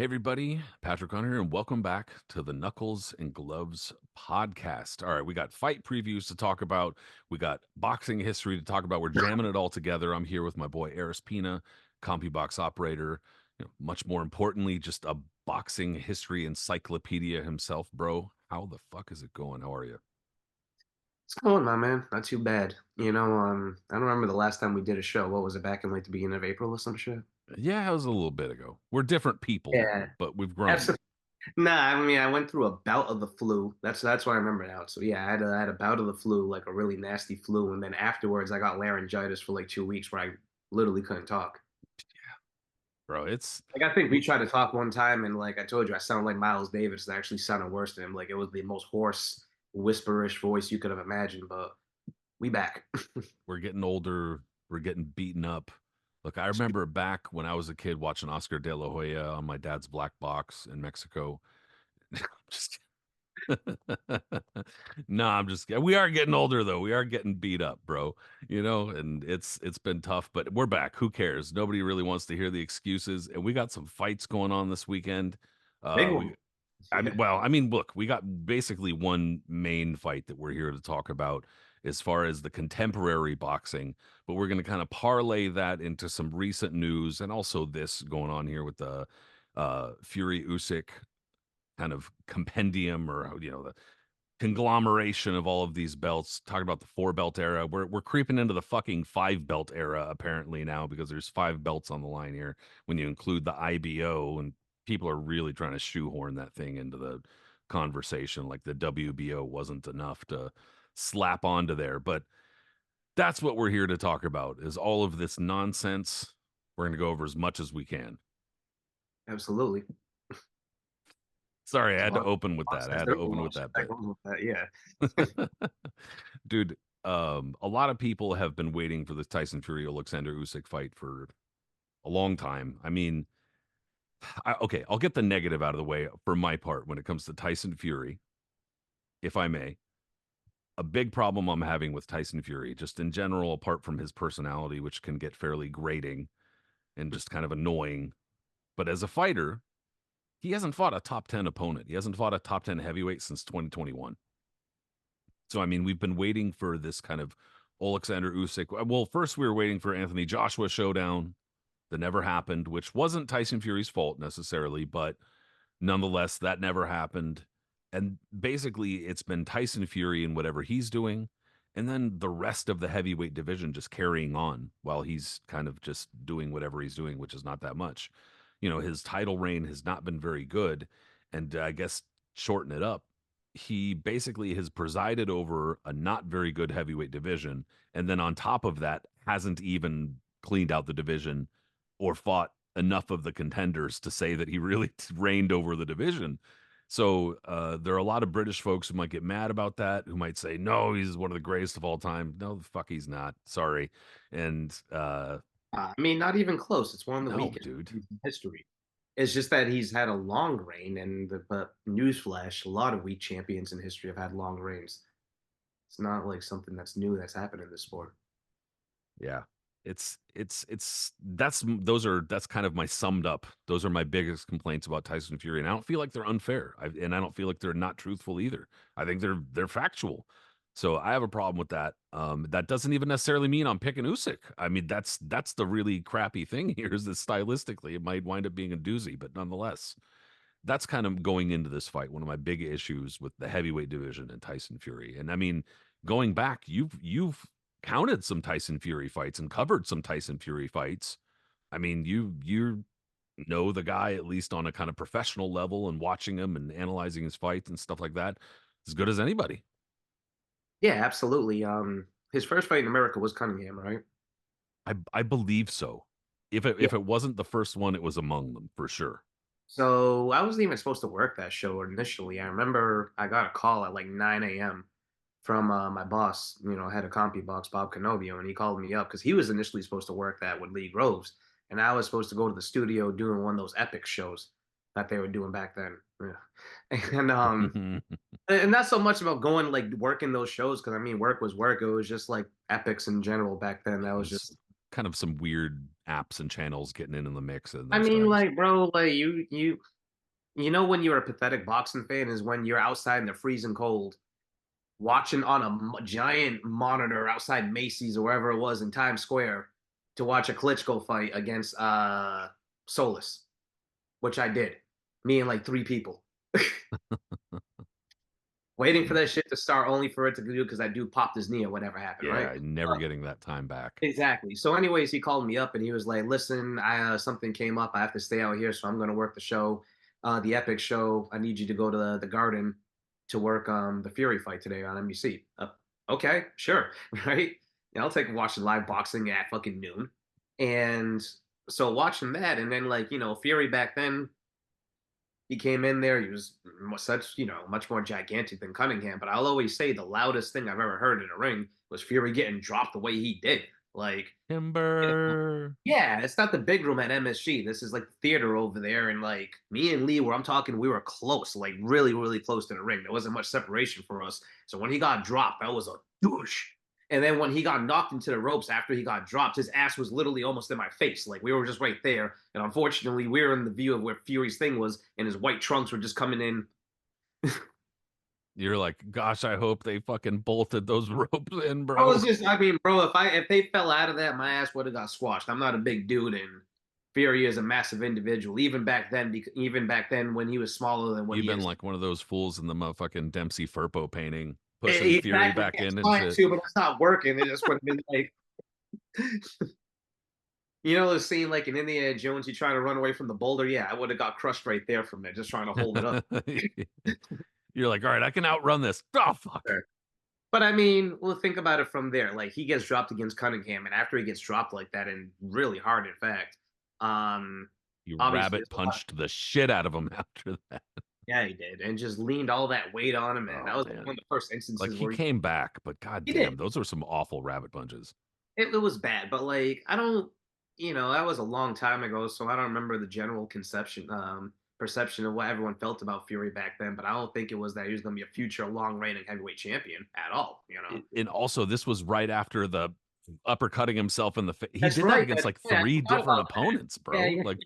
Hey everybody, Patrick on here, and welcome back to the Knuckles and Gloves podcast. All right, we got fight previews to talk about. We got boxing history to talk about. We're jamming it all together. I'm here with my boy Aris Pina, CompuBox operator. Much more importantly, just a boxing history encyclopedia himself, bro. How the fuck is it going? How are you? It's going, my man. Not too bad. I don't remember the last time we did a show. What was it, back in like the beginning of April or some shit? Yeah, it was a little bit ago. We're different people Yeah. now, but we've grown. Absolutely. Nah, I mean, I went through a bout of the flu. That's what I remember now. So yeah, I had a bout of the flu, like a really nasty flu, and then afterwards I got laryngitis for like 2 weeks where I literally couldn't talk. Bro, it's Like I think we tried to talk one time, and like I told you, I sounded like Miles Davis. I actually sounded worse than him. Like it was the most hoarse, whisperish voice you could have imagined. But we back. we're getting older, we're getting beaten up. Look, I remember back when I was a kid watching Oscar De La Hoya on my dad's black box in Mexico. Just no, I'm just kidding. We are getting older though. We are getting beat up, bro. And it's been tough, but we're back. Who cares? Nobody really wants to hear the excuses. And we got some fights going on this weekend. Big We one. Yeah. I mean, look, we got basically one main fight that we're here to talk about as far as the contemporary boxing, but we're going to kind of parlay that into some recent news and also this going on here with the Fury Usyk kind of compendium or the conglomeration of all of these belts. Talking about the four belt era, we're creeping into the fucking five belt era apparently now because there's five belts on the line here when you include the IBO, and people are really trying to shoehorn that thing into the conversation like the WBO wasn't enough to slap onto there. But that's what we're here to talk about is all of this nonsense. We're going to go over as much as we can. Absolutely. Sorry, I There's a had to lot of open with that. I process. had to There's a open lot with of shit that that bit. goes with that. Yeah. Dude, a lot of people have been waiting for this Tyson Fury Oleksandr Usyk fight for a long time. I mean, okay, I'll get the negative out of the way for my part when it comes to Tyson Fury, if I may. A big problem I'm having with Tyson Fury, just in general, apart from his personality, which can get fairly grating and just kind of annoying. But as a fighter, he hasn't fought a top 10 opponent. He hasn't fought a top 10 heavyweight since 2021. So I mean, we've been waiting for this kind of Oleksandr Usyk. Well, first we were waiting for Anthony Joshua showdown that never happened, which wasn't Tyson Fury's fault necessarily, but nonetheless, that never happened. And basically, it's been Tyson Fury and whatever he's doing, and then the rest of the heavyweight division just carrying on while he's kind of just doing whatever he's doing, which is not that much. His title reign has not been very good. And I guess shorten it up, he basically has presided over a not very good heavyweight division. And then on top of that, hasn't even cleaned out the division or fought enough of the contenders to say that he really reigned over the division. So there are a lot of British folks who might get mad about that, who might say, no, he's one of the greatest of all time. No, the fuck, he's not. Sorry. And I mean, not even close. It's one of the no, weakest dude. in history. It's just that he's had a long reign, but newsflash, a lot of weak champions in history have had long reigns. It's not like something that's new that's happened in this sport. Yeah. That's kind of my summed up. Those are my biggest complaints about Tyson Fury. And I don't feel like they're unfair. And I don't feel like they're not truthful either. I think they're factual. So I have a problem with that. That doesn't even necessarily mean I'm picking Usyk. I mean, that's the really crappy thing here is that stylistically it might wind up being a doozy, but nonetheless, that's kind of going into this fight. One of my big issues with the heavyweight division and Tyson Fury. And I mean, going back, you've counted some Tyson Fury fights and covered some Tyson Fury fights. I mean, you know the guy at least on a kind of professional level and watching him and analyzing his fights and stuff like that as good as anybody. Yeah, absolutely. His first fight in America was Cunningham, right? I believe so. Yeah. If it wasn't the first one, it was among them for sure. So I wasn't even supposed to work that show initially. I remember I got a call at like 9 a.m. from my boss, head of CompuBox, Bob Canobio, and he called me up because he was initially supposed to work that with Lee Groves, and I was supposed to go to the studio doing one of those epic shows that they were doing back then. Yeah. And and not so much about going like working those shows because I mean work was work. It was just like epics in general back then. That was There's just kind of some weird apps and channels getting in the mix in I those mean, times. like, bro, like you You know when you're a pathetic boxing fan is when you're outside in the freezing cold, watching on a giant monitor outside Macy's or wherever it was in Times Square to watch a Klitschko fight against Solis, which I did. Me and like 3 people. Waiting for that shit to start only for it to do because I do popped his knee or whatever happened, right? Yeah, never getting that time back. Exactly. So, anyways, he called me up and he was like, "Listen, I something came up. I have to stay out here, so I'm going to work the show, the Epic show. I need you to go to the Garden to work the Fury fight today on NBC." Okay, sure, right? Yeah, I'll take a watch the live boxing at fucking noon, and so watching that, and then like Fury back then he came in there. He was such, much more gigantic than Cunningham. But I'll always say the loudest thing I've ever heard in a ring was Fury getting dropped the way he did. Like, Timber. yeah, it's not the big room at MSG. This is like the theater over there. And like me and Lee, where I'm talking, we were close, like really, really close to the ring. There wasn't much separation for us. So when he got dropped, that was a douche. And then when he got knocked into the ropes after he got dropped, his ass was literally almost in my face. Like we were just right there. And unfortunately, we were in the view of where Fury's thing was, and his white trunks were just coming in. You're like, gosh, I hope they fucking bolted those ropes in, I was bro. just, I mean, bro, if they fell out of that, my ass would have got squashed. I'm not a big dude, and Fury is a massive individual. Even back then, when he was smaller than what You've he been is. like one of those fools in the motherfucking Dempsey Furpo painting, pushing Fury Exactly. back Yeah, in and trying shit. to, but it's not working. It just would have been like, the scene like in Indiana Jones, you trying to run away from the boulder. Yeah, I would have got crushed right there from it, just trying to hold it up. You're like, all right, I can outrun this. Oh fuck. Sure. But I mean, well, think about it from there. Like he gets dropped against Cunningham, and after he gets dropped like that, and really hard, in fact, um, You obviously, rabbit punched the shit out of him after that. yeah, he did, and just leaned all that weight on him, and that Oh was like one man. of the first Like instances he where came back, but god he did. damn, those are some awful rabbit punches. It was bad, but like I don't, that was a long time ago, so I don't remember the general perception of what everyone felt about Fury back then. But I don't think it was that he was going to be a future long reigning heavyweight champion at all. And also, this was right after the uppercutting himself in the face. He That's did that right. against like Yeah, I three forgot different about that. opponents, Yeah, bro. yeah. Like,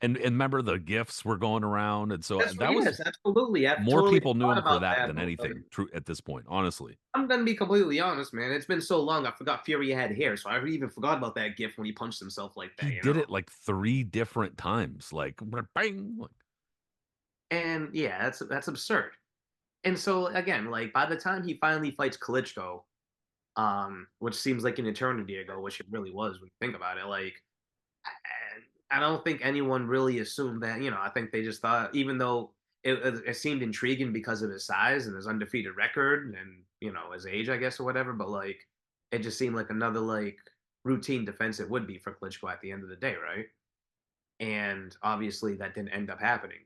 and remember the gifts were going around, and so That's that was yes, absolutely. I more totally people knew forgot him for about that that. than But anything. True at this point, honestly, I'm gonna be completely honest, man. It's been so long. I forgot Fury had hair, so I even forgot about that gift when he punched himself like he that. did it like three different times, like bang. Like, And yeah, that's absurd. And so again, like by the time he finally fights Klitschko, which seems like an eternity ago, which it really was when you think about it. Like, I don't think anyone really assumed that. I think they just thought, even though it seemed intriguing because of his size and his undefeated record and his age, I guess, or whatever. But like, it just seemed like another like routine defense it would be for Klitschko at the end of the day, right? And obviously that didn't end up happening.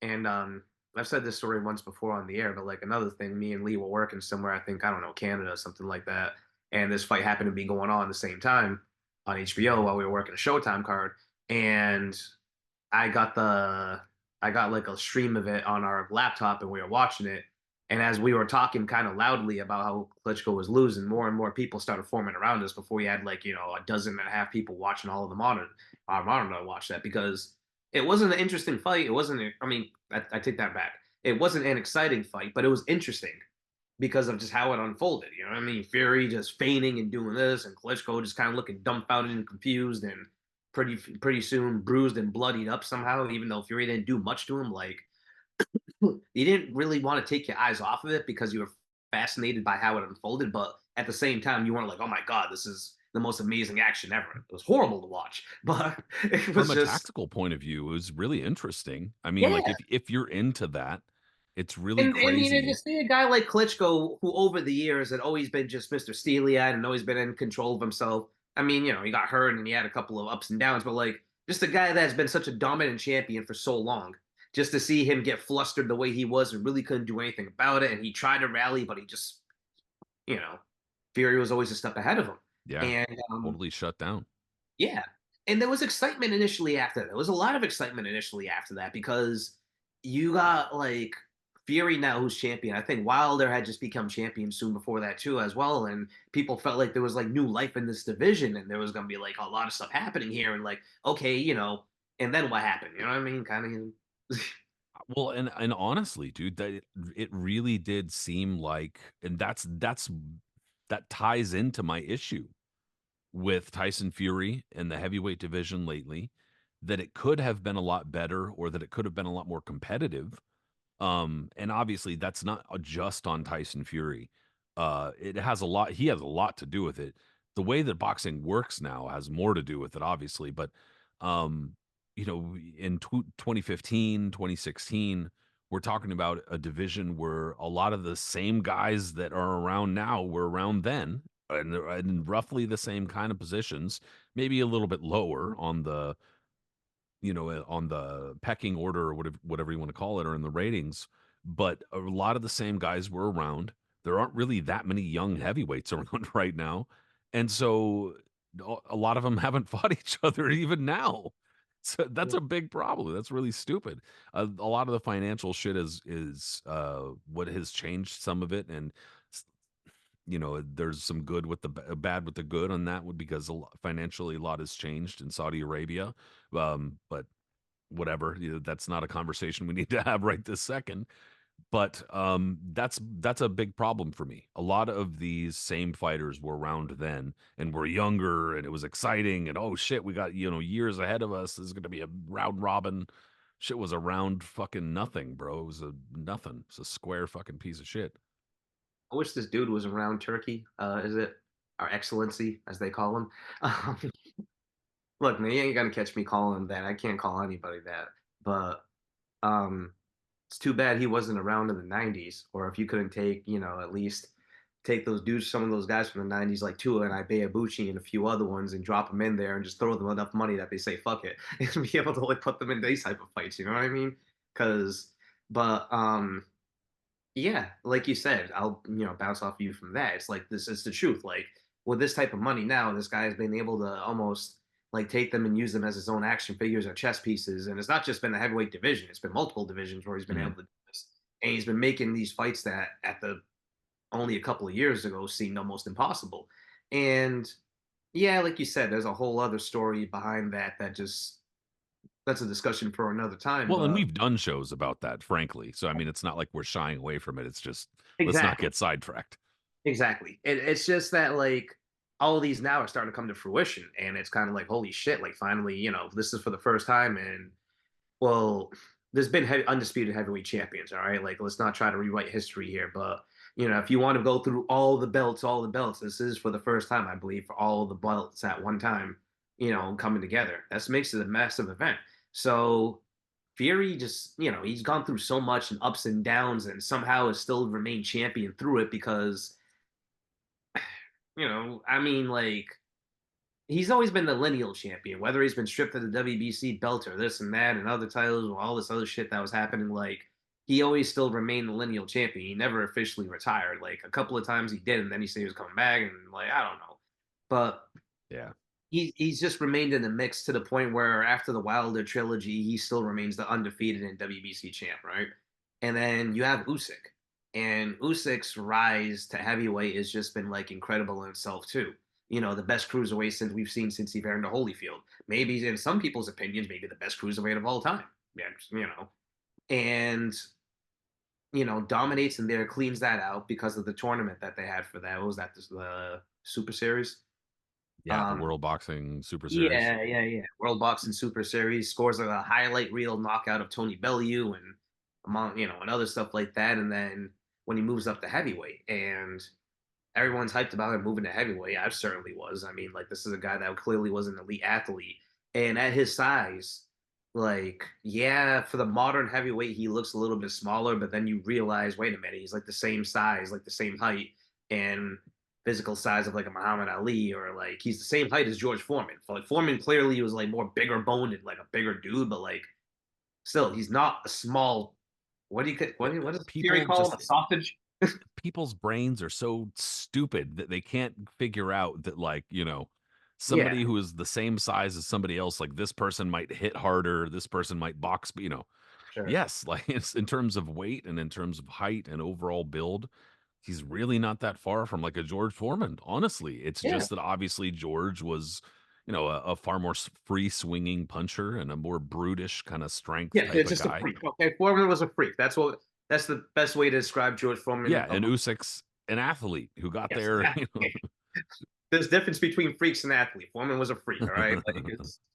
And I've said this story once before on the air, but like another thing, me and Lee were working somewhere, I think, I don't know, Canada, something like that. And this fight happened to be going on at the same time on HBO while we were working a Showtime card. And I got the I got like a stream of it on our laptop and we were watching it. And as we were talking kind of loudly about how Klitschko was losing, more and more people started forming around us before we had like, a dozen and a half people watching all of the monitor our monitor to watch that because it wasn't an interesting fight. It wasn't, I mean, I take that back. It wasn't an exciting fight, but it was interesting because of just how it unfolded. You know what I mean? Fury just feigning and doing this, and Klitschko just kind of looking dumbfounded and confused, and pretty soon bruised and bloodied up somehow. Even though Fury didn't do much to him, like you didn't really want to take your eyes off of it because you were fascinated by how it unfolded, but at the same time, you weren't like, "Oh my god, this is the most amazing action ever." It was horrible to watch, but it from was a just tactical point of view, it was really interesting. I mean, yeah. like if you're into that, it's really And to crazy. see a guy like Klitschko, who over the years had always been just Mr. Steely-eyed and always been in control of himself. I mean, he got hurt and he had a couple of ups and downs, but like just a guy that's been such a dominant champion for so long, just to see him get flustered the way he was and really couldn't do anything about it. And he tried to rally, but he just, you know, Fury was always a step ahead of him. Yeah, And totally shut down. yeah. And there was excitement initially after that. There was a lot of excitement initially after that because you got like Fury now who's champion. I think Wilder had just become champion soon before that too as well. And people felt like there was like new life in this division and there was gonna be like a lot of stuff happening here and like, okay, and then what happened? You know what I mean? Kind of Well, and honestly, dude, that it really did seem like, and that ties into my issue with Tyson Fury and the heavyweight division lately, that it could have been a lot better or that it could have been a lot more competitive. And obviously that's not just on Tyson Fury. It has a lot, he has a lot to do with it. The way that boxing works now has more to do with it, obviously, but um, in 2015, 2016, we're talking about a division where a lot of the same guys that are around now were around then, and they're in roughly the same kind of positions, maybe a little bit lower on the on the pecking order or whatever you want to call it, or in the ratings. But a lot of the same guys were around. There aren't really that many young heavyweights around right now. And so a lot of them haven't fought each other even now. So that's a big problem. That's really stupid. A lot of the financial shit is what has changed some of it, and there's some good with the bad with the good on that one, because financially a lot has changed in Saudi Arabia. But whatever, that's not a conversation we need to have right this second. But that's a big problem for me. A lot of these same fighters were around then and were younger, and it was exciting, and oh shit, we got years ahead of us. This is going to be a round robin. Shit was a round fucking nothing, bro. It was a nothing. It's a square fucking piece of shit. I wish this dude was around Turkey. Is it our excellency, as they call him? Um, look, man, you ain't gonna catch me calling him that. I can't call anybody that. But um, it's too bad he wasn't around in the '90s, or if you couldn't take, at least take those dudes, some of those guys from the '90s, like Tua and Ibeabuchi and a few other ones, and drop them in there and just throw them enough money that they say fuck it, and be able to like put them in these type of fights. You know what I mean? Because, but yeah, like you said, I'll bounce off you from that. It's like this is the truth. Like with this type of money now, this guy has been able to almost like take them and use them as his own action figures or chess pieces. And it's not just been the heavyweight division; it's been multiple divisions where he's been Mhm. able to do this. And he's been making these fights that at the only a couple of years ago seemed almost impossible. And yeah, like you said, there's a whole other story behind that that just that's a discussion for another time. Well, and But we've done shows about that, frankly. So I mean, it's not like we're shying away from it. It's just, let's not exactly. get sidetracked. Exactly. It's just that like all of these now are starting to come to fruition, and it's kind of like holy shit! Like finally, this is for the first time, and well, there's been undisputed heavyweight champions. All right, like let's not try to rewrite history here, but if you want to go through all the belts, this is for the first time, I believe, for all of the belts at one time, coming together. That makes it a massive event. So Fury just, he's gone through so much and ups and downs, and somehow has still remained champion through it because I mean, like, he's always been the lineal champion, whether he's been stripped of the WBC belt or this and that and other titles or all this other shit that was happening. Like, he always still remained the lineal champion. He never officially retired. Like, a couple of times he did, and then he said he was coming back, and, like, I don't know. But Yeah. he's just remained in the mix to the point where after the Wilder trilogy, he still remains the undefeated and WBC champ, right? And then you have Usyk, and Usyk's rise to heavyweight has just been like incredible in itself too. The best cruiserweight since we've seen since Evander Holyfield. Maybe in some people's opinions, maybe the best cruiserweight of all time. Yeah, and dominates in there, cleans that out because of the tournament that they had for that. What was that? The Super Series. Yeah. The Um, World Boxing Super Series. yeah. World Boxing Super Series scores like a highlight reel knockout of Tony Bellew and among and other stuff like that. And then when he moves up to heavyweight, and everyone's hyped about him moving to heavyweight. I certainly was. I mean, like this is a guy that clearly was an elite athlete, and at his size, like yeah, for the modern heavyweight, he looks a little bit smaller. But then you realize, wait a minute, he's like the same size, like the same height, and physical size of like a Muhammad Ali, or like he's the same height as George Foreman. Like Foreman clearly was like more bigger boned and like a bigger dude, but like still, he's not a small. What does Fury People call him? just A sausage? people's brains are so stupid that they can't figure out that, like, Yeah, somebody who is the same size as somebody else, like this person might hit harder, this person might box, sure. yes, like it's in terms of weight and in terms of height and overall build, he's really not that far from like a George Foreman. Honestly, it's Yeah, just that obviously George was, a far more free swinging puncher and a more brutish kind of strength Yeah, type it's of just a guy. freak. Okay, Foreman was a freak. That's the best way to describe George Yeah, Foreman. and Usyk's an athlete who got Yes, there. exactly. There's difference between freaks and athlete. Foreman was a freak. All right, like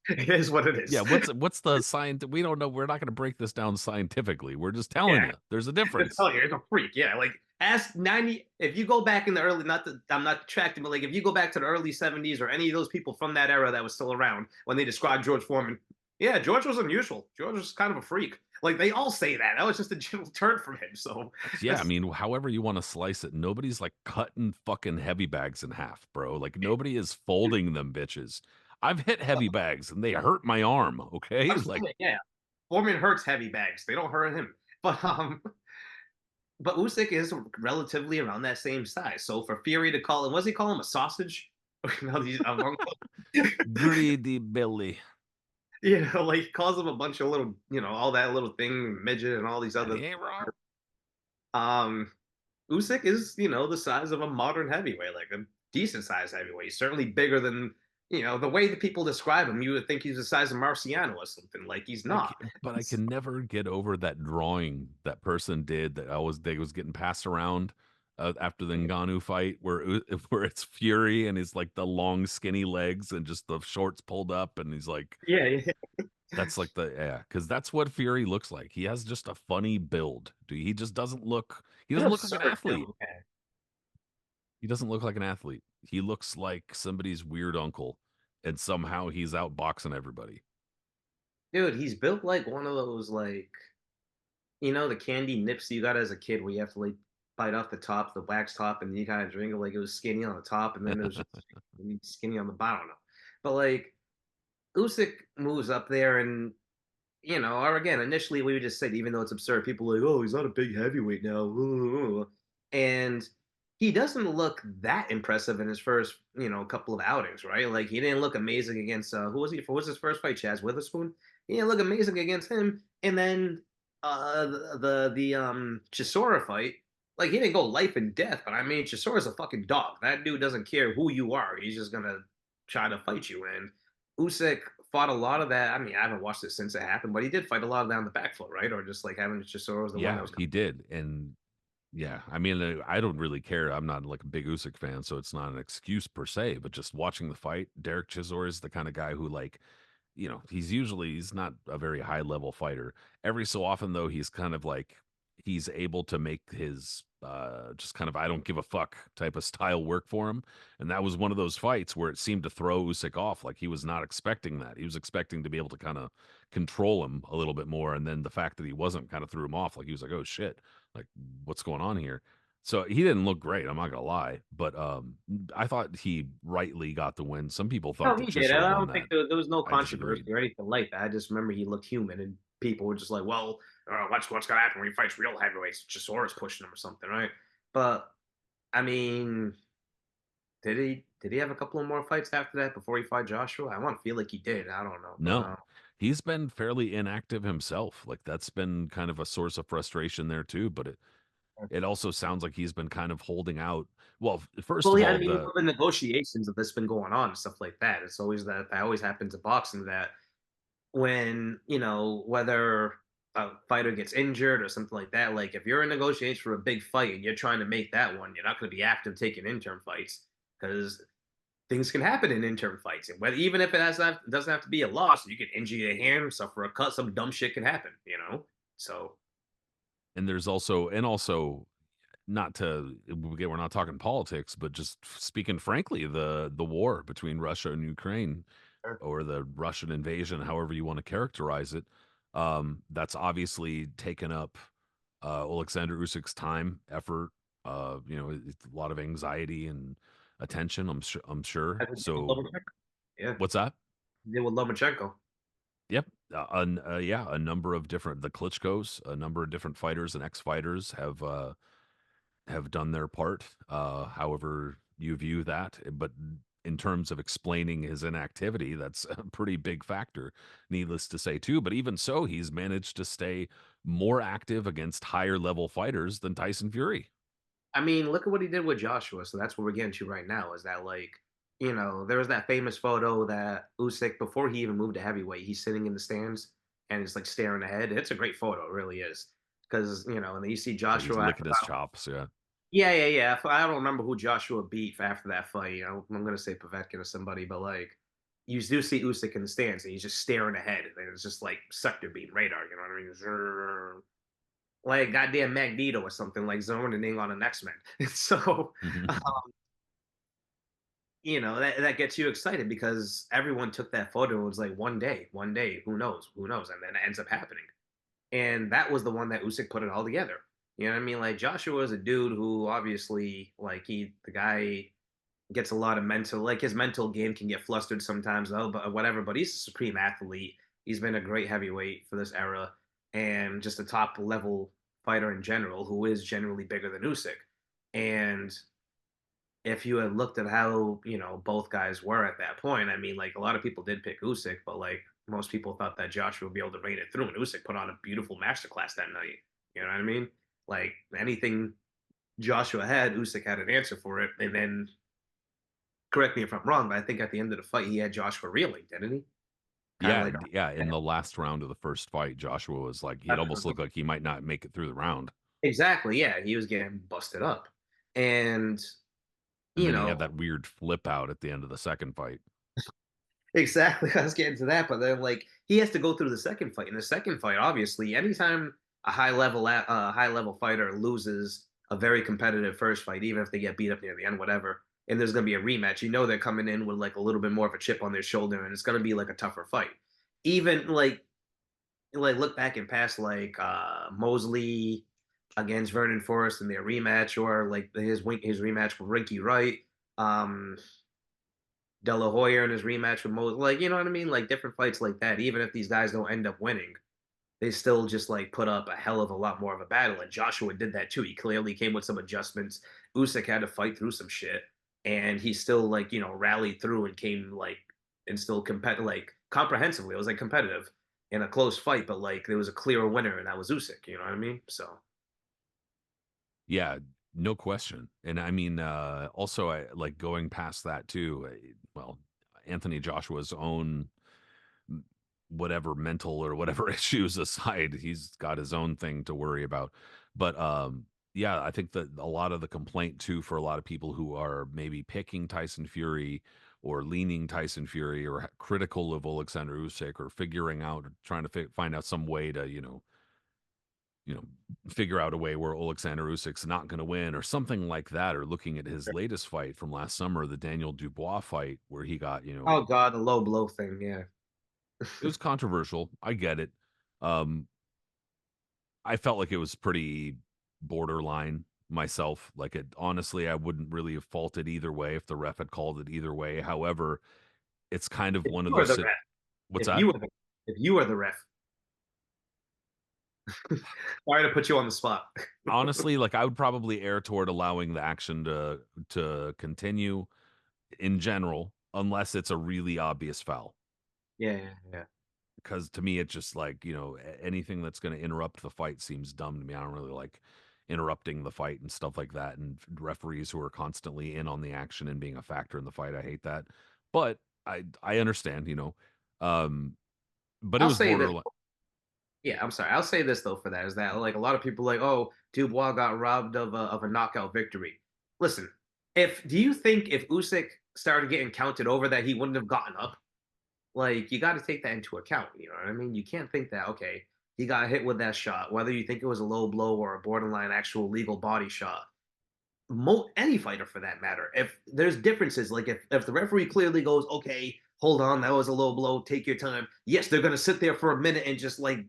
it is what it Yeah, is. what's the science? We don't know. We're not going to break this down scientifically. We're just telling Yeah, you there's a I'm difference. telling you, it's a freak. Yeah, like ask 90. If you go back in the early, not that I'm not tracking, but like if you go back to the early 70s or any of those people from that era that was still around when they described George Foreman, yeah, George was unusual. George was kind of a freak. Like they all say that. That was just a general term from him. So Yeah, I that's mean, however you want to slice it, nobody's like cutting fucking heavy bags in half, bro. Like nobody is folding them bitches. I've hit heavy bags and they hurt my arm. Okay, I'm like saying, yeah. Foreman hurts heavy bags. They don't hurt him. But Usyk is relatively around that same size. So for Fury to call him, what does he call him? A sausage? No, he's greedy Billy. like he calls him a bunch of little, all that little thing, midget, and all these And other. he ain't wrong. Um, Usyk is, the size of a modern heavyweight, like a decent size heavyweight. He's certainly bigger than, the way that people describe him. You would think he's the size of Marciano or something. Like he's not. But I can never get over that drawing that person did that I was they was getting passed around after the Ngannou fight, where it's Fury and he's like the long skinny legs and just the shorts pulled up, and he's like Yeah, yeah. that's like because that's what Fury looks like. He has just a funny build. Dude, he An doesn't look like an absurd athlete. build. Yeah. He doesn't look like an athlete. He looks like somebody's weird uncle, and somehow he's outboxing everybody. Dude, he's built like one of those like the candy nips you got as a kid where you have to like bite off the top, the wax top, and you kind of drink it like it was skinny on the top, and then it was just skinny on the bottom. But like Usyk moves up there, and or again, initially we would just say, even though it's absurd, people are like, oh, he's not a big heavyweight now, and he doesn't look that impressive in his first, couple of outings, right? Like he didn't look amazing against who was he? For was his first fight? Chaz Witherspoon. He didn't look amazing against him, and then the Chisora fight, like he didn't go life and death, but I mean Chisora's a fucking dog. That dude doesn't care who you are. He's just gonna try to fight you. And Usyk fought a lot of that. I mean, I haven't watched it since it happened, but he did fight a lot of that on the back foot, right? Or just like having Chisora was the one that Yeah, was. he did, and yeah, I mean, I don't really care. I'm not like a big Usyk fan, so it's not an excuse per se. But just watching the fight, Derek Chisora is the kind of guy who like he's not a very high level fighter. Every so often though, he's kind of like he's able to make his just kind of I don't give a fuck type of style work for him. And that was one of those fights where it seemed to throw Usyk off. Like he was not expecting that. He was expecting to be able to kind of control him a little bit more. And then the fact that he wasn't kind of threw him off. Like he was like, oh shit, like what's going on here? So he didn't look great, I'm not gonna lie, but I thought he rightly got the win. Some people thought No, that he did. Chisora I won don't think that. there was no I disagree. controversy or anything like that. I just remember he looked human, and people were just like, "Well, what's gonna happen when he fights real heavyweights? Chisora's pushing him or something, right?" But I mean, did he have a couple of more fights after that before he fought Joshua? I want to feel like he did. I don't know, but No, he's been fairly inactive himself. Like that's been kind of a source of frustration there too. But it also sounds like he's been kind of holding out. Well, first well, of yeah, I all, mean, the negotiations of this been going on and stuff like that. It's always that always happens in boxing that when whether a fighter gets injured or something like that, like if you're in negotiations for a big fight and you're trying to make that one, you're not going to be active taking interim fights because things can happen in interim fights, and whether even if it doesn't have to be a loss, you can injure your hand, suffer a cut, some dumb shit can happen. So and also not to again, we're not talking politics, but just speaking frankly, the war between Russia and Ukraine, or the Russian invasion, however you want to characterize it, that's obviously taken up Oleksandr Usyk's time, effort. It's a lot of anxiety and attention. I'm sure. I think So Lomachenko. Yeah, what's that? they with Lomachenko. Yep. Yeah, a number of different the Klitschko's, a number of different fighters and ex-fighters have done their part, however you view that. But in terms of explaining his inactivity, that's a pretty big factor, needless to say, too. But even so, he's managed to stay more active against higher level fighters than Tyson Fury. I mean, look at what he did with Joshua. So that's what we're getting to right now. Is that like? There was that famous photo that Usyk, before he even moved to heavyweight, he's sitting in the stands and it's like staring ahead. It's a great photo, it really is. Because, and then you see Yeah, he's Joshua licking after his chops. Yeah. yeah, yeah, yeah. I don't remember who Joshua beat after that fight. I'm gonna say Povetkin or somebody, but like you do see Usyk in the stands and he's just staring ahead, and it's just like sector beam radar. You know what I mean? Zrrr. Like goddamn Magneto or something, like zoning on an X Men. So, uh, that gets you excited because everyone took that photo and was like, one day, who knows, and then it ends up happening. And that was the one that Usyk put it all together. You know what I mean? Like Joshua is a dude who obviously, like the guy gets a lot of mental, like his mental game can get flustered sometimes, though, but whatever. But he's a supreme athlete. He's been a great heavyweight for this era, and just a top level fighter in general, who is generally bigger than Usyk. And if you had looked at how both guys were at that point, I mean, like a lot of people did pick Usyk, but like most people thought that Joshua would be able to rein it through, and Usyk put on a beautiful masterclass that night. You know what I mean? Like anything Joshua had, Usyk had an answer for it, and then correct me if I'm wrong, but I think at the end of the fight he had Joshua reeling, didn't he? Kind of Yeah, like yeah, in the last round of the first fight, Joshua was like he almost looked like he might not make it through the round, exactly, yeah, he was getting busted up, and and you then he know had that weird flip out at the end of the second fight. exactly. I was getting to that, but then like he has to go through the second fight. In the second fight, obviously, anytime a high level fighter loses a very competitive first fight, even if they get beat up near the end, whatever, and there's gonna be a rematch, they're coming in with like a little bit more of a chip on their shoulder, and it's gonna be like a tougher fight. Even like look back and past like Mosley against Vernon Forrest in their rematch, or like his rematch with Rinky Wright. Um, De La Hoya in his rematch with Mo, like you know what I mean, like different fights like that. Even if these guys don't end up winning, they still just like put up a hell of a lot more of a battle. And Joshua did that too. He clearly came with some adjustments. Usyk had to fight through some shit, and he still like rallied through and came like and still like comprehensively. It was like competitive in a close fight, but like there was a clear winner, and that was Usyk. You know what I mean? So Yeah, no question. And I mean, also, I like going past that too. Well, Anthony Joshua's own m- whatever mental or whatever issues aside, he's got his own thing to worry about. But yeah, I think that a lot of the complaint too for a lot of people who are maybe picking Tyson Fury or leaning Tyson Fury or critical of Oleksandr Usyk or figuring out, trying to find out some way to you know, figure out a way where Oleksandr Usyk's not going to win or something like that, or looking at his latest fight from last summer, the Daniel Dubois fight, where he got, oh god, the low blow thing, yeah. it was controversial. I get it. Um, I felt like it was pretty borderline myself. Like it, honestly, I wouldn't really have faulted either way if the ref had called it either way. However, it's kind of If one of you are those. the ref, What's if that? you are the if you are the ref, sorry to put you on the spot. Honestly, like I would probably err toward allowing the action to continue in general, unless it's a really obvious foul. Yeah, yeah, yeah. Because to me, it's just like, anything that's going to interrupt the fight seems dumb to me. I don't really like interrupting the fight and stuff like that. And referees who are constantly in on the action and being a factor in the fight, I hate that. But I understand, Um, but it I'll was say this. borderline. Yeah, I'm sorry. I'll say this though for that is that like a lot of people like, oh, Dubois got robbed of a knockout victory. Listen, if do you think if Usyk started getting counted over that he wouldn't have gotten up? Like you got to take that into account. You know what I mean? You can't think that okay, he got hit with that shot, whether you think it was a low blow or a borderline actual legal body shot any fighter for that matter. If there's differences, like if the referee clearly goes, okay, hold on, that was a low blow, take your time. Yes, they're gonna sit there for a minute and just like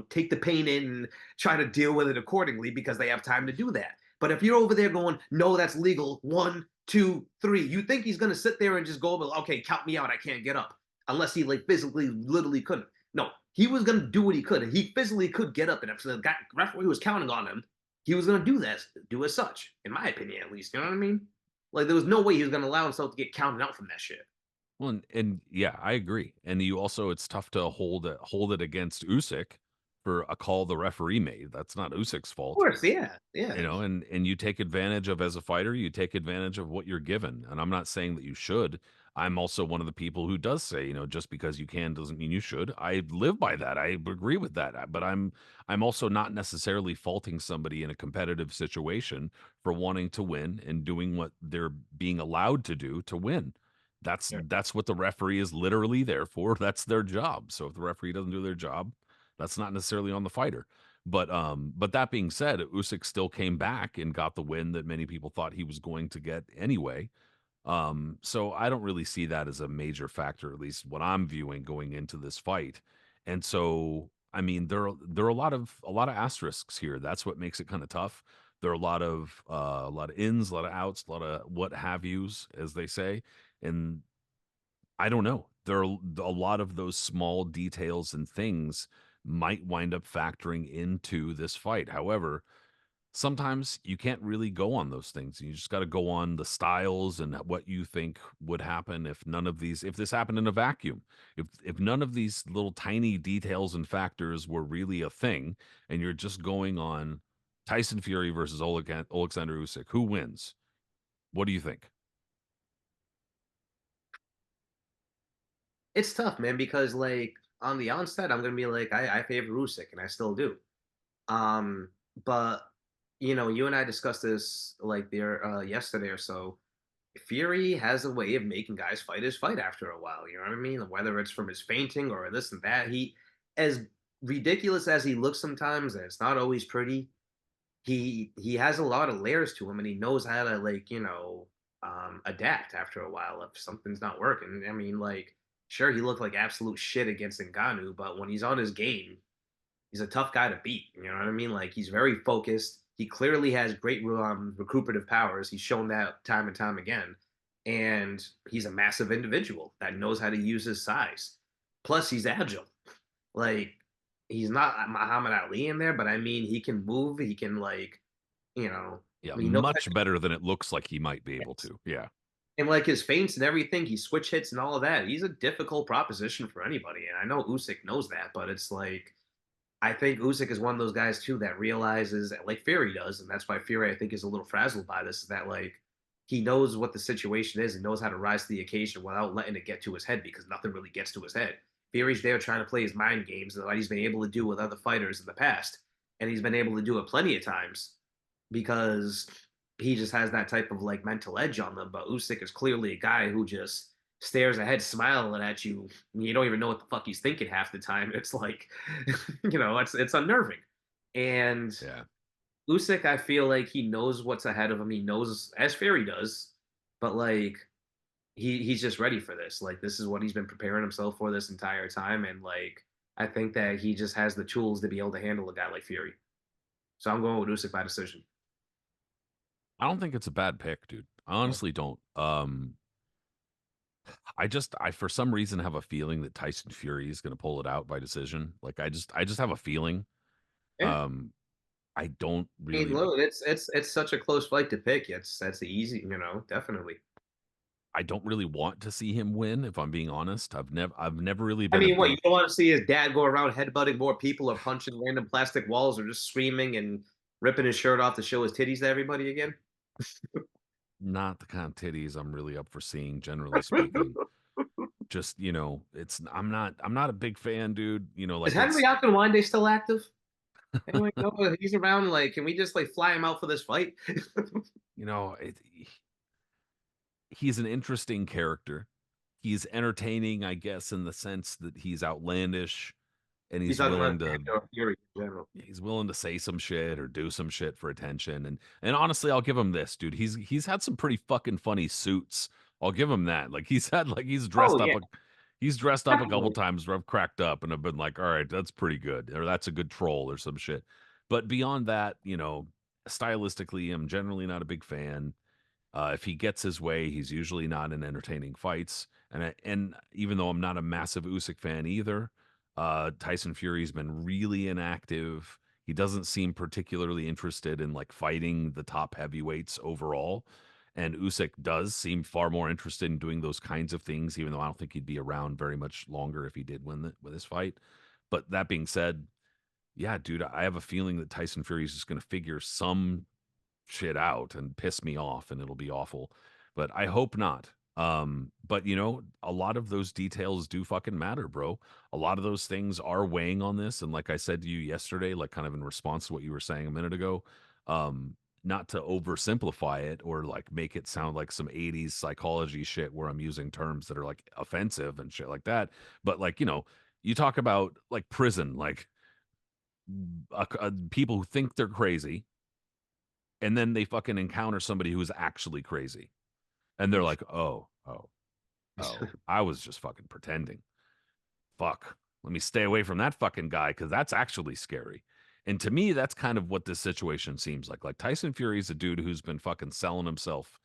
take the pain in and try to deal with it accordingly because they have time to do that. But if you're over there going, no, that's legal, one, two, three, you think he's gonna sit there and just go, okay, count me out, I can't get up, unless he like physically, literally couldn't. No, he was gonna do what he could, and he physically could get up, and if the referee was counting on him, he was going to do this, do as such, in my opinion, at least. You know what I mean? Like there was no way he was going to allow himself to get counted out from that shit. Well, and yeah, I agree. And you also, it's tough to hold it against Usyk. for a call the referee made. That's not Usyk's Of fault. course, yeah, yeah, You know, and you take advantage of as a fighter, you take advantage of what you're given. And I'm not saying that you should. I'm also one of the people who does say, you know, just because you can doesn't mean you should. I live by that. I agree with that. But I'm also not necessarily faulting somebody in a competitive situation for wanting to win and doing what they're being allowed to do to win. yeah. That's what the referee is literally there for. That's their job. So if the referee doesn't do their job, that's not necessarily on the fighter. But that being said, Usyk still came back and got the win that many people thought he was going to get anyway. So I don't really see that as a major factor, at least what I'm viewing going into this fight. And so, I mean, there are a lot of asterisks here. That's what makes it kind of tough. There are a lot of ins, a lot of outs, a lot of what have yous, as they say. And I don't know. There are a lot of those small details and things might wind up factoring into this fight. However, sometimes you can't really go on those things. You just got to go on the styles and what you think would happen if none of these, if this happened in a vacuum, if none of these little tiny details and factors were really a thing, and you're just going on Tyson Fury versus Oleksandr Usyk, who wins? What do you think? It's tough, man, because like on the onset, I'm gonna be like, I favor Usyk, and I still do. Um, but you and I discussed this like there yesterday or so. Fury has a way of making guys fight his fight after a while. You know what I mean? Whether it's from his feinting or this and that, as ridiculous as he looks sometimes, and it's not always pretty. He has a lot of layers to him, and he knows how to like adapt after a while if something's not working. I mean, like, sure, he looked like absolute shit against Ngannou, but when he's on his game, he's a tough guy to beat. You know what I mean? Like, he's very focused. He clearly has great recuperative powers. He's shown that time and time again. And he's a massive individual that knows how to use his size. Plus, he's agile. Like, he's not Muhammad Ali in there, but I mean, he can move. He can, like, you know, Yeah, he knows how much better than it looks like he might be able to. to. Yeah. And like his feints and everything, he switch hits and all of that. He's a difficult proposition for anybody. And I know Usyk knows that, but it's like, I think Usyk is one of those guys too that realizes, like Fury does, and that's why Fury I think is a little frazzled by this. Is that like he knows what the situation is and knows how to rise to the occasion without letting it get to his head because nothing really gets to his head. Fury's there trying to play his mind games that he's been able to do with other fighters in the past, and he's been able to do it plenty of times because he just has that type of like mental edge on them. But Usyk is clearly a guy who just stares ahead, smiling at you. You don't even know what the fuck he's thinking half the time. It's like, it's unnerving. And Yeah. Usyk, I feel like he knows what's ahead of him. He knows as Fury does, but like he's just ready for this. Like this is what he's been preparing himself for this entire time. And like I think that he just has the tools to be able to handle a guy like Fury. So I'm going with Usyk by decision. I don't think it's a bad pick, dude. I Yeah. honestly don't. I for some reason have a feeling that Tyson Fury is going to pull it out by decision. Like I just have a feeling. Yeah. Um I don't I mean, really look, it's such a close fight to pick. That's the easy, definitely. I don't really want to see him win if I'm being honest. I've never really I been a mean, what you big don't want to see his dad go around headbutting more people or punching random plastic walls or just screaming and ripping his shirt off to show his titties to everybody again. not the kind of titties I'm really up for seeing generally speaking. Just, you know, it's I'm not a big fan, dude. You know, Is like Henry it's Day still active? Anyone know if he's around? Like, can we just like fly him out for this fight? you know, he's an interesting character. He's entertaining, I guess, in the sense that he's outlandish and He's talking about Fury in general. he's willing to say some shit or do some shit for attention. And honestly, I'll give him this, dude. He's had some pretty fucking funny suits. I'll give him that. Like Oh yeah, he's dressed up a couple definitely. times where I've cracked up and I've been like, all right, that's pretty good, or that's a good troll or some shit. But beyond that, you know, stylistically, I'm generally not a big fan. If he gets his way, he's usually not in entertaining fights. And even though I'm not a massive Usyk fan either, Tyson Fury's been really inactive. He doesn't seem particularly interested in like fighting the top heavyweights overall. And Usyk does seem far more interested in doing those kinds of things, even though I don't think he'd be around very much longer if he did win with this fight. But that being said, Yeah, dude, I have a feeling that Tyson Fury is just going to figure some shit out and piss me off and it'll be awful. But I hope not. But you know, a lot of those details do fucking matter, bro. A lot of those things are weighing on this. And like I said to you yesterday, like kind of in response to what you were saying a minute ago, not to oversimplify it or like make it sound like some 80s psychology shit where I'm using terms that are like offensive and shit like that. But like, you know, you talk about like prison, like people who think they're crazy and then they fucking encounter somebody who's actually crazy and they're like, oh, I was just fucking pretending. Fuck, let me stay away from that fucking guy because that's actually scary. And to me, that's kind of what this situation seems like. Like Tyson Fury is a dude who's been fucking selling himself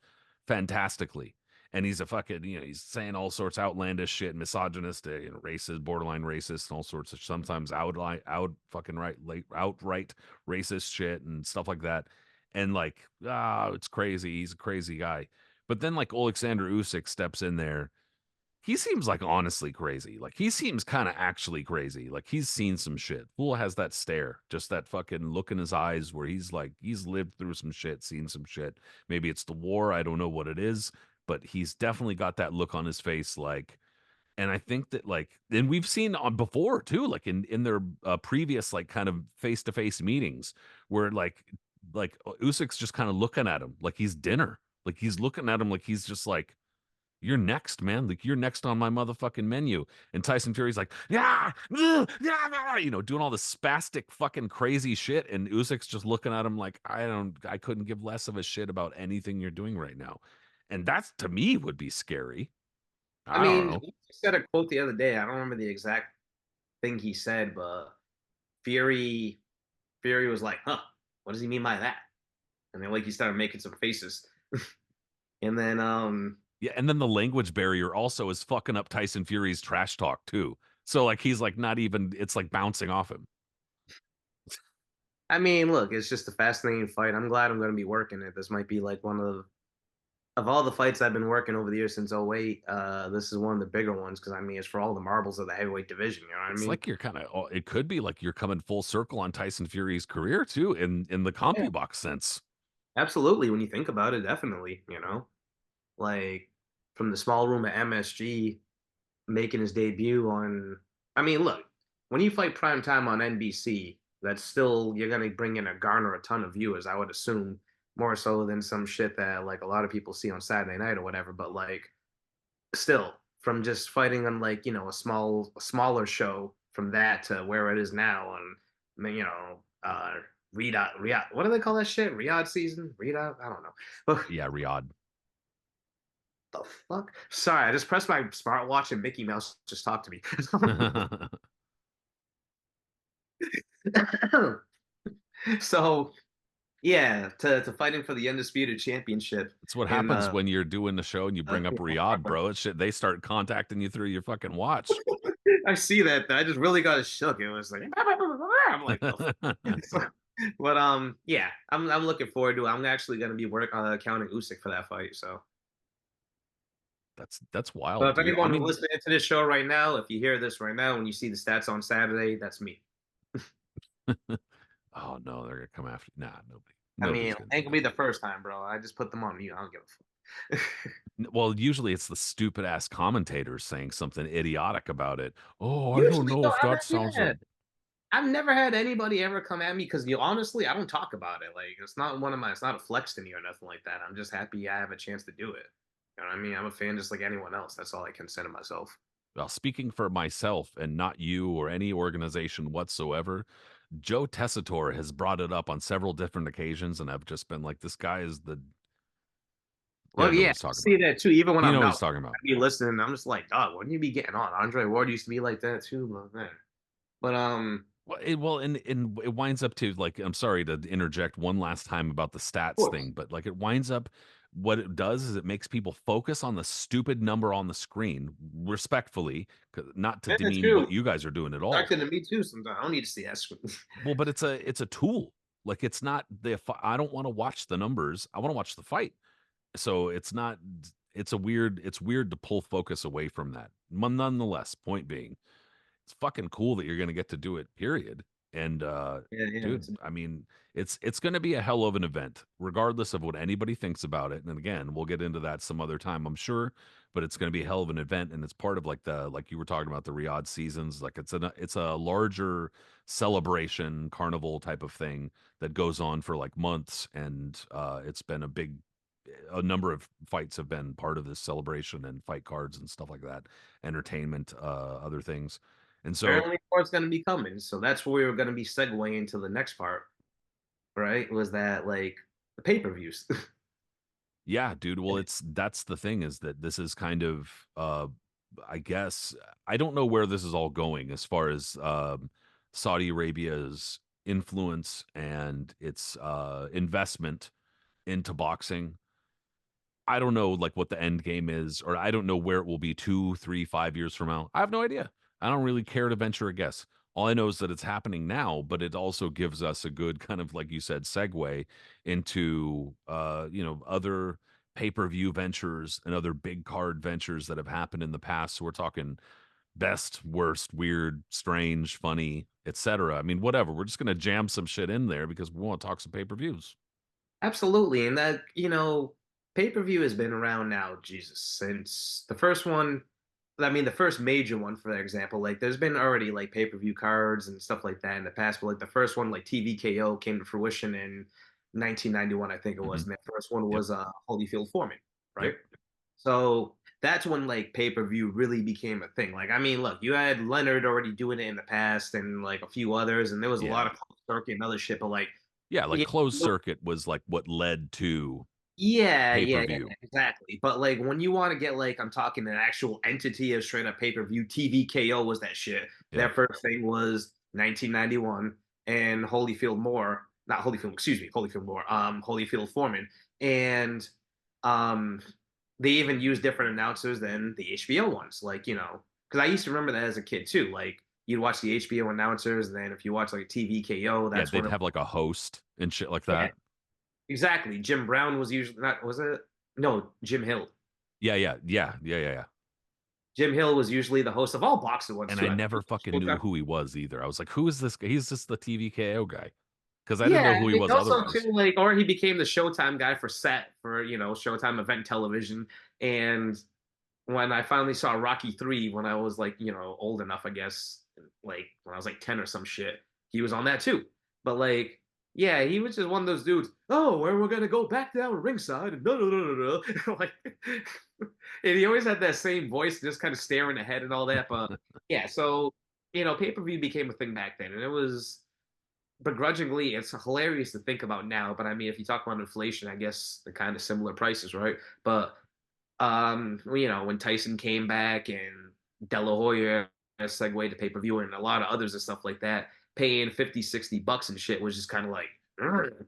fantastically. And he's a fucking, you know, he's saying all sorts of outlandish shit, misogynist, you know, racist, borderline racist, and all sorts of sometimes outright racist shit and stuff like that. And like, it's crazy. He's a crazy guy. But then like Oleksandr Usyk steps in there, he seems like honestly crazy. Like he seems kind of actually crazy. Like he's seen some shit. Fool has that stare, just that fucking look in his eyes where he's like he's lived through some shit, seen some shit. Maybe it's the war, I don't know what it is, but he's definitely got that look on his face like and I think that like and we've seen on before too like in their previous like kind of face-to-face meetings where like Usyk's just kind of looking at him like he's dinner. Like he's looking at him like he's just like you're next, man. Like you're next on my motherfucking menu. And Tyson Fury's like, yeah, yeah, you know, doing all this spastic fucking crazy shit. And Usyk's just looking at him like, I couldn't give less of a shit about anything you're doing right now. And that's to me would be scary. I I don't mean, know. he said a quote the other day. I don't remember the exact thing he said, but Fury Fury was like, "Huh, what does he mean by that?" And then like he started making some faces, and then Yeah, and then the language barrier also is fucking up Tyson Fury's trash talk too. So like he's like not even it's like bouncing off him. I mean, look, it's just a fascinating fight. I'm glad I'm going to be working it. This might be like one of all the fights I've been working over the years since '08. This is one of the bigger ones because I mean it's for all the marbles of the heavyweight division. You know what I It's mean? like you're kind of it could be like you're coming full circle on Tyson Fury's career too in the Yeah, CompuBox sense. absolutely. When you think about it, definitely. Like from the small room at MSG, making his debut on. I mean, look, when you fight prime time on NBC, that's still you're gonna bring in a garner a ton of viewers. I would assume more so than some shit that like a lot of people see on Saturday night or whatever. But like, still, from just fighting on like a smaller show from that to where it is now on Riyadh. What do they call that shit? Riyadh season? Riyadh? I don't know. Yeah, Riyadh. The fuck? Sorry, I just pressed my smartwatch and Mickey Mouse just talked to me. So yeah, to fighting for the undisputed championship That's what in happens when you're doing the show and you bring up Riyadh, bro. It's shit. They start contacting you through your fucking watch. I see that. I just really got shook. It was like I'm like, the but yeah, I'm looking forward to it. I'm actually gonna be counting Usyk for that fight. So, That's but wild, if dude. I anyone who's mean, listening to this show right now, if you hear this right now, when you see the stats on Saturday, that's me. oh no, they're gonna come after. Nah, I mean, nobody's it gonna do ain't gonna be that. the first time, bro. I just put them on mute. I don't give a fuck. Well, usually it's the stupid ass commentators saying something idiotic about it. Oh, I don't Usually, know though, if that sounds a I've never had anybody ever come at me because honestly, I don't talk about it. Like it's not a flex to me or nothing like that. I'm just happy I have a chance to do it. You know what I mean? I'm a fan just like anyone else. That's all I consider myself. well, speaking for myself and not you or any organization whatsoever, Joe Tessitore has brought it up on several different occasions, and I've just been like, this guy is the yeah, I Well, know what yeah, he's I talking see about. that too. Even when You I'm know what he's not, talking about. I be listening. I'm just like, dog, wouldn't you be getting on? Andre Ward used to be like that too, but man. But And it winds up to like I'm sorry to interject one last time about the of stats course, thing, but like it winds up what it does is it makes people focus on the stupid number on the screen respectfully, not to that's demean what true. you guys are doing at all. Talking to me too sometimes. I don't need to see that screen. Well, but it's a tool. Like it's not I don't want to watch the numbers. I want to watch the fight. So it's not it's weird to pull focus away from that. Nonetheless, point being, it's fucking cool that you're going to get to do it, period. And Yeah, yeah. dude, I mean, it's going to be a hell of an event, regardless of what anybody thinks about it. And again, we'll get into that some other time, I'm sure. But it's going to be a hell of an event, and it's part of like you were talking about the Riyadh seasons. Like it's a larger celebration carnival type of thing that goes on for like months, and it's been a number of fights have been part of this celebration and fight cards and stuff like that, entertainment, other things. And so Apparently more is gonna be coming. So that's where we were gonna be segueing to the next part, right? Was that like the pay-per-views. yeah, dude. Well, that's the thing is that this is kind of I guess I don't know where this is all going as far as Saudi Arabia's influence and its investment into boxing. I don't know like what the end game is, or I don't know where it will be 2, 3, 5 years from now. I have no idea. I don't really care to venture a guess. All I know is that it's happening now, but it also gives us a good kind of, like you said, segue into other pay-per-view ventures and other big card ventures that have happened in the past. So we're talking best, worst, weird, strange, funny, etc. I mean, whatever. We're just gonna jam some shit in there because we want to talk some pay-per-views. Absolutely. And that, pay-per-view has been around now, Jesus, since the first one. I mean, the first major one, for example, like there's been already like pay-per-view cards and stuff like that in the past, but like the first one, like TVKO, came to fruition in 1991, I think it was. Hmm. And that first one Yep. was Holyfield Foreman, right? Yep. So that's when like pay-per-view really became a thing. Like, I mean, look, you had Leonard already doing it in the past and like a few others, and there was a lot Yeah. of Closed Circuit and other shit, but like, Yeah, like yeah, closed circuit was like what led to yeah, yeah, yeah, pay-per-view. exactly. But like when you want to get like I'm talking an actual entity of straight up pay-per-view, TVKO was that shit. Yeah. Their first thing was 1991 and Holyfield Moore, not Holyfield, excuse me, Holyfield Moore, Holyfield Foreman. And um they even used different announcers than the HBO ones. Like, because I used to remember that as a kid too. Like you'd watch the HBO announcers, and then if you watch like TVKO, Yeah, that's they'd when it, have like a host and shit like yeah, that. exactly. Jim Brown was usually not, was it? No, Jim Hill. Yeah, yeah, yeah, yeah, yeah, yeah. Jim Hill was usually the host of all boxing ones And too. I I think never fucking knew Showtime. who he was either. I was like, "Who is this guy? He's just the TVKO guy." Because I didn't know Yeah, who he and was also otherwise. too, like, or he became the Showtime guy for set for Showtime event television. And when I finally saw Rocky 3 when I was like old enough, I guess, like when I was like 10 or some shit, he was on that too. But like, yeah, he was just one of those dudes. Oh, where we're gonna go back down ringside and no, no, no, no, no. Like, and he always had that same voice, just kind of staring ahead and all that. But yeah, so pay per view became a thing back then, and it was begrudgingly, it's hilarious to think about now. But I mean, if you talk about inflation, I guess the kind of similar prices, right? But when Tyson came back and De La Hoya segued to pay per view and a lot of others and stuff like that, paying 50, $60 and shit was just kind of like,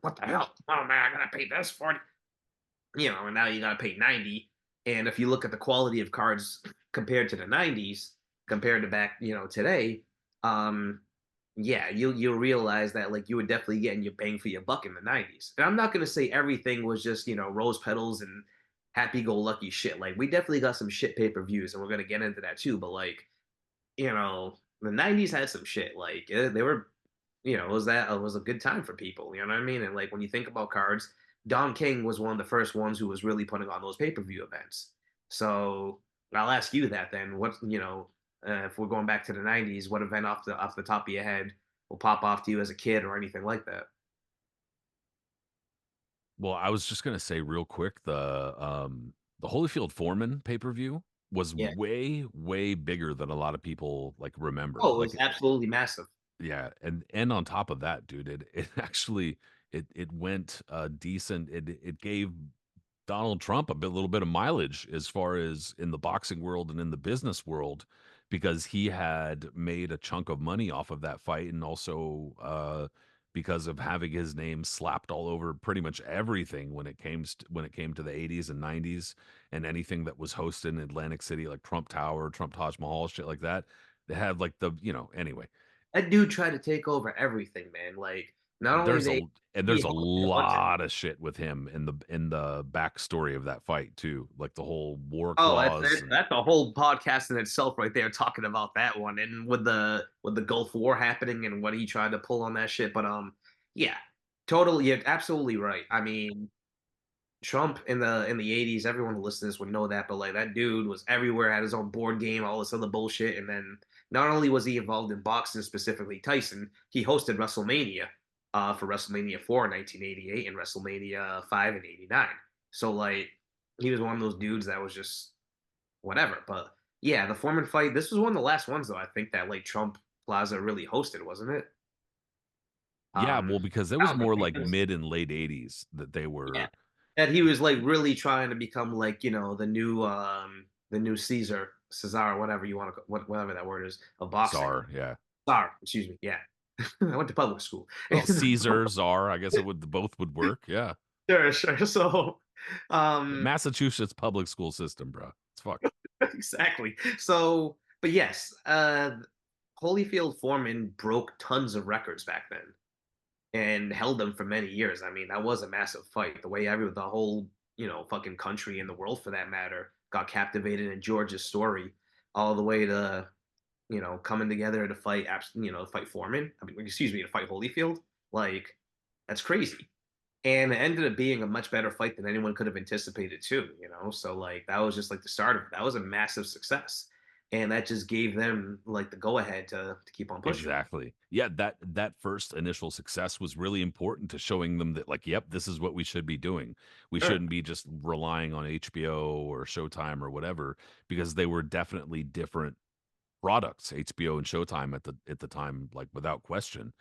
what the hell? Oh man, I gotta pay this for it. And now you gotta pay 90. And if you look at the quality of cards compared to the 90s, compared to back, today, um, yeah, you'll realize that like you were definitely getting your bang for your buck in the 90s. And I'm not gonna say everything was just, rose petals and happy go lucky shit. Like we definitely got some shit pay-per-views and we're gonna get into that too. But like, the 90s had some shit. Like they were, it was a good time for people, you know what I mean? And like when you think about cards, Don King was one of the first ones who was really putting on those pay-per-view events. So I'll ask you that then. What, if we're going back to the 90s, what event off the top of your head will pop off to you as a kid or anything like that? Well, I was just gonna say real quick, the Holyfield Foreman pay-per-view was Yeah. way, way bigger than a lot of people like remember. Oh, it was Like, absolutely massive. yeah, and on top of that, dude, it actually it went decent. It gave Donald Trump little bit of mileage as far as in the boxing world and in the business world, because he had made a chunk of money off of that fight, and also because of having his name slapped all over pretty much everything when it came to the 80s and 90s, and anything that was hosted in Atlantic City, like Trump Tower, Trump Taj Mahal, shit like that. They had like anyway. That dude tried to take over everything, man. Like Not only There's they a and he there's a hosted a bunch of lot of shit with him in the backstory of that fight too, like the whole war oh, clause and that's a whole podcast in itself right there talking about that one and with the Gulf War happening and what he tried to pull on that shit. But yeah, totally, you're absolutely right. I mean, Trump in the 80s, everyone who listens to this would know that, but like that dude was everywhere, had his own board game, all this other bullshit. And then not only was he involved in boxing, specifically Tyson, he hosted WrestleMania for WrestleMania 4 in 1988 and WrestleMania 5 in 89. So like he was one of those dudes that was just whatever. But yeah, the Foreman fight, this was one of the last ones though, I think that like Trump Plaza really hosted, wasn't it? yeah, well, because it I was don't know. more like mid and late 80s that they Yeah. were That he was like really trying to become like, the new Caesar, whatever you want to whatever that word is, of boxing. czar, yeah. Czar, excuse me. Yeah. I went to public school. Well, Caesar, czar, I guess it would both would work, yeah. Sure, sure. So Massachusetts public school system, bro. It's fucked. exactly. So but yes, Holyfield Foreman broke tons of records back then and held them for many years. I mean, that was a massive fight. The way the whole, fucking country and the world for that matter got captivated in George's story, all the way to, coming together to fight, fight Foreman. I mean, excuse me, to fight Holyfield. Like, that's crazy. And it ended up being a much better fight than anyone could have anticipated too. So like that was just like the start of it. That was a massive success. And that just gave them like the go ahead to keep on pushing. Exactly. Yeah, that first initial success was really important to showing them that like, yep, this is what we should be doing. We Sure. shouldn't be just relying on HBO or Showtime or whatever because they were definitely different products, HBO and Showtime at the time, like without question.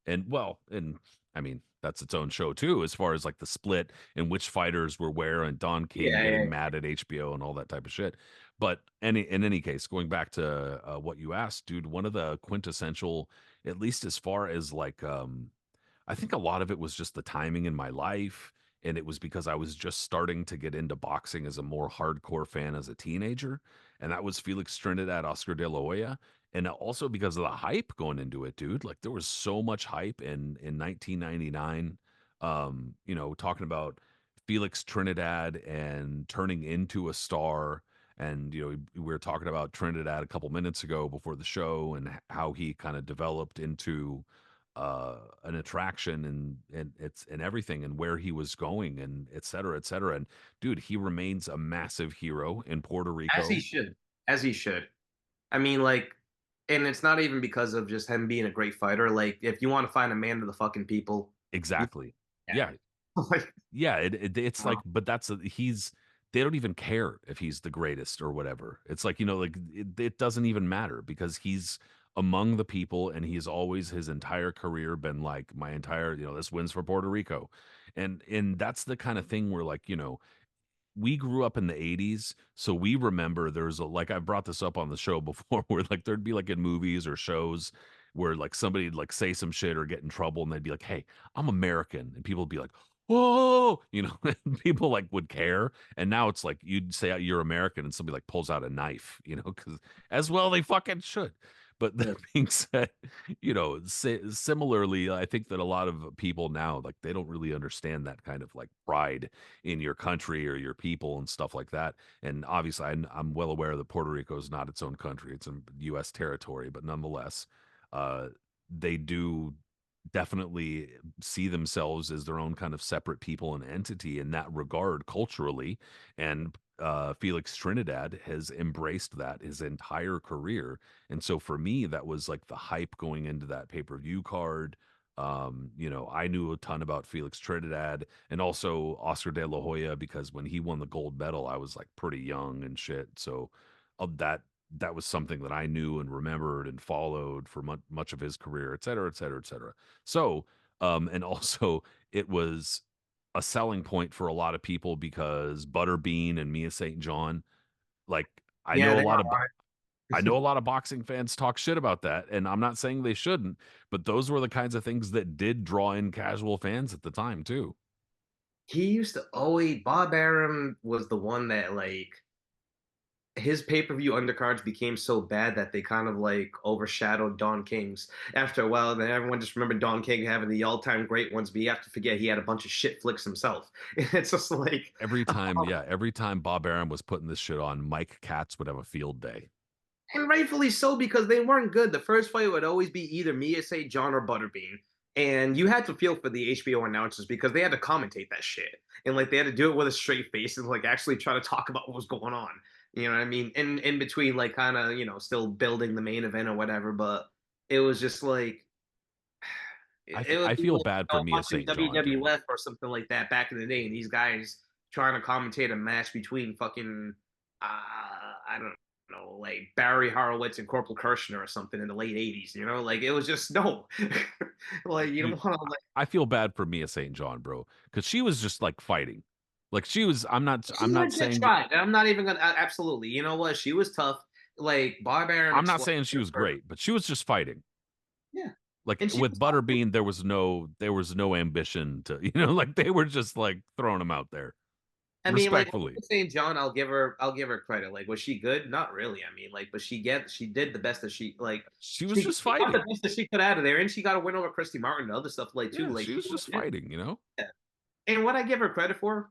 And well, and I mean, that's its own show too, as far as like the split and which fighters were where and Don King Yeah, yeah, getting mad at HBO and all that type of shit. But in any case, going back to what you asked, dude, one of the quintessential, at least as far as like I think a lot of it was just the timing in my life. And it was because I was just starting to get into boxing as a more hardcore fan as a teenager. And that was Felix Trinidad, Oscar De La Hoya. And also because of the hype going into it, dude. Like there was so much hype in 1999. Talking about Felix Trinidad and turning into a star. And we were talking about Trinidad a couple minutes ago before the show and how he kind of developed into an attraction and it's and everything and where he was going and et cetera, et cetera. And dude, he remains a massive hero in Puerto as he Rico. should. As he should. I mean, like, and it's not even because of just him being a great fighter. Like, if you want to find a man of the fucking people, you Exactly. yeah, Yeah. dude. Like, Yeah. It's uh, like, but he's, they don't even care if he's the greatest or whatever. It's like, like it doesn't even matter because he's among the people and he's always his entire career been like my entire, this wins for Puerto Rico. And that's the kind of thing where like, we grew up in the 80s, so we remember there's a like I brought this up on the show before where like there'd be like in movies or shows where like somebody'd like say some shit or get in trouble and they'd be like, "Hey, I'm American." And people would be like, "Whoa," and people like would care. And now it's like you'd say you're American and somebody like pulls out a knife, because as well they fucking should. But yeah. that being said, similarly, I think that a lot of people now like they don't really understand that kind of like pride in your country or your people and stuff like that. And obviously, I'm well aware that Puerto Rico is not its own country; it's a U.S. territory, but nonetheless, uh, they do definitely see themselves as their own kind of separate people and entity in that regard culturally. And Felix Trinidad has embraced that his entire career. And so for me, that was like the hype going into that pay-per-view card. I knew a ton about Felix Trinidad and also Oscar De La Hoya because when he won the gold medal, I was like pretty young and shit. So of that was something that I knew and remembered and followed for much of his career, et cetera, et cetera, et cetera. So, and also it was a selling point for a lot of people because Butterbean and Mia St. John, like I Yeah, know a they lot are of I know a lot of boxing fans talk shit about that, and I'm not saying they shouldn't, but those were the kinds of things that did draw in casual fans at the time too. he used to always Bob Arum was the one that like his pay-per-view undercards became so bad that they kind of like overshadowed Don King's after a while. Then everyone just remembered Don King having the all-time great ones, but you have to forget he had a bunch of shit flicks himself. It's just like, Every time Bob Arum was putting this shit on, Mike Katz would have a field day. and rightfully so because they weren't good. The first fight would always be either Mia St. John or Butterbean. And you had to feel for the HBO announcers because they had to commentate that shit. And like they had to do it with a straight face and like actually try to talk about what was going on. You know what I mean? In between, like kind of, still building the main event or whatever. But it was just like it would I be feel like bad for Mia watching St. John too. WWF or something like that back in the day, and these guys trying to commentate a match between fucking I don't know, like Barry Horowitz and Corporal Kirshner or something in the late '80s. Like it was just no, like you You, don't want to like. I feel bad for Mia St. John, bro, because she was just like fighting. Like she was. She I'm not legit saying. tried, and I'm not even gonna. Absolutely, you know what? She was tough. Like Bob Arum I'm not explained saying she was her. great, but she was just fighting. Yeah, Like and she with was tough. Butterbean, there was no ambition to, like they were just like throwing him out there I mean, like respectfully. St. John, I'll give her credit. Like, was she good? Not really. I mean, like, but she did the best that She was she just got the fighting. best that she could out of there, and she got a win over Christy Martin and other stuff like too. Yeah, Like, she she was was just fighting. yeah. And what I give her credit for,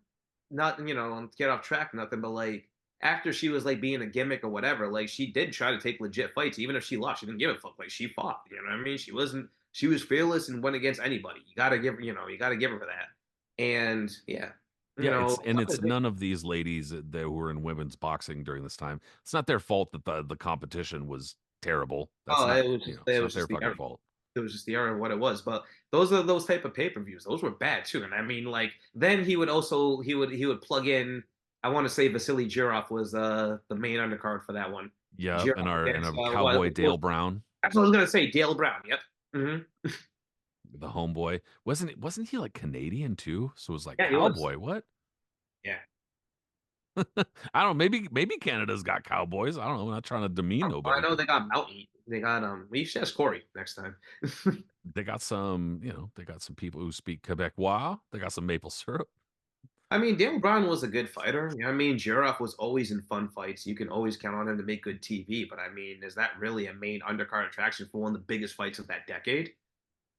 not to get off track, nothing, but like after she was like being a gimmick or whatever, like she did try to take legit fights, even if she lost. She didn't give a fuck. Like she fought. You know what I mean? She wasn't. She was fearless and went against anybody. You gotta give her for that. And yeah, Yeah, it's something. none of these ladies that were in women's boxing during this time. It's not their fault that the competition was terrible. That's Oh, not, it it's was not their just the fucking era. fault. It was just the era of what it was. But those are those type of pay-per-views. Those were bad too. And I mean, like then he would plug in. I want to say Vasily Jirov was the main undercard for that one. Yeah, Jirov and against our what? cowboy Dale Brown, That's what I was gonna say. Dale Brown. Yep. the homeboy, wasn't he like Canadian too? So it was like Yeah, he was. cowboy. What? Yeah. I don't know. Maybe Canada's got cowboys. I don't know. I'm not trying to demean I nobody, know but they got Mountain. They got we should ask Corey next time. they got some. They got some people who speak Quebecois. They got some maple syrup. I mean, Dale Brown was a good fighter. I mean, Jirov was always in fun fights. You can always count on him to make good TV. But I mean, is that really a main undercard attraction for one of the biggest fights of that decade?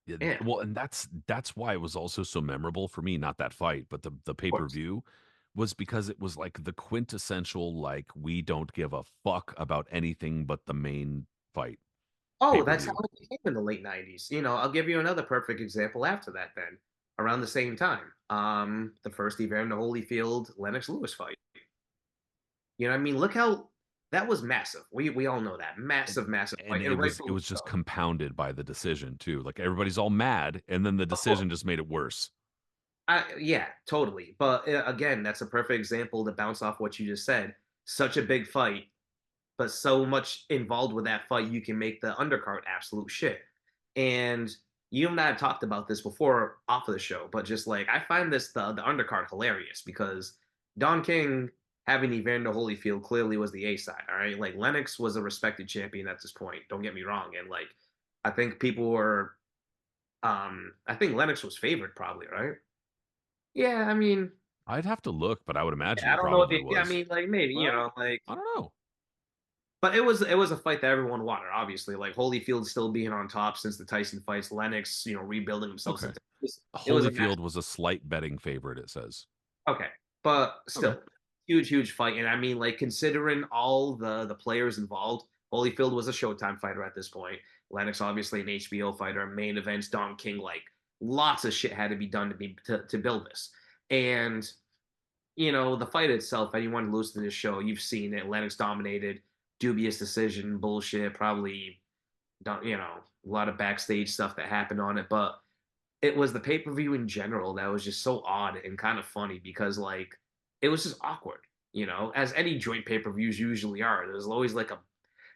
Yeah, Yeah, of well, and that's why it was also so memorable for me. Not that fight, but the pay per course. view was because it was like the quintessential like we don't give a fuck about anything but the main fight pay Oh, per that's how view. it became in the late '90s. I'll give you another perfect example after that. Then, around the same time, the first Evander Holyfield Lennox Lewis fight. You know what I mean? Look how that was massive. We all know that And, massive, massive and fight, and it rightfully was just so. compounded by the decision too. Like everybody's all mad, and then the Of course. decision just made it worse. Yeah, totally. But again, that's a perfect example to bounce off what you just said. Such a big fight, but so much involved with that fight, you can make the undercard absolute shit. And you and I have talked about this before off of the show, but just like I find the undercard hilarious because Don King having Evander Holyfield clearly was the A side. All right, like Lennox was a respected champion at this point. Don't get me wrong, and like I think people were, I think Lennox was favored probably, right? Yeah, I mean, I'd have to look, but I would imagine yeah, I he don't know if probably it, yeah, I was. mean, like maybe Well, like, I don't know. but it was a fight that everyone wanted. Obviously, like Holyfield still being on top since the Tyson fights, Lennox, rebuilding himself Okay, since it was a match. Holyfield was a slight betting favorite. It says. Okay, but Okay. still, huge, huge fight, and I mean, like considering all the players involved, Holyfield was a Showtime fighter at this point. Lennox obviously an HBO fighter. Main events, Don King, like lots of shit had to be done to build this, and the fight itself, anyone who loses to this show, you've seen it. Lennox dominated, dubious decision, bullshit, probably, a lot of backstage stuff that happened on it. But it was the pay per view in general that was just so odd and kind of funny because, like, it was just awkward, as any joint pay per views usually are. There's always like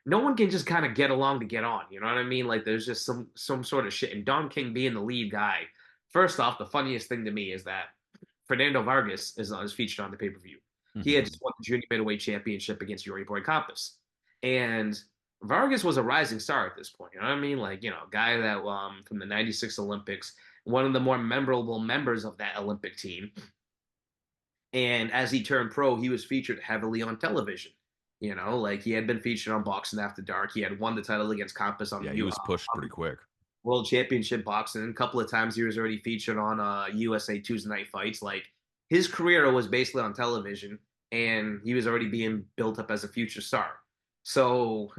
no one can just kind of get along to get on. You know what I mean? Like, there's just some sort of shit. And Don King being the lead guy, first off, the funniest thing to me is that Fernando Vargas is featured on the pay per view. He had Hmm. just won the junior middleweight championship against Yuri Boy Campos, and Vargas was a rising star at this point. You know what I mean? Like guy that from the '96 Olympics, one of the more memorable members of that Olympic team. And as he turned pro, he was featured heavily on television. You know, like he had been featured on Boxing After Dark. He had won the title against Compass Yeah, he was pushed pretty quick. World Championship Boxing. A couple of times he was already featured on USA Tuesday Night Fights. Like his career was basically on television, and he was already being built up as a future star. So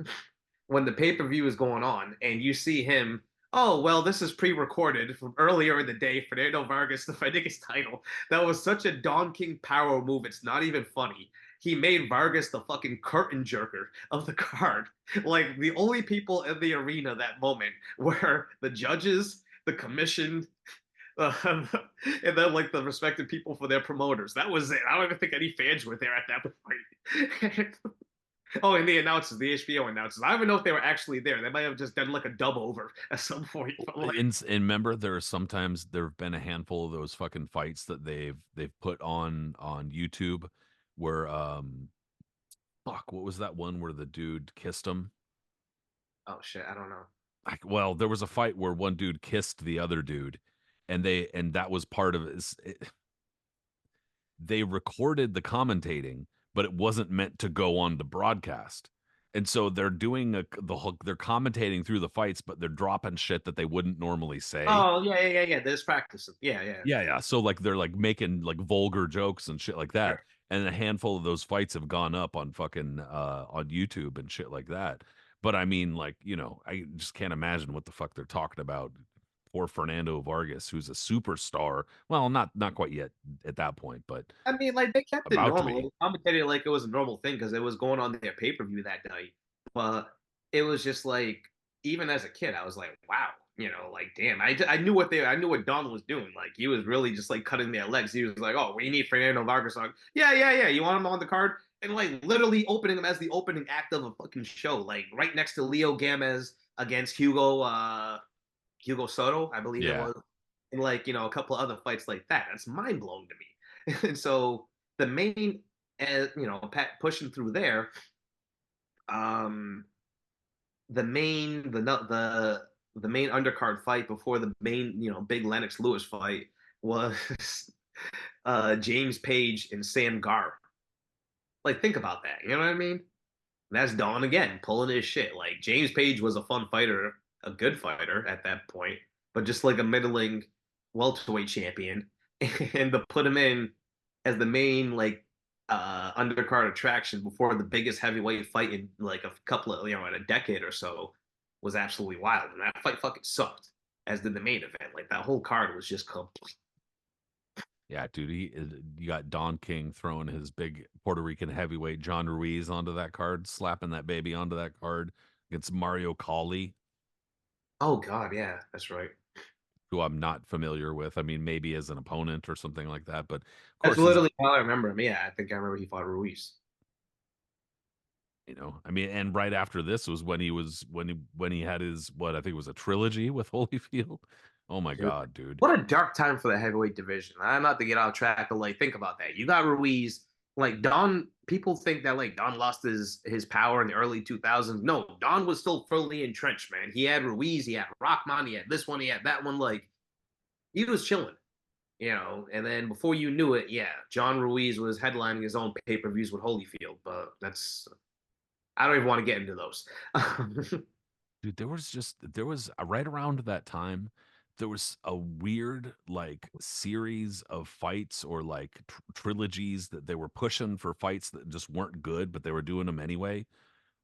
when the pay per view is going on, and you see him, oh well, this is pre-recorded from earlier in the day. Fernando Vargas defending his title. That was such a Don King power move. It's not even funny. He made Vargas the fucking curtain jerker of the card. Like the only people in the arena that moment were the judges, the commission, uh, and then like the respected people for their promoters. That was it. I don't even think any fans were there at that point. Oh, and the announcers, the HBO announcers. I don't even know if they were actually there. They might have just done like a dub over at some point. But like, And remember, there have been a handful of those fucking fights that they've put on YouTube where fuck, what was that one where the dude kissed him? oh shit, I don't know. Well, there was a fight where one dude kissed the other dude, and that was part of they recorded the commentating, but it wasn't meant to go on the broadcast. And so they're doing they're commentating through the fights, but they're dropping shit that they wouldn't normally say. Oh yeah, yeah, yeah, yeah. There's practicing. Yeah, yeah. Yeah, yeah. So like they're like making like vulgar jokes and shit like that. Sure. And a handful of those fights have gone up on fucking on YouTube and shit like that. But I mean, like, I just can't imagine what the fuck they're talking about. Poor Fernando Vargas, who's a superstar. Well, not quite yet at that point, but I mean, like they kept it about to normal. be. They commentated like it was a normal thing because it was going on their pay per view that night. But it was just like, even as a kid, I was like, wow, like damn. I knew I knew what Don was doing. Like he was really just like cutting their legs. He was like, oh, we need Fernando Vargas on. Yeah, yeah, yeah. You want him on the card? And like literally opening him as the opening act of a fucking show, like right next to Leo Gamez against Hugo Soto, I believe it Yeah. was, and like a couple of other fights like that. That's mind blowing to me. And so the main, pushing through there, um, the main undercard fight before the main big Lennox Lewis fight was James Page and Sam Gar. Like think about that. You know what I mean? That's Dawn again, pulling his shit. Like James Page was a fun fighter, a good fighter at that point, but just like a middling welterweight champion. And to put him in as the main undercard attraction before the biggest heavyweight fight in like a couple of in a decade or so was absolutely wild. And that fight fucking sucked, as did the main event. Like that whole card was just complete. Yeah, dude, you got Don King throwing his big Puerto Rican heavyweight John Ruiz onto that card, slapping that baby onto that card against Mario Colley, Oh god, yeah, that's right. who I'm not familiar with. I mean, maybe as an opponent or something like that, but of That's course he's, literally how I remember him. Yeah, I think I remember he fought Ruiz. I mean, and right after this was when he had his what I think was a trilogy with Holyfield. Oh my God, dude. What a dark time for the heavyweight division. I'm not to get off track, but like think about that. You got Ruiz, like Don. People think that like Don lost his power in the early 2000s. No, Don was still firmly entrenched, man. He had Ruiz, he had Rockman, he had this one, he had that one. Like he was chilling, And then before you knew it, yeah, John Ruiz was headlining his own pay-per-views with Holyfield. But that's I don't even want to get into those. Dude, there was right around that time, there was a weird like series of fights or like trilogies that they were pushing for fights that just weren't good, but they were doing them anyway.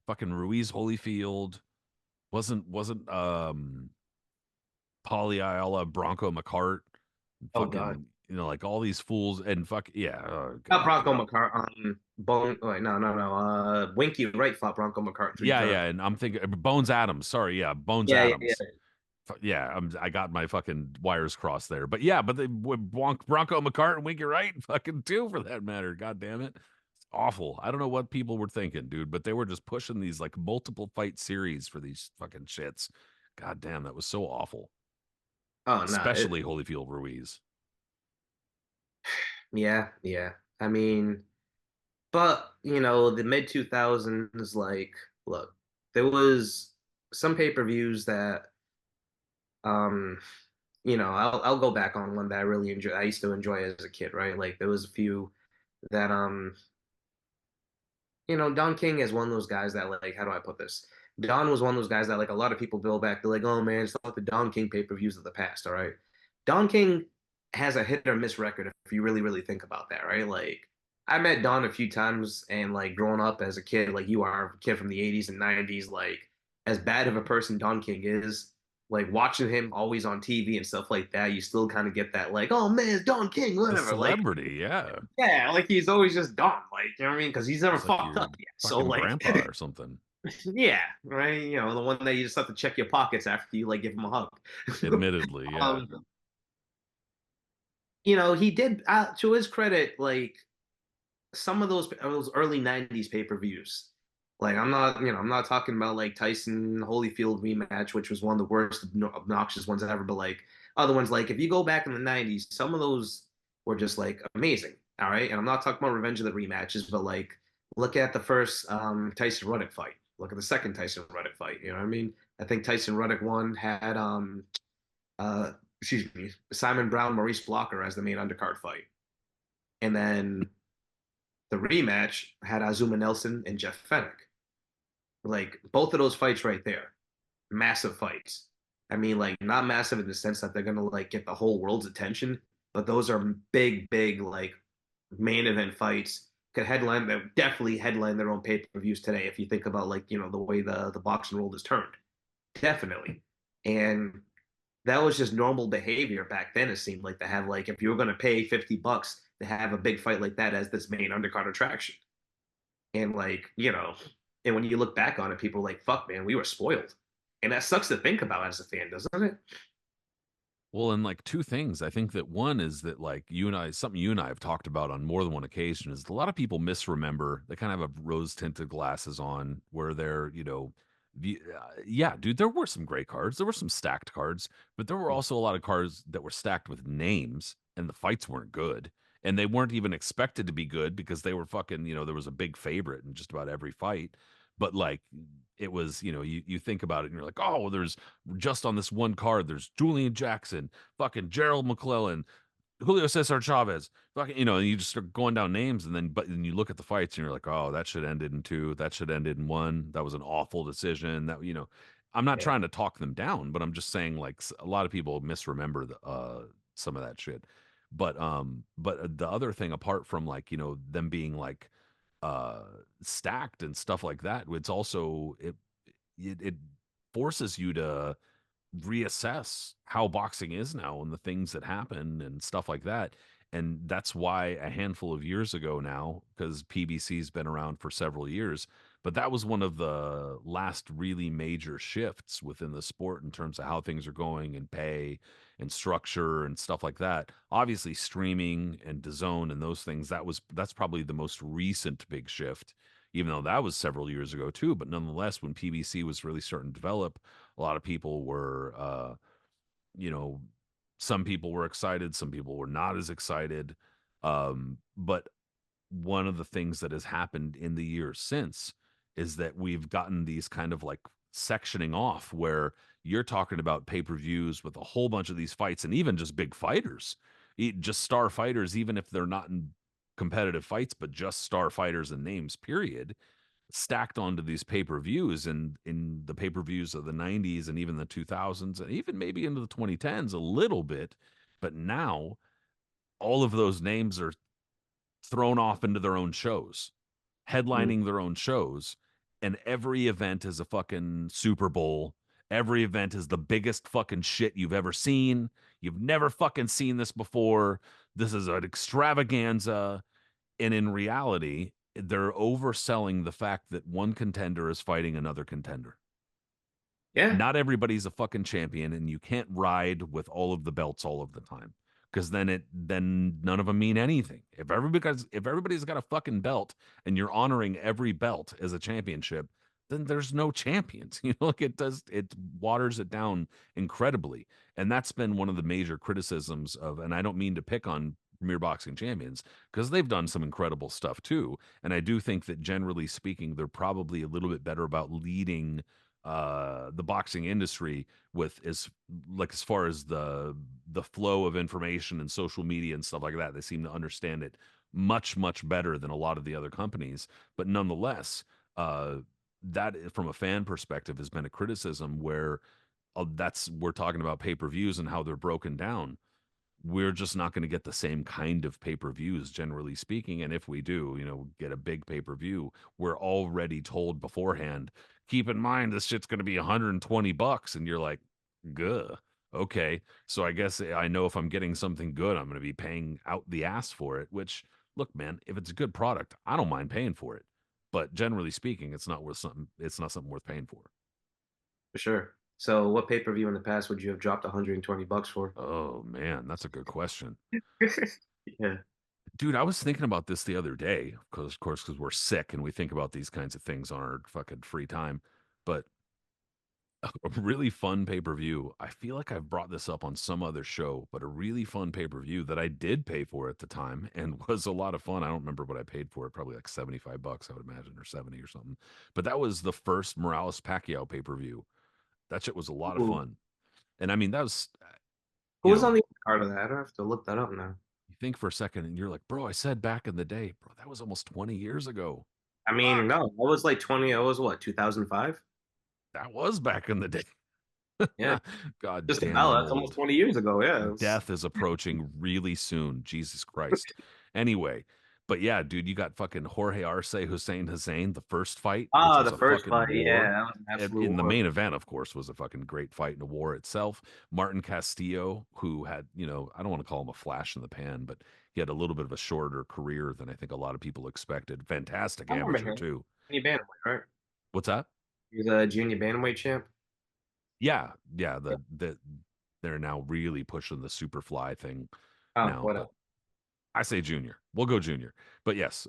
Fucking Ruiz Holyfield wasn't Paulie Ayala, Bronco McCart, Oh God. fucking like all these fools and fuck yeah, oh Not god, Bronco dude. McCart. Bone. Wait, no, no, no. Winky Wright fought Bronco McCart three Yeah, times. yeah, and I'm thinking Bones Adams. Sorry, yeah, Bones Yeah, yeah, yeah. Adams. Yeah, I got my fucking wires crossed there. But yeah, but they Bronco McCart and Winky Wright, fucking two for that matter. God damn it. It's awful. I don't know what people were thinking, dude, but they were just pushing these like multiple fight series for these fucking shits. God damn, that was so awful. Oh no. Especially Holyfield Ruiz. Yeah, yeah. I mean, but the mid 2000s, like, look, there was some pay-per-views that, um, I'll go back on one that I really enjoy. I used to enjoy as a kid, right? Like, there was a few that, Don King is one of those guys that like, how do I put this? Don was one of those guys that like a lot of people go back. They're like, oh man, it's not the Don King pay-per-views of the past. All right, Don King has a hit or miss record if you really really think about that, right? Like I met Don a few times, and like growing up as a kid, like you are a kid from the '80s and '90s, like as bad of a person Don King is, like watching him always on TV and stuff like that, you still kind of get that like, oh man, it's Don King, The whatever. Like celebrity, yeah. yeah, like he's always just Don, like you know what I mean? Because he's never He's like fucked your up yet. So fucking like grandpa or something. yeah, right. The one that you just have to check your pockets after you like give him a hug. Admittedly, yeah. um, he did to his credit, like some of those early '90s pay-per-views. Like I'm not talking about like Tyson Holyfield rematch, which was one of the worst obnoxious ones ever, but like other ones, like if you go back in the '90s, some of those were just like amazing. All right, and I'm not talking about Revenge of the rematches, but like look at the first Tyson Ruddock fight. Look at the second Tyson Ruddock fight. You know what I mean? I think Tyson Ruddock one had uh excuse me, Simon Brown, Maurice Blocker as the main undercard fight. And then the rematch had Azuma Nelson and Jeff Fennick. Like both of those fights right there, massive fights. I mean, like not massive in the sense that they're gonna like get the whole world's attention, but those are big, big like main event fights. Could headline that definitely headline their own pay-per-views today if you think about like the way the boxing world is turned. Definitely. And that was just normal behavior back then. It seemed like to have like if you were going to pay $50 to have a big fight like that as this main undercard attraction, and like and when you look back on it, people are like, "Fuck, man, we were spoiled," and that sucks to think about as a fan, doesn't it? Well, and like two things. I think that one is that like you and I, something you and I have talked about on more than one occasion is a lot of people misremember. They kind of have rose tinted glasses on where they're, yeah, dude, there were some great cards. There were some stacked cards, but there were also a lot of cards that were stacked with names and the fights weren't good. And they weren't even expected to be good because they were fucking, there was a big favorite in just about every fight. But like it was, you think about it and you're like, oh, well, there's just on this one card, there's Julian Jackson, fucking Gerald McClellan, Julio Cesar Chavez, fucking, and you just start going down names, and then you look at the fights and you're like, oh, that should ended in two, that should ended in one, that was an awful decision. That I'm not Yeah, trying to talk them down, but I'm just saying like a lot of people misremember some of that shit. But the other thing apart from like them being like uh stacked and stuff like that, it's also it forces you to reassess how boxing is now and the things that happen and stuff like that. And that's why a handful of years ago now, because PBC's been around for several years, but that was one of the last really major shifts within the sport in terms of how things are going and pay and structure and stuff like that. Obviously, streaming and DAZN and those things, that's probably the most recent big shift, even though that was several years ago too. But nonetheless, when PBC was really starting to develop, a lot of people were you know some people were excited, some people were not as excited, but one of the things that has happened in the years since is that we've gotten these kind of like sectioning off where you're talking about pay-per-views with a whole bunch of these fights and even just big fighters, just star fighters, even if they're not in competitive fights, but just star fighters and names, period, stacked onto these pay-per-views, and in the pay-per-views of the 90s and even the 2000s and even maybe into the 2010s a little bit. But now all of those names are thrown off into their own shows, mm, headlining their own shows, and every event is a fucking Super Bowl. Every event is the biggest fucking shit you've ever seen. You've never fucking seen this before. This is an extravaganza. And in reality, they're overselling the fact that one contender is fighting another contender. yeah, Not everybody's a fucking champion, and you can't ride with all of the belts all of the time because then none of them mean anything. If everybody's got a fucking belt and you're honoring every belt as a championship, then there's no champions. Like it waters it down incredibly. And that's been one of the major criticisms of, and I don't mean to pick on Premier Boxing Champions because they've done some incredible stuff too. And I do think that generally speaking, they're probably a little bit better about leading the boxing industry with as far as the flow of information and social media and stuff like that. They seem to understand it much better than a lot of the other companies. But nonetheless, that from a fan perspective has been a criticism where that's we're talking about pay-per-views and how they're broken down. We're just not going to get the same kind of pay-per-views generally speaking, and if we do, get a big pay-per-view, we're already told beforehand, keep in mind this shit's going to be $120, and you're like, "Guh, okay." So I guess I know if I'm getting something good, I'm going to be paying out the ass for it, which, look, man, if it's a good product, I don't mind paying for it, but generally speaking, it's not something worth paying for. For sure. So what pay-per-view in the past would you have dropped $120 for? Oh man, that's a good question. Yeah. Dude, I was thinking about this the other day, because of course, because we're sick and we think about these kinds of things on our fucking free time. But a really fun pay-per-view. I feel like I've brought this up on some other show, but a really fun pay-per-view that I did pay for at the time and was a lot of fun. I don't remember what I paid for it, probably like $75, I would imagine, or 70 or something. But that was the first Morales Pacquiao pay-per-view. That shit was a lot of Ooh. fun. And I mean, that was, Who you was know, on the card of that? I don't have to look that up now. you think for a second and you're like, bro, I said back in the day, bro, that was almost 20 years ago. I mean, Fuck. no, that was like 20, it was what, 2005? That was back in the day. Yeah, God just damn, about. I'm That's almost old. 20 years ago. Yeah. Death is approaching really soon. Jesus Christ. Anyway, but yeah, dude, you got fucking Jorge Arce, Hussein, the first fight, which Ah, was the a first fucking fight. Yeah, war. that was an absolute In the war. main event, of course, was a fucking great fight and a war itself. Martin Castillo, who had, I don't want to call him a flash in the pan, but he had a little bit of a shorter career than I think a lot of people expected. Fantastic I remember amateur, him. too. Junior bantamweight, right? What's that? He was a junior bantamweight champ. Yeah, yeah, Yeah. they're now really pushing the super fly thing Oh, now, but whatever. I say junior. We'll go junior. But yes,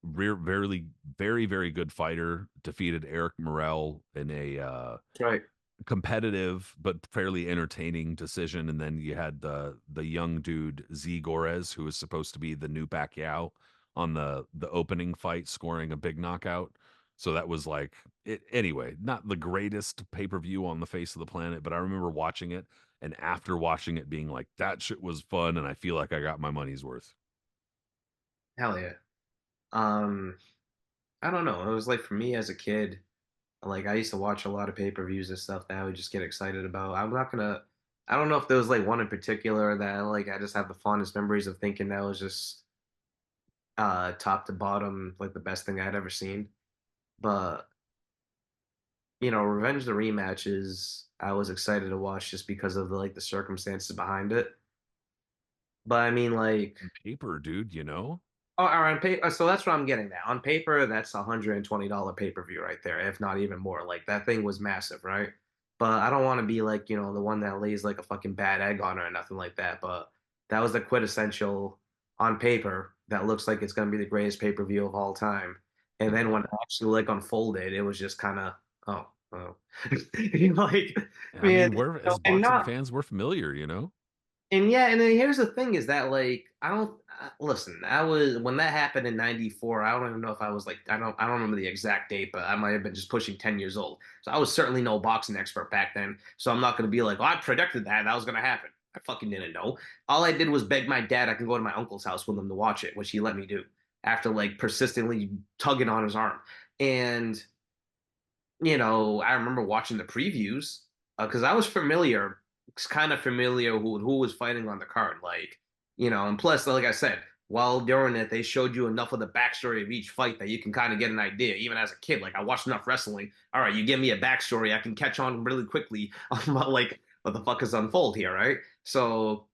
very good fighter. Defeated Eric Morel in a That's right. competitive but fairly entertaining decision. And then you had the young dude Z Gorez, who was supposed to be the new Pacquiao on the opening fight, scoring a big knockout. So that was like it anyway, not the greatest pay-per-view on the face of the planet, but I remember watching it and after watching it being like that shit was fun and I feel like I got my money's worth. Hell yeah. Um, I don't know. It was like for me as a kid, like I used to watch a lot of pay-per-views and stuff that I would just get excited about. I don't know if there was like one in particular that like I just have the fondest memories of thinking that was just top to bottom like the best thing I'd ever seen. But Revenge the rematches I was excited to watch just because of the circumstances behind it. But I mean like On paper, dude, you know? oh, all right, on paper, so that's what I'm getting at. On paper, that's $120 pay-per-view right there, if not even more. Like that thing was massive, right? But I don't want to be like, the one that lays like a fucking bad egg on it or nothing like that. But that was the quintessential on paper that looks like it's gonna be the greatest pay-per-view of all time. And then when it actually like unfolded, it was just kind of oh. Like, I man, mean, we're as and boxing not fans, we're familiar, you know? and yeah, and then here's the thing is that like I don't listen, I was when that happened in 94, I don't even know if I was like I don't remember the exact date, but I might have been just pushing 10 years old. So I was certainly no boxing expert back then. So I'm not gonna be like, oh, I predicted that was gonna happen. I fucking didn't know. All I did was beg my dad I can go to my uncle's house with him to watch it, which he let me do after like persistently tugging on his arm. And I remember watching the previews because I was familiar, kind of familiar who was fighting on the card, and plus, like I said, while during it, they showed you enough of the backstory of each fight that you can kind of get an idea. Even as a kid, like I watched enough wrestling. All right, you give me a backstory, I can catch on really quickly on what the fuck is unfold here, right? So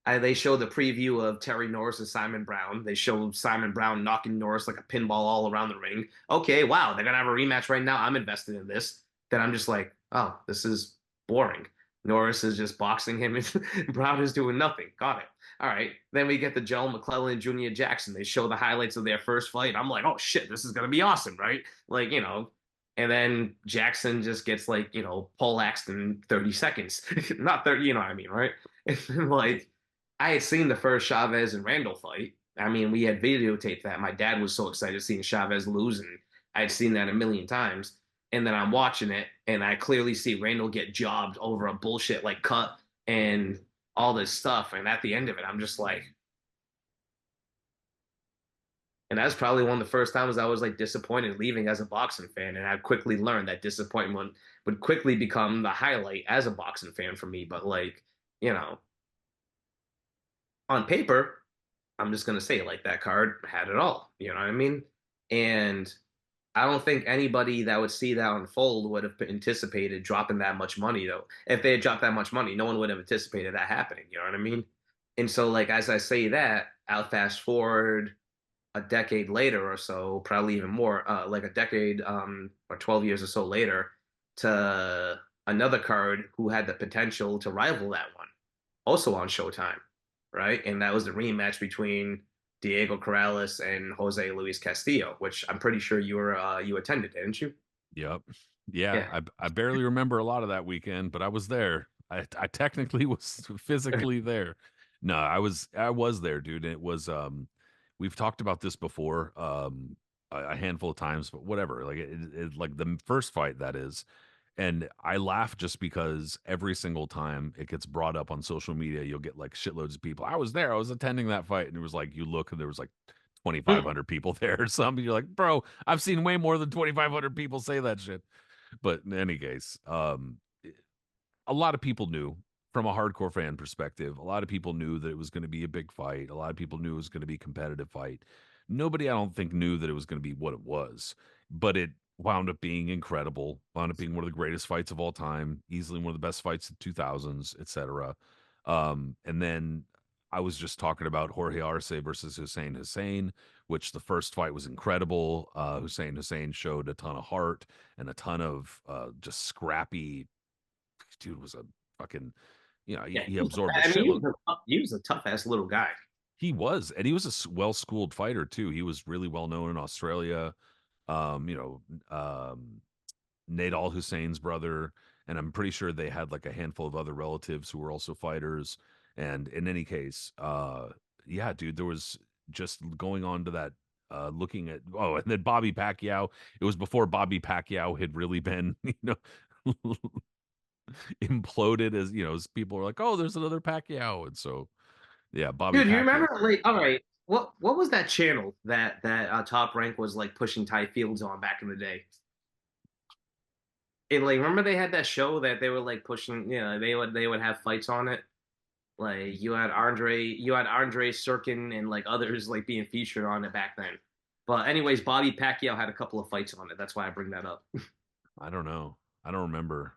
they showed the preview of Terry Norris and Simon Brown. They showed Simon Brown knocking Norris like a pinball all around the ring. Okay, wow, they're gonna have a rematch right now. I'm invested in this. Then I'm just like, oh, this is boring. Norris is just boxing him, and Brown is doing nothing. Got it. All right. Then we get the Joe McClellan and Junior Jackson. They show the highlights of their first fight. I'm like, oh shit, this is gonna be awesome, right? And then Jackson just gets poleaxed in 30 seconds. Not 30, you know what I mean, right? And then, I had seen the first Chavez and Randall fight. I mean, we had videotaped that. My dad was so excited seeing Chavez lose, and I had seen that a million times. and then I'm watching it, and I clearly see Randall get jobbed over a bullshit like cut and all this stuff. And at the end of it, I'm just like, and that's probably one of the first times I was like disappointed leaving as a boxing fan. And I quickly learned that disappointment would quickly become the highlight as a boxing fan for me. But like, you know, on paper, I'm just gonna say like that card had it all. You know what I mean? And I don't think anybody that would see that unfold would have anticipated dropping that much money, though. If they had dropped that much money, no one would have anticipated that happening. You know what I mean? And so, like, as I say that, I'll fast forward a decade later or so, probably even more, like a decade or 12 years or so later, to another card who had the potential to rival that one, also on Showtime, right? And that was the rematch between Diego Corrales and Jose Luis Castillo, which I'm pretty sure you attended, didn't you? Yep. Yeah, Yeah. I barely remember a lot of that weekend, but I was there. I technically was physically there. No, I was there, dude. And it was we've talked about this before a handful of times, but whatever. Like like the first fight that is. And I laugh just because every single time it gets brought up on social media, you'll get like shitloads of people. I was there. I was attending that fight, and it was like you look, and there was like 2,500 people there or something. You're like, bro, I've seen way more than 2,500 people say that shit. But in any case, a lot of people knew from a hardcore fan perspective. A lot of people knew that it was going to be a big fight. A lot of people knew it was going to be a competitive fight. Nobody, I don't think, knew that it was going to be what it was, but it wound up being incredible. Wound up being one of the greatest fights of all time, easily one of the best fights of the 2000s, etc. And then I was just talking about Jorge Arce versus Hussein, which the first fight was incredible. Hussein showed a ton of heart and a ton of just scrappy. Dude was a fucking, Yeah. he absorbed a I mean, shitload. he was a tough ass little guy. He was, and he was a well schooled fighter too. He was really well known in Australia. Um, you know, Nadal Hussein's brother, and I'm pretty sure they had like a handful of other relatives who were also fighters. And in any case, yeah, dude, there was just going on to that, looking at, oh, and then Bobby Pacquiao. It was before Bobby Pacquiao had really been, imploded as people were like, oh, there's another Pacquiao. And so, yeah, Bobby Dude, you Pacquiao. remember like all right, what was that channel that Top Rank was like pushing Ty Fields on back in the day? And like remember they had that show that they were like pushing, they would have fights on it. Like you had Andre Serkin and like others like being featured on it back then. But anyways, Bobby Pacquiao had a couple of fights on it. That's why I bring that up. I don't know. I don't remember.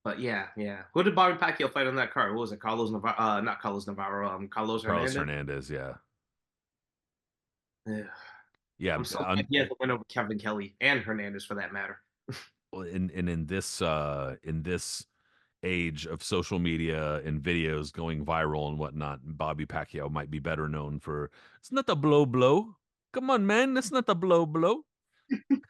But yeah, yeah. Who did Bobby Pacquiao fight on that card? What was it? Carlos Navarro? Not Carlos Navarro. Carlos Carlos Hernandez. Hernandez, yeah. Yeah. Yeah, I'm so glad he has to win over Kevin Kelly and Hernandez for that matter. well, in this age of social media and videos going viral and whatnot, Bobby Pacquiao might be better known for it's not a blow blow. Come on, man, that's not a blow blow.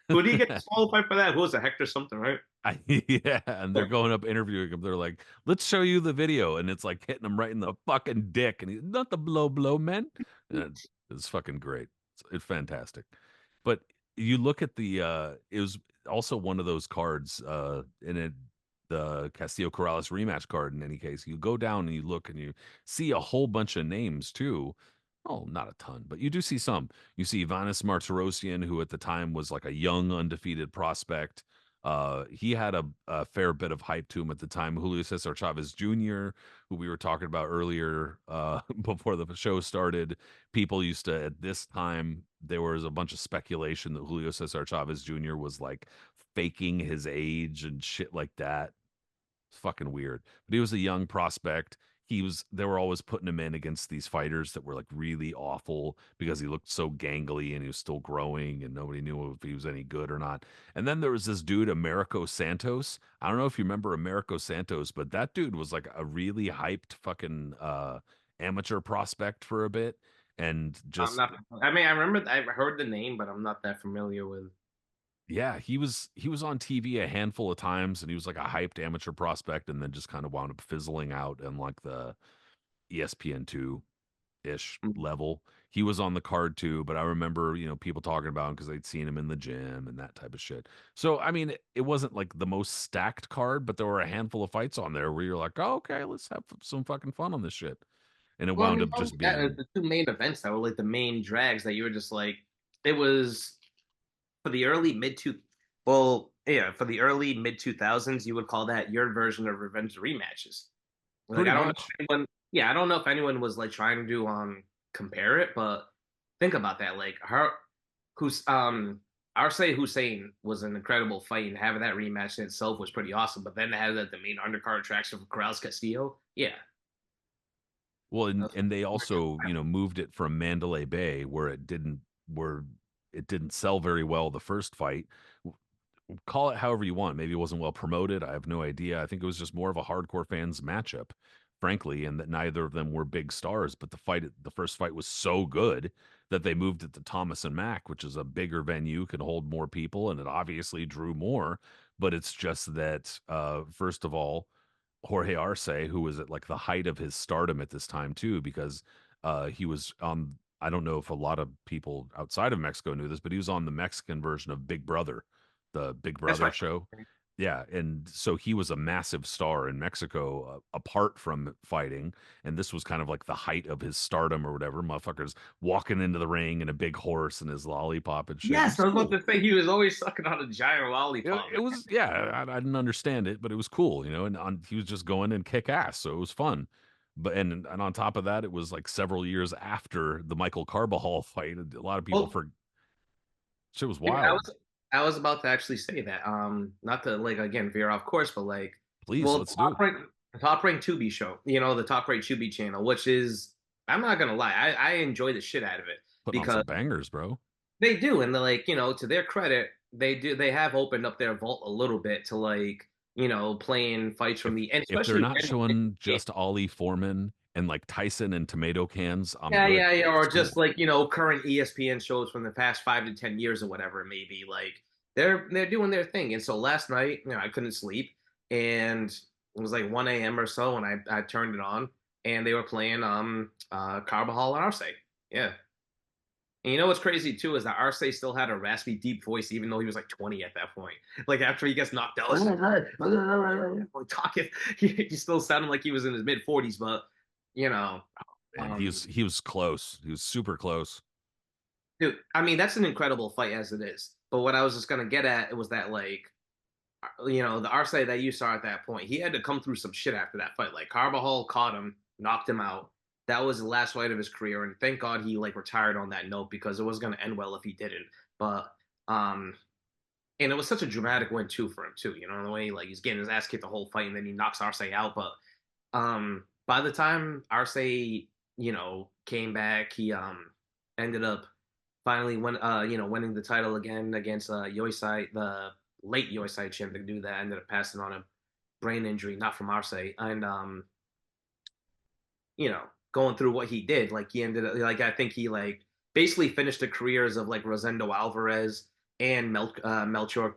Who did he get disqualified for that? Who was it? Hector something, right? Yeah, and they're going up interviewing him. They're like, "Let's show you the video," and it's like hitting him right in the fucking dick, and he's not the blow blow, man. It's fucking great. It's fantastic. But you look at it was also one of those cards, in it, the Castillo Corrales rematch card. In any case, you go down and you look and you see a whole bunch of names too. Oh, not a ton, but you do see some. You see Ivanis Martirosyan, who at the time was like a young undefeated prospect. He had a fair bit of hype to him at the time. Julio Cesar Chavez Jr., who we were talking about earlier, before the show started. People used to, at this time, there was a bunch of speculation that Julio Cesar Chavez Jr. was like faking his age and shit like that. It's fucking weird. But he was a young prospect. They were always putting him in against these fighters that were like really awful because he looked so gangly and he was still growing and nobody knew if he was any good or not. And then there was this dude, Americo Santos. I don't know if you remember Americo Santos, but that dude was like a really hyped fucking amateur prospect for a bit. And I'm just, not. I mean, I remember I heard the name, but I'm not that familiar with. yeah, he was on TV a handful of times and he was like a hyped amateur prospect and then just kind of wound up fizzling out in like the ESPN2. ish Mhm. level. He was on the card too, but I remember, people talking about him because they'd seen him in the gym and that type of shit. So, I mean, it wasn't like the most stacked card, but there were a handful of fights on there where you're like, oh, okay, let's have some fucking fun on this shit. And it Well, I wound mean, up not only just that, being the two main events that were like the main drags that you were just like, it was for the early mid two, well, yeah, for the early mid 2000s, you would call that your version of revenge rematches. Like, pretty I don't know much. if anyone, yeah, I don't know if anyone was like trying to compare it, but think about that. Like who's Arce Hussein was an incredible fight, and having that rematch in itself was pretty awesome. But then to have that the main undercard attraction for Corrales Castillo, yeah, Well, and, that's- and they also, moved it from Mandalay Bay where it didn't sell very well the first fight. Call it however you want. Maybe it wasn't well promoted. I have no idea. I think it was just more of a hardcore fans matchup, frankly, and that neither of them were big stars. But the first fight was so good that they moved it to Thomas and Mack, which is a bigger venue, can hold more people, and it obviously drew more. But it's just that, first of all, Jorge Arce, who was at like the height of his stardom at this time too, because he was on. I don't know if a lot of people outside of Mexico knew this, but he was on the Mexican version of Big Brother, the Big that's Brother right. show. Yeah, and so he was a massive star in Mexico apart from fighting, and this was kind of like the height of his stardom or whatever. Motherfuckers walking into the ring in a big horse and his lollipop and shit. It Yes, was I was about cool. to say he was always sucking on a giant It, lollipop. it was, yeah, I didn't understand it, but it was cool, and he was just going and kick ass, so it was fun. But and on top of that, it was like several years after the Michael Carbajal fight. A lot of people Well, for shit was yeah, wild. I was about to actually say that. Not to like again veer off course, but like, Please, well, let's do it. the top rank Tubi show, the top rank Tubi channel, which is I'm not gonna lie, I enjoy the shit out of it Putting on because some bangers, bro. they do, and they're like, to their credit, they have opened up their vault a little bit to like, playing fights from If the and if they're especially not showing just Ollie Foreman and like Tyson and tomato cans, I'm yeah, good. yeah, yeah, It's or just cool. like current ESPN shows from the past 5 to 10 years or whatever it may be. Like they're doing their thing, and so last night, I couldn't sleep, and it was like 1 a.m. or so, and I turned it on, and they were playing Carbajal and Arce. Yeah, and you know what's crazy too is that Arce still had a raspy, deep voice, even though he was like 20 at that point. Like after he gets knocked out, like talking, he still sounded like he was in his mid 40s, but you know. And he Um, was he was close. He was super close. Dude, I mean, that's an incredible fight as it is. But what I was just gonna get at was that like, the Arce that you saw at that point, he had to come through some shit after that fight. Like Carbajal caught him, knocked him out. That was the last fight of his career, and thank God he like retired on that note because it was gonna end well if he didn't. But and it was such a dramatic win too for him too. The way like he's getting his ass kicked the whole fight, and then he knocks Arce out. But by the time Arce, came back, he ended up finally winning the title again against Yosai, the late Yosai champ. The dude that ended up passing on a brain injury, not from Arce, and going through what he did, like he ended up like I think he like basically finished the careers of like Rosendo Alvarez and Melchor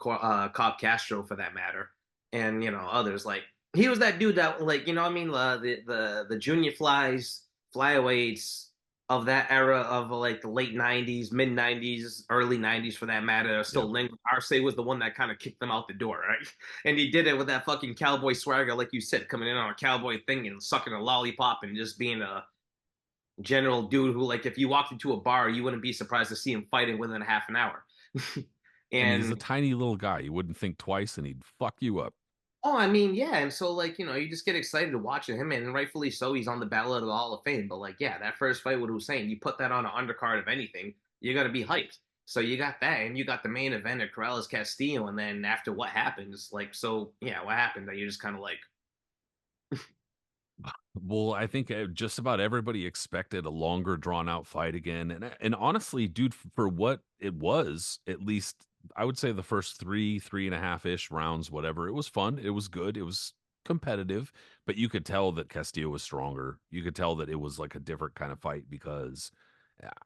Cobb Castro for that matter, and others. Like he was that dude that like what I mean the junior flyweights of that era of like the late '90s, mid '90s, early '90s for that matter, are still Yep. lingering. Arce was the one that kind of kicked them out the door, right? And he did it with that fucking cowboy swagger, like you said, coming in on a cowboy thing and sucking a lollipop and just being a general dude who, like, if you walked into a bar, you wouldn't be surprised to see him fighting within a half an hour. And he's a And tiny little guy. You wouldn't think twice and he'd fuck you up. oh, I mean, yeah, and so like you just get excited to watching him, and rightfully so. He's on the ballot of the Hall of Fame. But like, yeah, that first fight with Hussein, you put that on an undercard of anything, you're gonna be hyped. So you got that, and you got the main event at Corrales Castillo, and then after what happens, like, so yeah, what happened? That you're just kind of like, Well, I think just about everybody expected a longer drawn out fight again. And honestly, dude, for what it was, at least I would say the first three and a half ish rounds, whatever, it was fun. It was good. It was competitive, but you could tell that Castillo was stronger. You could tell that it was like a different kind of fight because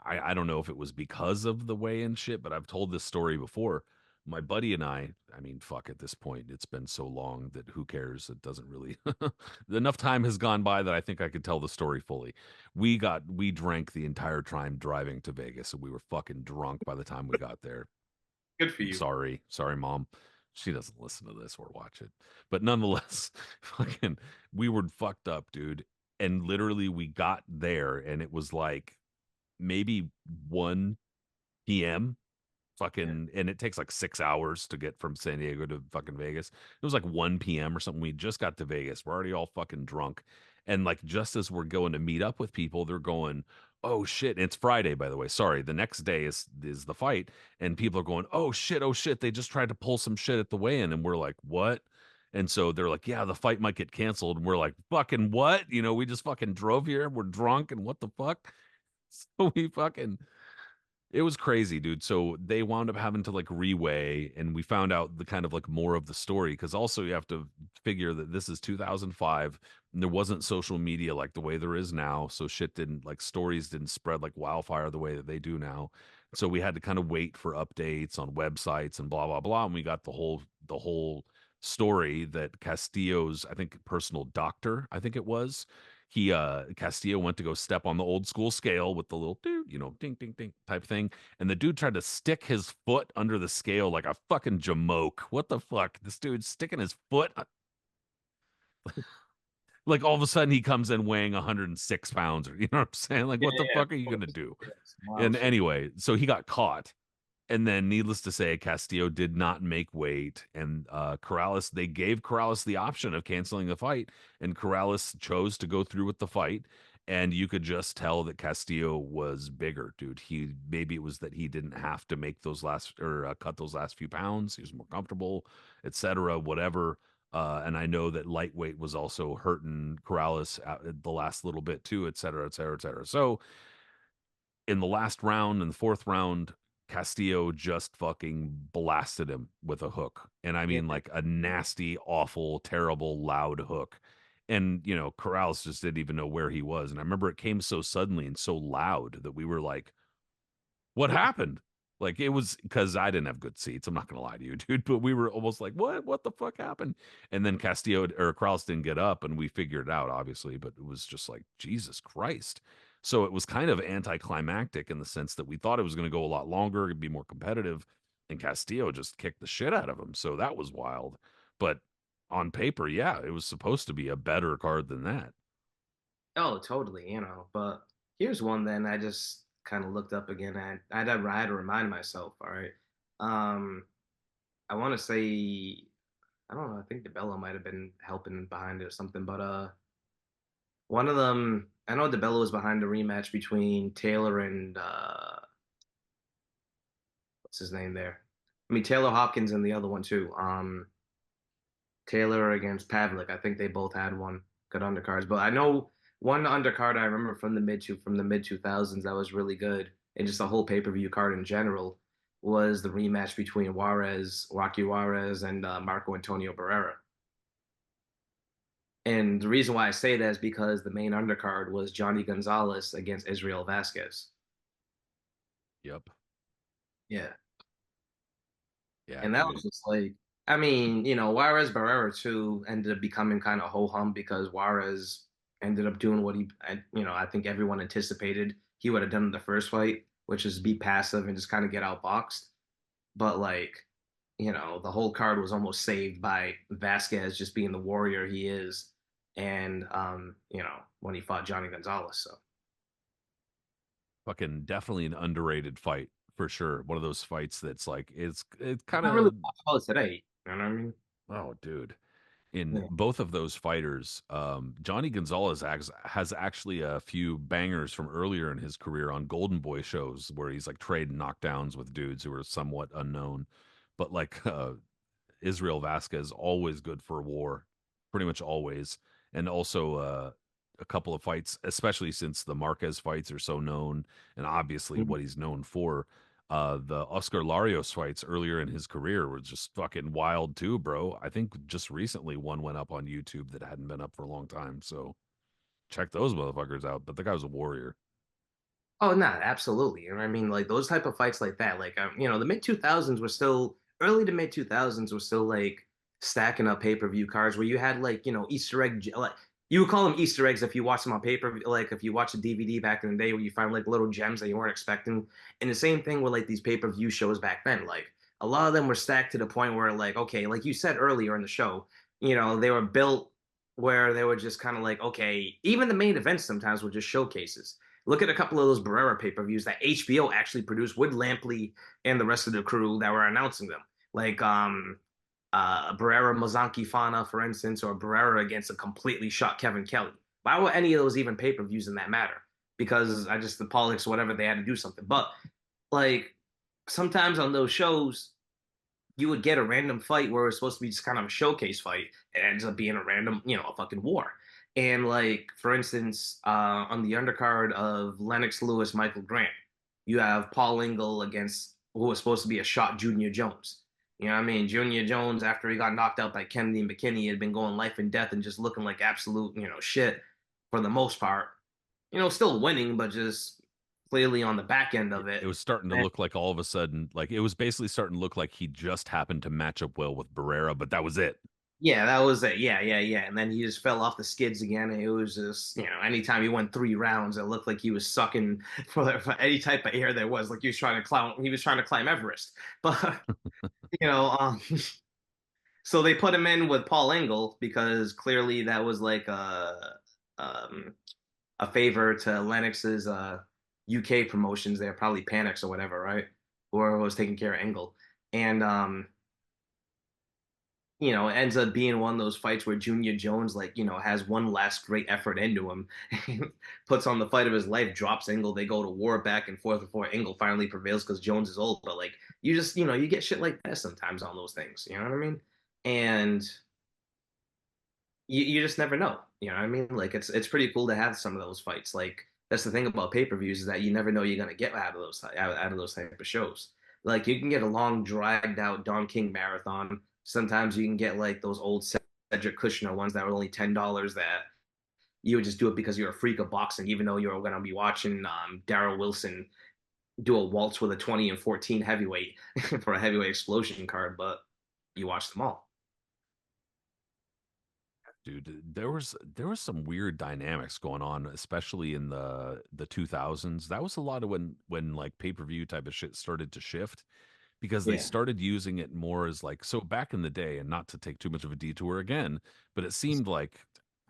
I don't know if it was because of the weigh in shit, but I've told this story before. my buddy and I mean, fuck, at this point, it's been so long that who cares? It doesn't really enough time has gone by that I think I could tell the story fully. We drank the entire time driving to Vegas, and we were fucking drunk by the time we got there. Good for I'm you. sorry. Sorry, mom. She doesn't listen to this or watch it. But nonetheless, fucking we were fucked up, dude. And literally we got there and it was like maybe 1 p.m. Yeah. Fucking, and it takes like 6 hours to get from San Diego to fucking Vegas. It was like 1 p.m. or something. We just got to Vegas. We're already all fucking drunk. And like just as we're going to meet up with people, they're going, "Oh shit." And it's Friday, by the way. Sorry. The next day is the fight. And people are going, "Oh shit, oh shit." They just tried to pull some shit at the weigh-in. And we're like, what? And so they're like, yeah, the fight might get canceled. And we're like, fucking what? You know, we just fucking drove here. We're drunk and what the fuck? So we fucking it was crazy, dude. So they wound up having to like reweigh, and we found out the kind of like more of the story because also you have to figure that this is 2005 and there wasn't social media like the way there is now. So shit didn't like stories didn't spread like wildfire the way that they do now. So we had to kind of wait for updates on websites and blah blah blah. And we got the whole story that Castillo's, I think, personal doctor, I think it was, he Castillo went to go step on the old school scale with the little dude, you know, ding ding ding type thing, and the dude tried to stick his foot under the scale like a fucking jamoke. What the fuck? This dude's sticking his foot like all of a sudden he comes in weighing 106 pounds, or you know what I'm saying? Like, Yeah, what the yeah, of fuck are you gonna course. do? Yes. Wow, And shit. anyway, so he got caught. And then, needless to say, Castillo did not make weight, and Corrales. They gave Corrales the option of canceling the fight, and Corrales chose to go through with the fight. And you could just tell that Castillo was bigger, dude. He maybe it was that he didn't have to make those last or cut those last few pounds. He was more comfortable, etc. Whatever. And I know that lightweight was also hurting Corrales the last little bit too, et cetera, et cetera, et cetera. So in the last round, in the fourth round, Castillo just fucking blasted him with a hook. And I Yeah. mean, like a nasty, awful, terrible, loud hook. And, you know, Corrales just didn't even know where he was. And I remember it came so suddenly and so loud that we were like, what happened? Like it was because I didn't have good seats. I'm not gonna lie to you, dude. But we were almost like, what? What the fuck happened? And then Castillo or Krause didn't get up, and we figured it out, obviously. But it was just like Jesus Christ. So it was kind of anticlimactic in the sense that we thought it was going to go a lot longer, it'd be more competitive, and Castillo just kicked the shit out of him. So that was wild. But on paper, yeah, it was supposed to be a better card than that. Oh, totally, but here's one then I just kind of looked up again. I had to remind myself, all right. Um, I want to say, I don't know, I think DeBello might have been helping behind it or something, but one of them, I know DeBello was behind the rematch between Taylor and what's his name there? I mean Taylor Hopkins and the other one too. Taylor against Pavlik. I think they both had one good undercards. But I know one undercard I remember from the mid 2000s that was really good, and just the whole pay-per-view card in general was the rematch between Rocky Juarez, and Marco Antonio Barrera. And the reason why I say that is because the main undercard was Johnny Gonzalez against Israel Vasquez. Yep. Yeah. Yeah, And that was dude. just like, I mean, Juarez Barrera too ended up becoming kind of ho hum because Juarez ended up doing what I think everyone anticipated he would have done in the first fight, which is be passive and just kind of get outboxed. But like, the whole card was almost saved by Vasquez just being the warrior he is, and when he fought Johnny Gonzalez. So Fucking definitely an underrated fight for sure. One of those fights that's like it's kind not really of about it today. You know what I mean? oh, dude. In Yeah. both of those fighters, Johnny Gonzalez has actually a few bangers from earlier in his career on Golden Boy shows where he's like trading knockdowns with dudes who are somewhat unknown. But like Israel Vasquez, always good for war, pretty much always. And also a couple of fights, especially since the Marquez fights are so known and obviously what he's known for. The Oscar Larios fights earlier in his career were just fucking wild too, bro. I think just recently one went up on YouTube that hadn't been up for a long time. So check those motherfuckers out. But the guy was a warrior. Oh, no, absolutely. And I mean, like those type of fights like that, like the mid 2000s were still. early to mid 2000s was still like stacking up pay-per-view cards where you had like, Easter egg, like you would call them Easter eggs if you watch them on paper, like if you watch a DVD back in the day where you find like little gems that you weren't expecting. And the same thing with like these pay-per-view shows back then. Like a lot of them were stacked to the point where like, okay, like you said earlier in the show, they were built where they were just kind of like, okay, even the main events sometimes were just showcases. Look at a couple of those Barrera pay-per-views that HBO actually produced with Lampley and the rest of the crew that were announcing them. Like Barrera Mazanki Fana, for instance, or Barrera against a completely shot Kevin Kelly. Why were any of those even pay-per-views in that matter? Because I just the politics, whatever, they had to do something. But like sometimes on those shows, you would get a random fight where it was supposed to be just kind of a showcase fight. It ends up being a random, a fucking war. And like, for instance, on the undercard of Lennox Lewis, Michael Grant, you have Paul Ingle against who was supposed to be a shot Junior Jones. You know what I mean? Junior Jones, after he got knocked out by Kennedy McKinney, had been going life and death and just looking like absolute, shit for the most part. Still winning, but just clearly on the back end of It it. was starting to And look like all of a sudden, like it was basically starting to look like he just happened to match up well with Barrera, but that was it. yeah, that was it. Yeah, yeah, yeah. And then he just fell off the skids again. And it was just, anytime he went 3 rounds, it looked like he was sucking for any type of air there was. Like he was trying to climb Everest. But, you know, um, so they put him in with Paul Engel because clearly that was like um, a favor to Lennox's UK promotions there, probably Panics or whatever, right? Or was taking care of Engel. And it ends up being one of those fights where Junior Jones, like, has one last great effort into him, puts on the fight of his life, drops Engel. They go to war back and forth before Engel finally prevails because Jones is old. But, like, you just, you get shit like that sometimes on those things. You know what I mean? And you just never know. You know what I mean? Like, it's pretty cool to have some of those fights. Like, that's the thing about pay-per-views is that you never know you're going to get out of those type of shows. Like, you can get a long, dragged out Don King marathon. Sometimes you can get like those old Cedric Kushner ones that were only $10 that you would just do it because you're a freak of boxing, even though you're going to be watching Darrell Wilson do a waltz with a 20 and 14 heavyweight for a heavyweight explosion card, but you watch them all. Dude, there was some weird dynamics going on, especially in the 2000s. That was a lot of when like pay-per-view type of shit started to shift because they Yeah. started using it more as like so back in the day, and not to take too much of a detour again, but it seemed like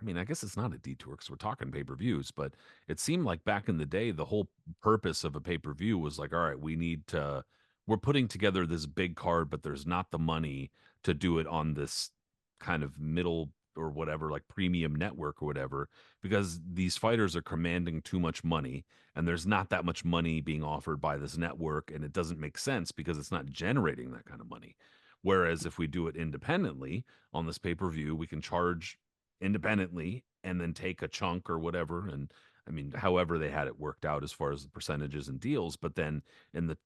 I mean, I guess it's not a detour because we're talking pay-per-views, but it seemed like back in the day, the whole purpose of a pay-per-view was like, all right, we're putting together this big card, but there's not the money to do it on this kind of middle or whatever, like premium network or whatever, because these fighters are commanding too much money and there's not that much money being offered by this network. And it doesn't make sense because it's not generating that kind of money. Whereas if we do it independently on this pay per view, we can charge independently and then take a chunk or whatever. And I mean, however they had it worked out as far as the percentages and deals. But then in the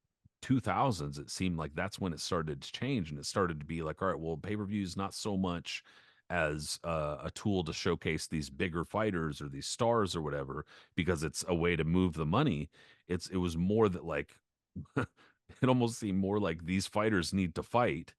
2000s, it seemed like that's when it started to change and it started to be like, all right, well, pay per view is not so much as a tool to showcase these bigger fighters or these stars or whatever because it's a way to move the money. It was more that like it almost seemed more like these fighters need to fight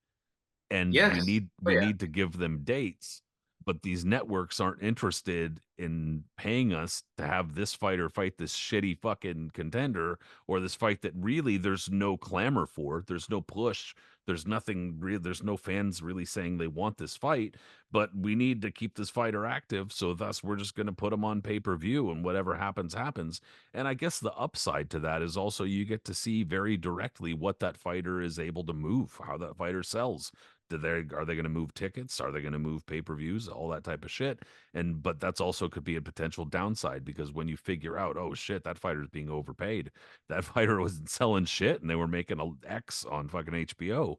and we Yes. need Oh we yeah. need to give them dates, but these networks aren't interested in paying us to have this fighter fight this shitty fucking contender or this fight that really there's no clamor for, there's no push, there's nothing real, there's no fans really saying they want this fight, but we need to keep this fighter active, so thus we're just going to put him on pay-per-view and whatever happens happens. And I guess the upside to that is also you get to see very directly what that fighter is able to move, how that fighter sells. Are they going to move tickets? Are they going to move pay-per-views? All that type of shit. And but that's also could be a potential downside because when you figure out, oh shit, that fighter's being overpaid. That fighter was selling shit and they were making a X on fucking HBO.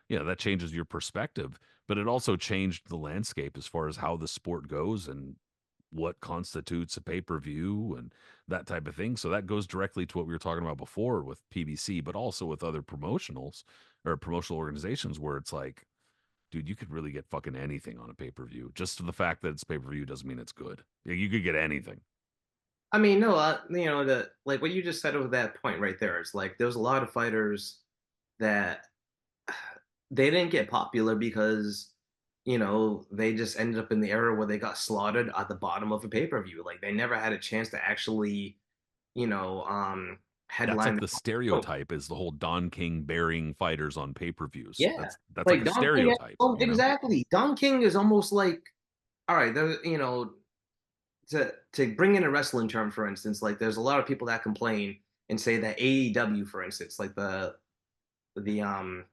That changes your perspective. But it also changed the landscape as far as how the sport goes and what constitutes a pay-per-view and that type of thing. So that goes directly to what we were talking about before with PBC, but also with other promotionals or promotional organizations where it's like, dude, you could really get fucking anything on a pay per view. Just the fact that it's pay per view doesn't mean it's good. You could get anything. I mean, no, the like what you just said over that point right there is like there's a lot of fighters that they didn't get popular because, they just ended up in the era where they got slaughtered at the bottom of a pay-per-view. Like they never had a chance to actually, you know, um, That's headline like the the show. stereotype is the whole Don King burying fighters on pay-per-views. Yeah. That's like Like a Don King, stereotype, you know? exactly. Don King is almost like, all right, to bring in a wrestling term, for instance, like there's a lot of people that complain and say that AEW, for instance, like the um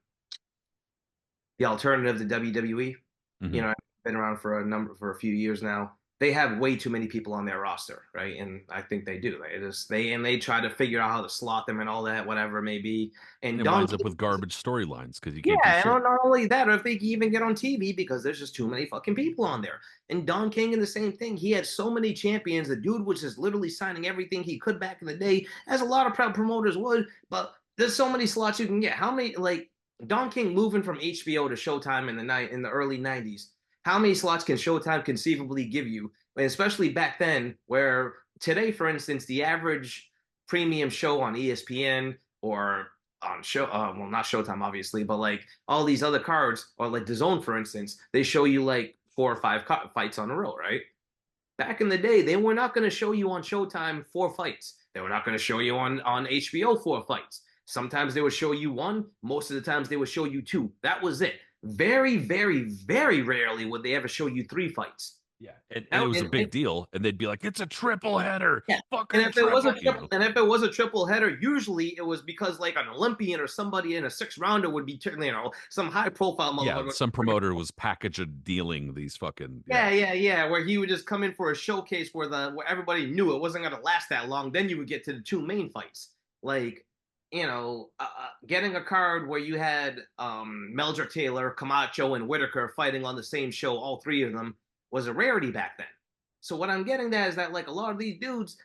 the alternative to WWE, Mhm. been around for a few years now. They have way too many people on their roster, right? And I think they do. They try to figure out how to slot them and all that, whatever it may be. And And it Don winds up King, with garbage storylines because you yeah, can't do and shit. not only that, or if they can even get on TV because there's just too many fucking people on there. And Don King in the same thing. He had so many champions. The dude was just literally signing everything he could back in the day, as a lot of proud promoters would. But there's so many slots you can get. How many like Don King moving from HBO to Showtime in the early '90s? How many slots can Showtime conceivably give you? And especially back then, where today, for instance, the average premium show on ESPN or on show well, not Showtime obviously, but like all these other cards, or like the Zone, for instance, they show you like 4 or 5 fights on a row, right? Back in the day, they were not going to show you on Showtime 4 fights. They were not going to show you on HBO 4 fights. Sometimes they would show you one. Most of the times they would show you two. That was it. Very, very, very rarely would they ever show you 3 fights. Yeah. And it Now, was a big deal, and they'd be like, "It's a triple header. yeah. Fucking triple," you know? And if it was a triple header, usually it was because like an Olympian or somebody in a 6 rounder would be, some high profile Yeah, motherfucker. some promoter was package a dealing these fucking Yeah, yeah. yeah, yeah. Where he would just come in for a showcase where everybody knew it wasn't gonna last that long. Then you would get to the two main fights. Like, getting a card where you had Meldrick Taylor, Camacho, and Whitaker fighting on the same show, all three of them, was a rarity back then. So what I'm getting at is that like a lot of these dudes,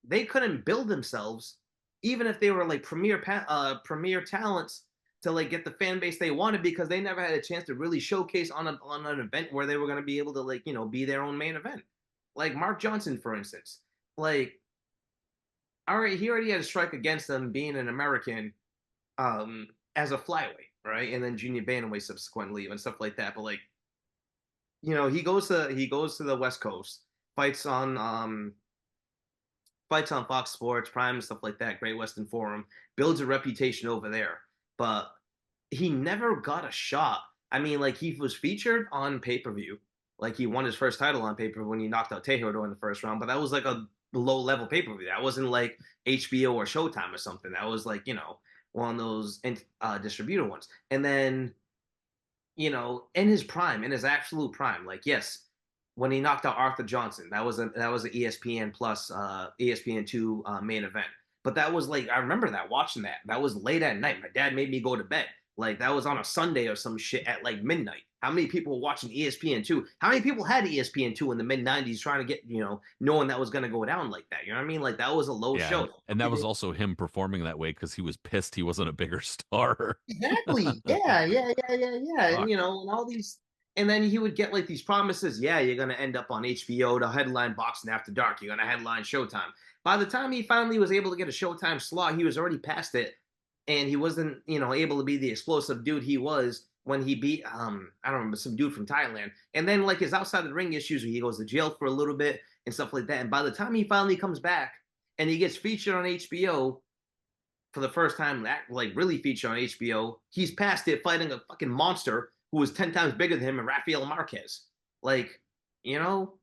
they couldn't build themselves, even if they were like premier talents, to like get the fan base they wanted, because they never had a chance to really showcase on an event where they were going to be able to like be their own main event. Like Mark Johnson, for instance, like all right, he already had a strike against them being an American, as a flyweight, right, and then junior bantamweight subsequently and stuff like that. But like he goes to the West Coast, fights on fights on Fox Sports, Prime, and stuff like that, Great Western Forum, builds a reputation over there. But he never got a shot. I mean, like he was featured on pay per view, like he won his first title on pay per view when he knocked out Tejodo in the first round. But that was like a low level pay per view. That wasn't like HBO or Showtime or something. That was like one of those distributor ones. And then in his prime, in his absolute prime, like yes, when he knocked out Arthur Johnson, that was an ESPN plus ESPN2 main event. But that was like I remember that watching that. That was late at night. My dad made me go to bed. Like that was on a Sunday or some shit at like midnight. How many people were watching ESPN2? How many people had ESPN2 in the mid '90s trying to get knowing that was gonna go down like that? You know what I mean? Like that was a low Yeah, show. and that was also him performing that way because he was pissed he wasn't a bigger star. Exactly. Yeah, yeah, yeah, yeah, yeah. And Fuck. and all these, and then he would get like these promises. Yeah, you're gonna end up on HBO to headline Boxing After Dark. You're gonna headline Showtime. By the time he finally was able to get a Showtime slot, he was already past it, and he wasn't, able to be the explosive dude he was when he beat I don't remember, some dude from Thailand. And then like his outside the ring issues, where he goes to jail for a little bit and stuff like that. And by the time he finally comes back and he gets featured on HBO for the first time, that like really featured on HBO, he's past it fighting a fucking monster who was 10 times bigger than him, and Rafael Marquez. Like, you know,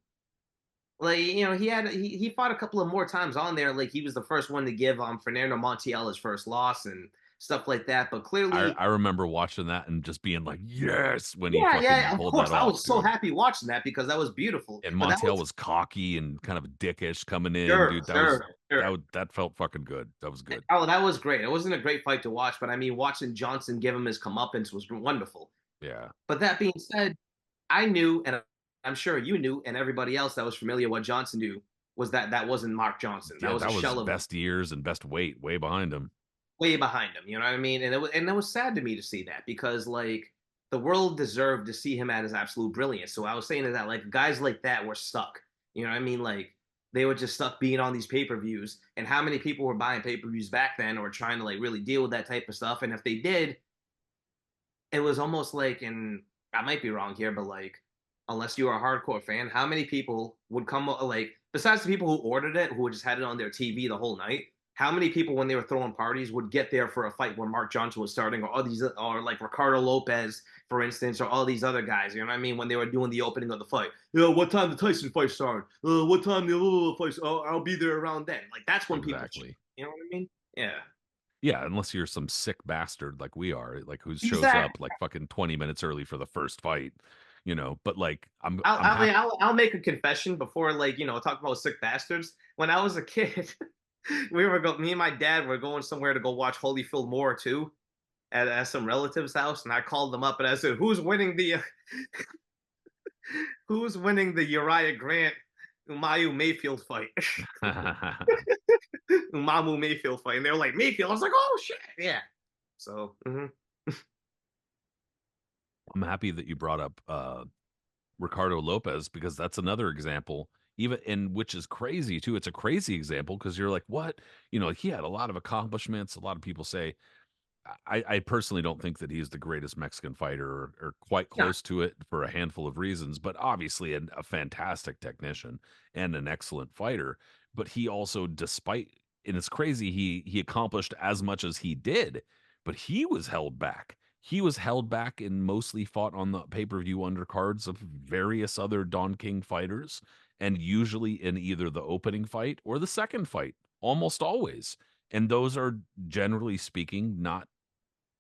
he fought a couple of more times on there. Like he was the first one to give Fernando Montiel his first loss and stuff like that. But clearly, I remember watching that and just being like, "Yes," when he yeah, yeah, fucking of pulled course, that I off, was so dude. happy watching that because that was beautiful. And But that Montiel was was cocky and kind of dickish coming in, sure, dude. That was sure, sure. that felt fucking good. That was good. Oh, that was great. It wasn't a great fight to watch, but I mean, watching Johnson give him his comeuppance was wonderful. Yeah. But that being said, I knew, and I'm sure you knew, and everybody else that was familiar what Johnson knew was that that wasn't Mark Johnson. That Yeah, was a that was shell of best years and best weight way behind him. way behind him. You know what I mean? And it was sad to me to see that because like the world deserved to see him at his absolute brilliance. So I was saying that like guys like that were stuck. You know what I mean? Like they were just stuck being on these pay-per-views. And how many people were buying pay-per-views back then or trying to like really deal with that type of stuff? And if they did, it was almost like, and I might be wrong here, but like, unless you were a hardcore fan, how many people would come like besides the people who ordered it, who just had it on their TV the whole night? How many people, when they were throwing parties, would get there for a fight when Mark Johnson was starting, or all these, or like Ricardo Lopez, for instance, or all these other guys? You know what I mean? When they were doing the opening of the fight, what time the Tyson fight started? What time the fight? Oh, I'll be there around then. Like that's when people, Exactly. you know what I mean? Yeah, Yeah, unless you're some sick bastard like we are, like who shows exactly. up like fucking 20 minutes early for the first fight, but like I'll, I'm I mean, happy. I'll make a confession before, like, talk about sick bastards. When I was a kid, me and my dad were going somewhere to go watch Holyfield War 2 at some relative's house, and I called them up and I said, who's winning the Uriah Grant Umayu Mayfield fight? Umamu Mayfield fight. And they were like, Mayfield. I was like, oh shit. Yeah. So I'm happy that you brought up Ricardo Lopez because that's another example, even in which is crazy too. It's a crazy example because you're like, what? He had a lot of accomplishments. A lot of people say I personally don't think that he's the greatest Mexican fighter or quite yeah. close to it for a handful of reasons, but obviously a fantastic technician and an excellent fighter. But he also, despite and it's crazy, he accomplished as much as he did, but he was held back. He was held back and mostly fought on the pay-per-view undercards of various other Don King fighters, and usually in either the opening fight or the second fight, almost always. And those are generally speaking not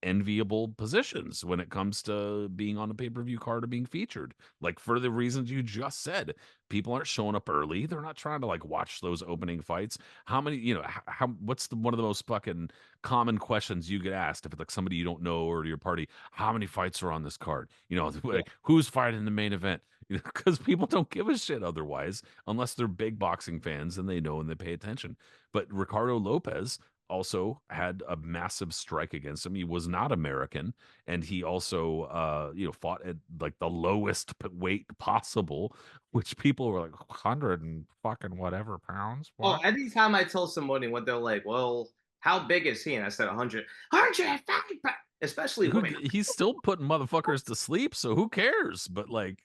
enviable positions when it comes to being on a pay-per-view card or being featured. Like for the reasons you just said, people aren't showing up early. They're not trying to like watch those opening fights. How many, how what's one of the most fucking common questions you get asked if it's like somebody you don't know or to your party, how many fights are on this card? Yeah. Like who's fighting the main event? Because people don't give a shit otherwise, unless they're big boxing fans and they know and they pay attention. But Ricardo Lopez also had a massive strike against him. He was not American, and he also, fought at like the lowest weight possible, which people were like 100 and fucking whatever pounds. Oh, What? anytime I tell somebody what they're like, well, how big is he? And I said 100, 150, especially women. He's still putting motherfuckers to sleep, so who cares? But like,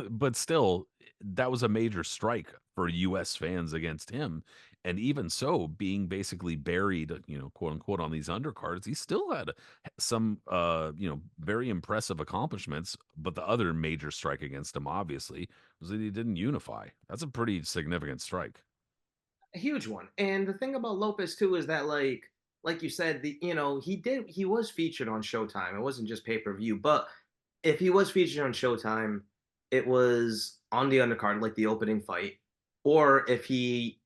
but still, that was a major strike for U.S. fans against him. And even so, being basically buried, quote unquote, on these undercards, he still had some, very impressive accomplishments. But the other major strike against him, obviously, was that he didn't unify. That's a pretty significant strike. A huge one. And the thing about Lopez too is that like you said, he was featured on Showtime. It wasn't just pay-per-view, but if he was featured on Showtime, it was on the undercard, like the opening fight. Or if he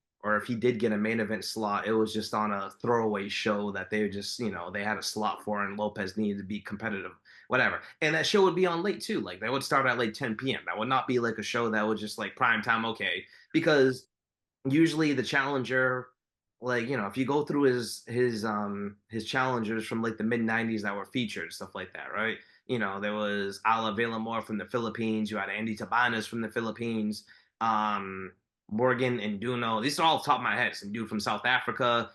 did get a main event slot, it was just on a throwaway show that they just, they had a slot for and Lopez needed to be competitive, whatever. And that show would be on late too. Like that would start at like 10 p.m. That would not be like a show that would just like prime time, okay. Because usually the challenger, like, if you go through his challengers from like the mid 90s that were featured, stuff like that, right? There was Ala Velamor from the Philippines, you had Andy Tabanas from the Philippines, Morgan and Duno. These are all off the top of my head. Some dude from South Africa,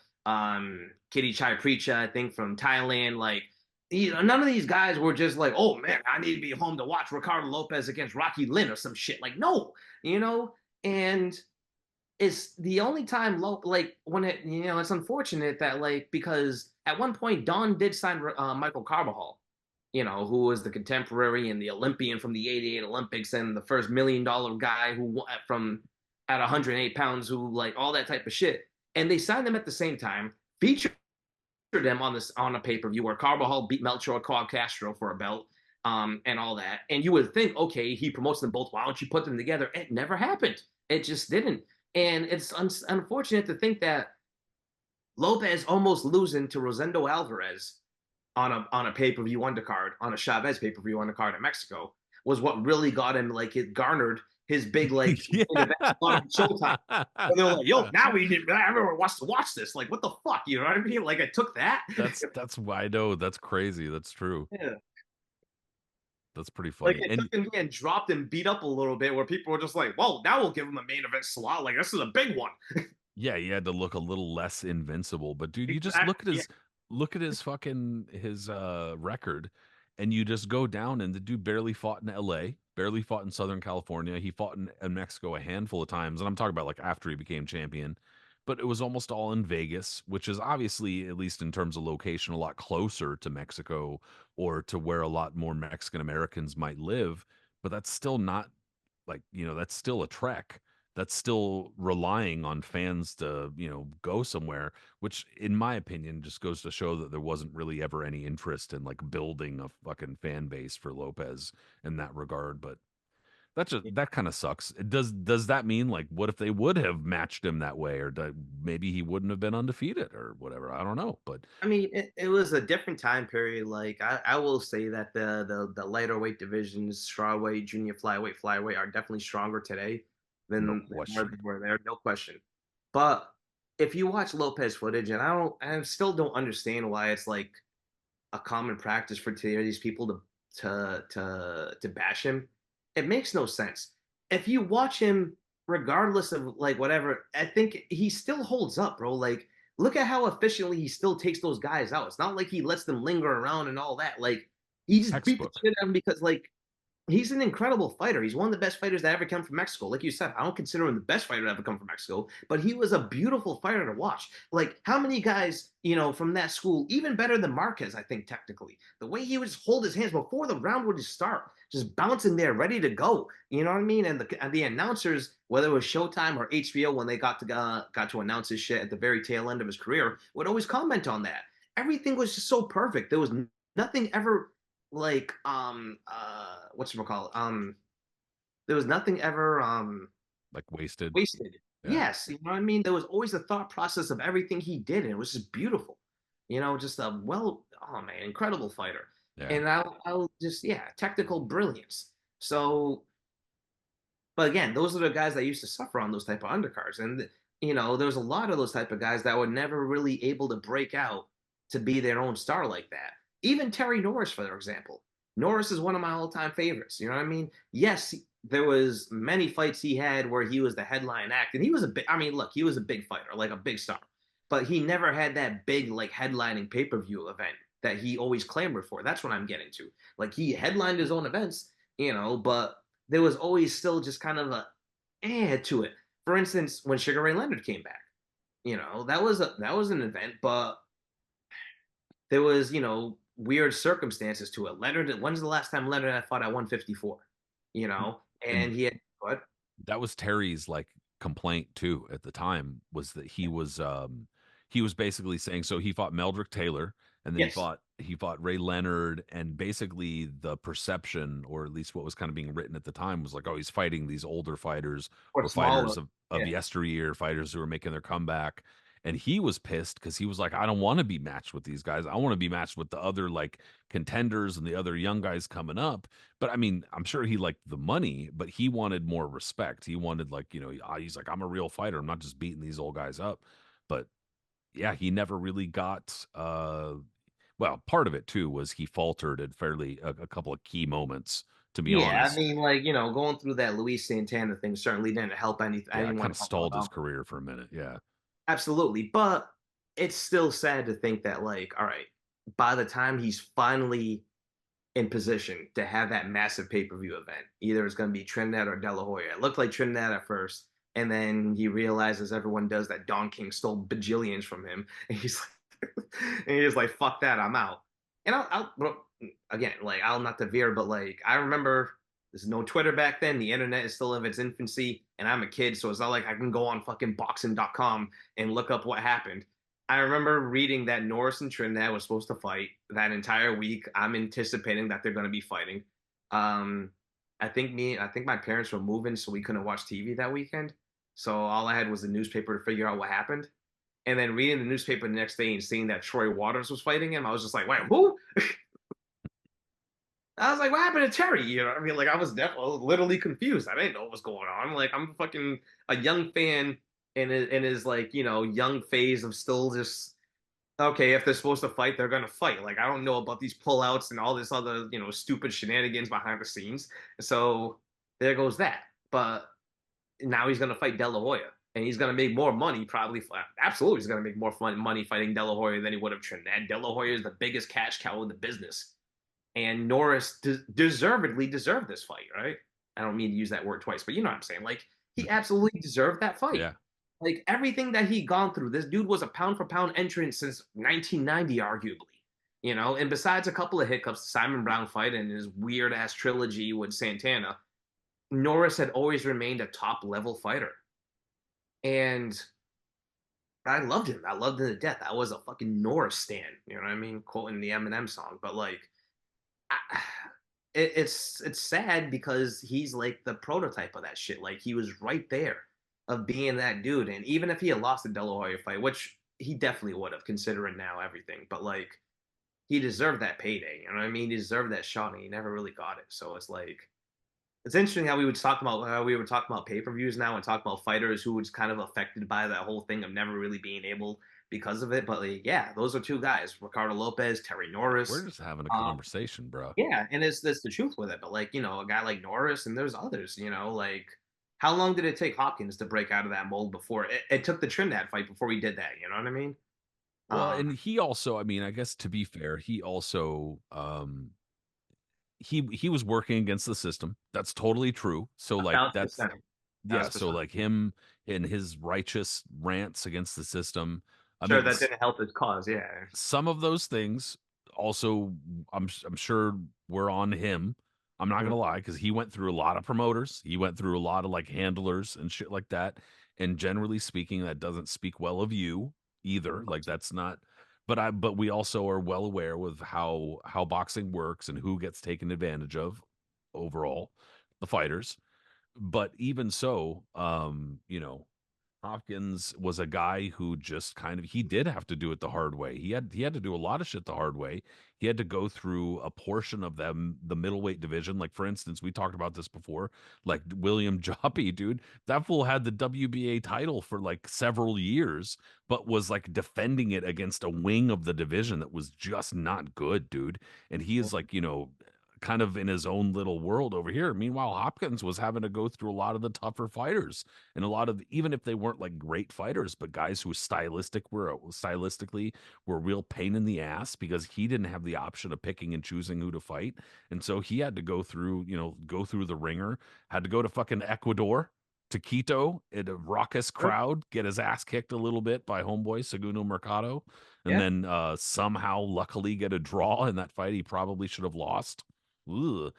Kitty Chai Preacha, I think from Thailand. Like, none of these guys were just like, oh man, I need to be home to watch Ricardo Lopez against Rocky Lynn or some shit. Like, no, and it's the only time like when it's unfortunate that, like, because at one point Don did sign Michael Carbajal, who was the contemporary and the Olympian from the '88 Olympics and the first $1 million guy who from at 108 pounds, who like all that type of shit, and they signed them at the same time, featured them on a pay-per-view where Carbajal beat Melchor Castro for a belt, and all that, and you would think, okay, he promotes them both, why don't you put them together? It never happened. It just didn't. And it's unfortunate to think that Lopez almost losing to Rosendo Alvarez on a pay-per-view undercard, on a Chavez pay-per-view undercard in Mexico, was what really got him, like, it garnered his big, like, Yeah. main event on Showtime. And they're like, yo, now we need everyone wants to watch this. Like, what the fuck? You know what I mean? Like, I took that. That's why I know that's crazy. That's true. Yeah. That's pretty Like, funny. it And took him getting dropped and beat up a little bit where people were just like, whoa, now we'll give him a main event slot. Like, this is a big one. yeah, he had to look a little less invincible. But dude, you just Exactly. Yeah. look at his fucking his record. and you just go down, and the dude barely fought in LA, barely fought in Southern California. He fought in Mexico a handful of times, and I'm talking about like after he became champion. But it was almost all in Vegas, which is obviously, at least in terms of location, a lot closer to Mexico or to where a lot more Mexican Americans might live. But that's still not like, that's still a trek. That's still relying on fans to, go somewhere, which in my opinion just goes to show that there wasn't really ever any interest in like building a fucking fan base for Lopez in that regard. But that kind of sucks. Does that mean like what if they would have matched him that way, or maybe he wouldn't have been undefeated or whatever? I don't know, but I mean, it was a different time period. Like I will say that the lighter weight divisions, strawweight, junior flyweight, are definitely stronger today no than where they question. were there, no question. But if you watch Lopez footage, and I still don't understand why it's like a common practice for today these people to bash him. It makes no sense. If you watch him, regardless of like whatever, I think he still holds up, bro. Like, look at how efficiently he still takes those guys out. It's not like he lets them linger around and all that. Like, he just beat the Textbook. shit out of them because like he's an incredible fighter. He's one of the best fighters that ever come from Mexico. Like you said, I don't consider him the best fighter to ever come from Mexico, but he was a beautiful fighter to watch. Like, how many guys, from that school, even better than Marquez, I think, technically. The way he would just hold his hands before the round would just start, just bouncing there, ready to go. You know what I mean? And the announcers, whether it was Showtime or HBO, when they got to announce his shit at the very tail end of his career, would always comment on that. Everything was just so perfect. There was nothing ever like what's it called? There was nothing ever Like wasted. wasted. Yeah. Yes, you know what I mean? There was always the thought process of everything he did, and it was just beautiful. Just a oh man, incredible fighter. Yeah. And I'll just, yeah, technical brilliance. So, but again, those are the guys that used to suffer on those type of undercards. And there's a lot of those type of guys that were never really able to break out to be their own star like that. Even Terry Norris, for example. Norris is one of my all-time favorites. You know what I mean? Yes, there was many fights he had where he was the headline act, and he was a big. I mean, look, he was a big fighter, like a big star, but he never had that big like headlining pay-per-view event that he always clamored for. That's what I'm getting to. Like, he headlined his own events, but there was always still just kind of a to it. For instance, when Sugar Ray Leonard came back, that was an event, but there was weird circumstances to it. Leonard, when's the last time Leonard had fought at 154? And And he had what? that was Terry's like complaint too at the time, was that he was basically saying, so he fought Meldrick Taylor, and then Yes, he fought Ray Leonard, and basically the perception, or at least what was kind of being written at the time, was like, oh, he's fighting these older fighters or or smaller. fighters of Yeah, yesteryear, fighters who are making their comeback. And he was pissed because he was like, I don't want to be matched with these guys. I want to be matched with the other like contenders and the other young guys coming up. But I mean, I'm sure he liked the money, but he wanted more respect. He wanted like, he's like, I'm a real fighter. I'm not just beating these old guys up. But yeah, he never really got well, part of it too was he faltered at fairly a couple of key moments, to be yeah. I honest. mean, like, going through that Luis Santana thing certainly didn't help Yeah, it anyone kind of out at stalled his all. career for a minute. Yeah. Absolutely, but it's still sad to think that, like, all right, by the time he's finally in position to have that massive pay-per-view event. Either it's going to be Trinidad or De La Hoya. It looked like Trinidad at first, and then he realizes everyone does that Don King stole bajillions from him, and he's like, and he's like, "Fuck that, I'm out." And well, again, like, I'll not to veer, but like, I remember there's no Twitter back then. The internet is still in its infancy, and I'm a kid, so it's not like I can go on fucking boxing.com and look up what happened. I remember reading that Norris and Trinidad was supposed to fight that entire week. I'm anticipating that they're going to be fighting. Um, I think my parents were moving, so we couldn't watch TV that weekend. So all I had was the newspaper to figure out what happened. And then reading the newspaper the next day and seeing that Troy Waters was fighting him, I was just like, wait, who? I was like, what happened to Terry? You know what I mean? Like, I was definitely literally confused. I didn't know what was going on. Like, I'm fucking a young fan in his like, young phase of still just okay, if they're supposed to fight, they're gonna fight. Like, I don't know about these pullouts and all this other, stupid shenanigans behind the scenes. So there goes that. But now he's gonna fight De La Hoya, and he's gonna make more money probably. Absolutely, he's gonna make more money fighting De La Hoya than he would have Trinidad. De La Hoya is the biggest cash cow in the business. and Norris deservedly deserved this fight, right? I don't mean to use that word twice, but you know what I'm saying. Like he absolutely deserved that fight. Yeah. Like everything that he gone through, this dude was a pound for pound entrant since 1990, arguably. You know, and besides a couple of hiccups, the Simon Brown fight and his weird ass trilogy with Santana, Norris had always remained a top level fighter. And I loved him. I loved him to death. I was a fucking Norris stan. You know what I mean? Quoting the Eminem song. But like, I, it's sad because he's like the prototype of that shit. Like he was right there of being that dude. And even if he had lost the De La Hoya fight, which he definitely would have, considering now everything, but like he deserved that payday. You know what I mean? He deserved that shot, and he never really got it. So it's like it's interesting how we would talk about how we were talking about pay-per-views now and talk about fighters who was kind of affected by that whole thing of never really being able because of it. But like, yeah, those are two guys: Ricardo Lopez, Terry We're Norris. just having a Um, conversation, bro. yeah, and it's that's the truth with it. But like, a guy like Norris and there's others. Like how long did it take Hopkins to break out of that mold before it took the Trinidad fight before he did that? You know what I mean? Well, Um, and he also, I mean, I guess to be fair, he also he was working against the system. That's totally true. So a like thousand that's percent, yeah, thousand so percent. like him and his righteous rants against the system. I Sure, mean, that didn't help his cause. Yeah, some of those things also I'm sure were on him. I'm not mhm, gonna lie, because he went through a lot of promoters. He went through a lot of like handlers and shit like that. And generally speaking, that doesn't speak well of you either. of Like course. that's not but we also are well aware with how boxing works and who gets taken advantage of overall, the fighters. But even so, Hopkins was a guy who just kind of he did have to do it the hard way. He had to do a lot of shit the hard way. He had to go through a portion of them the middleweight division. Like for instance, we talked about this before. Like William Joppy, dude, that fool had the WBA title for like several years, but was like defending it against a wing of the division that was just not good, dude. And he is like, kind of in his own little world over here. Meanwhile, Hopkins was having to go through a lot of the tougher fighters and a lot of even if they weren't like great fighters, but guys who stylistically were a real pain in the ass because he didn't have the option of picking and choosing who to fight, and so he had to go through the ringer, had to go to fucking Ecuador. To Quito in a raucous Sure. crowd, get his ass kicked a little bit by homeboy Segundo Mercado, and Yeah. then somehow, luckily, get a draw in that fight he probably should have lost. Ugh.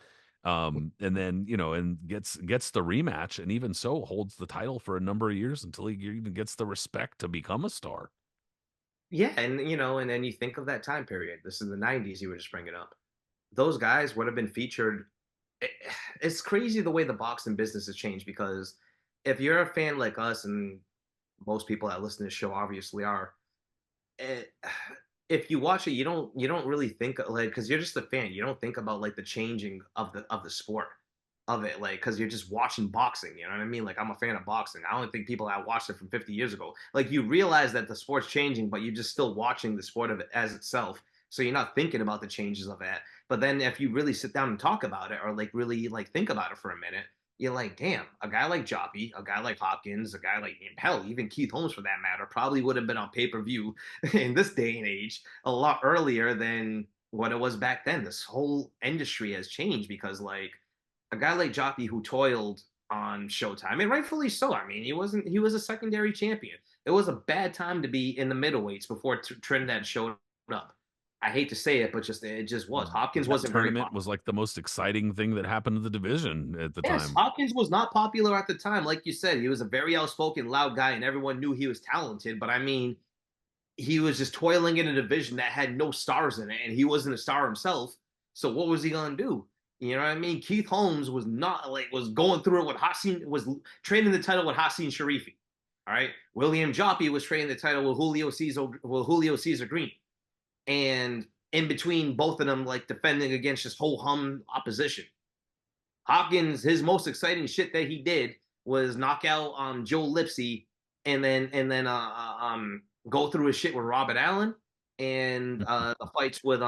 And then and gets the rematch, and even so holds the title for a number of years until he even gets the respect to become a star. Yeah, and and then you think of that time period. This is the 90s you were just bringing up. Those guys would have been featured. it- It's crazy the way the boxing business has changed because if you're a fan like us and most people that listen to the show obviously are, it, if you watch it, you don't really think like because you're just a fan. You don't think about like the changing of the sport of it, like because you're just watching boxing. You know what I mean? Like I'm a fan of boxing. I don't think people that watched it from 50 years ago. Like you realize that the sport's changing, but you're just still watching the sport of it as itself. So you're not thinking about the changes of it. But then if you really sit down and talk about it, or like really like think about it for a minute, you're like, damn, a guy like Joppy, a guy like Hopkins, a guy like hell, even Keith Holmes for that matter, probably would have been on pay-per-view in this day and age a lot earlier than what it was back then. This whole industry has changed because like a guy like Joppy who toiled on Showtime, and rightfully so. I mean, he was a secondary champion. It was a bad time to be in the middleweights before Trinidad showed up. I hate to say it, but just it just was. Hopkins That wasn't very tournament popular. was like the most exciting thing that happened to the division at the Yes, time. Hopkins was not popular at the time. Like you said, he was a very outspoken, loud guy, and everyone knew he was talented. But I mean, he was just toiling in a division that had no stars in it, and he wasn't a star himself. So what was he gonna do? You know what I mean? Keith Holmes was not like was going through it with Hassan was training the title with Hassan Sharifi. All right. William Joppy was training the title with Julio Cesar Green. And in between both of them, like defending against this whole hum opposition. Hopkins, his most exciting shit that he did was knock out Joe Lipsy and then go through his shit with Robert Allen and the fights with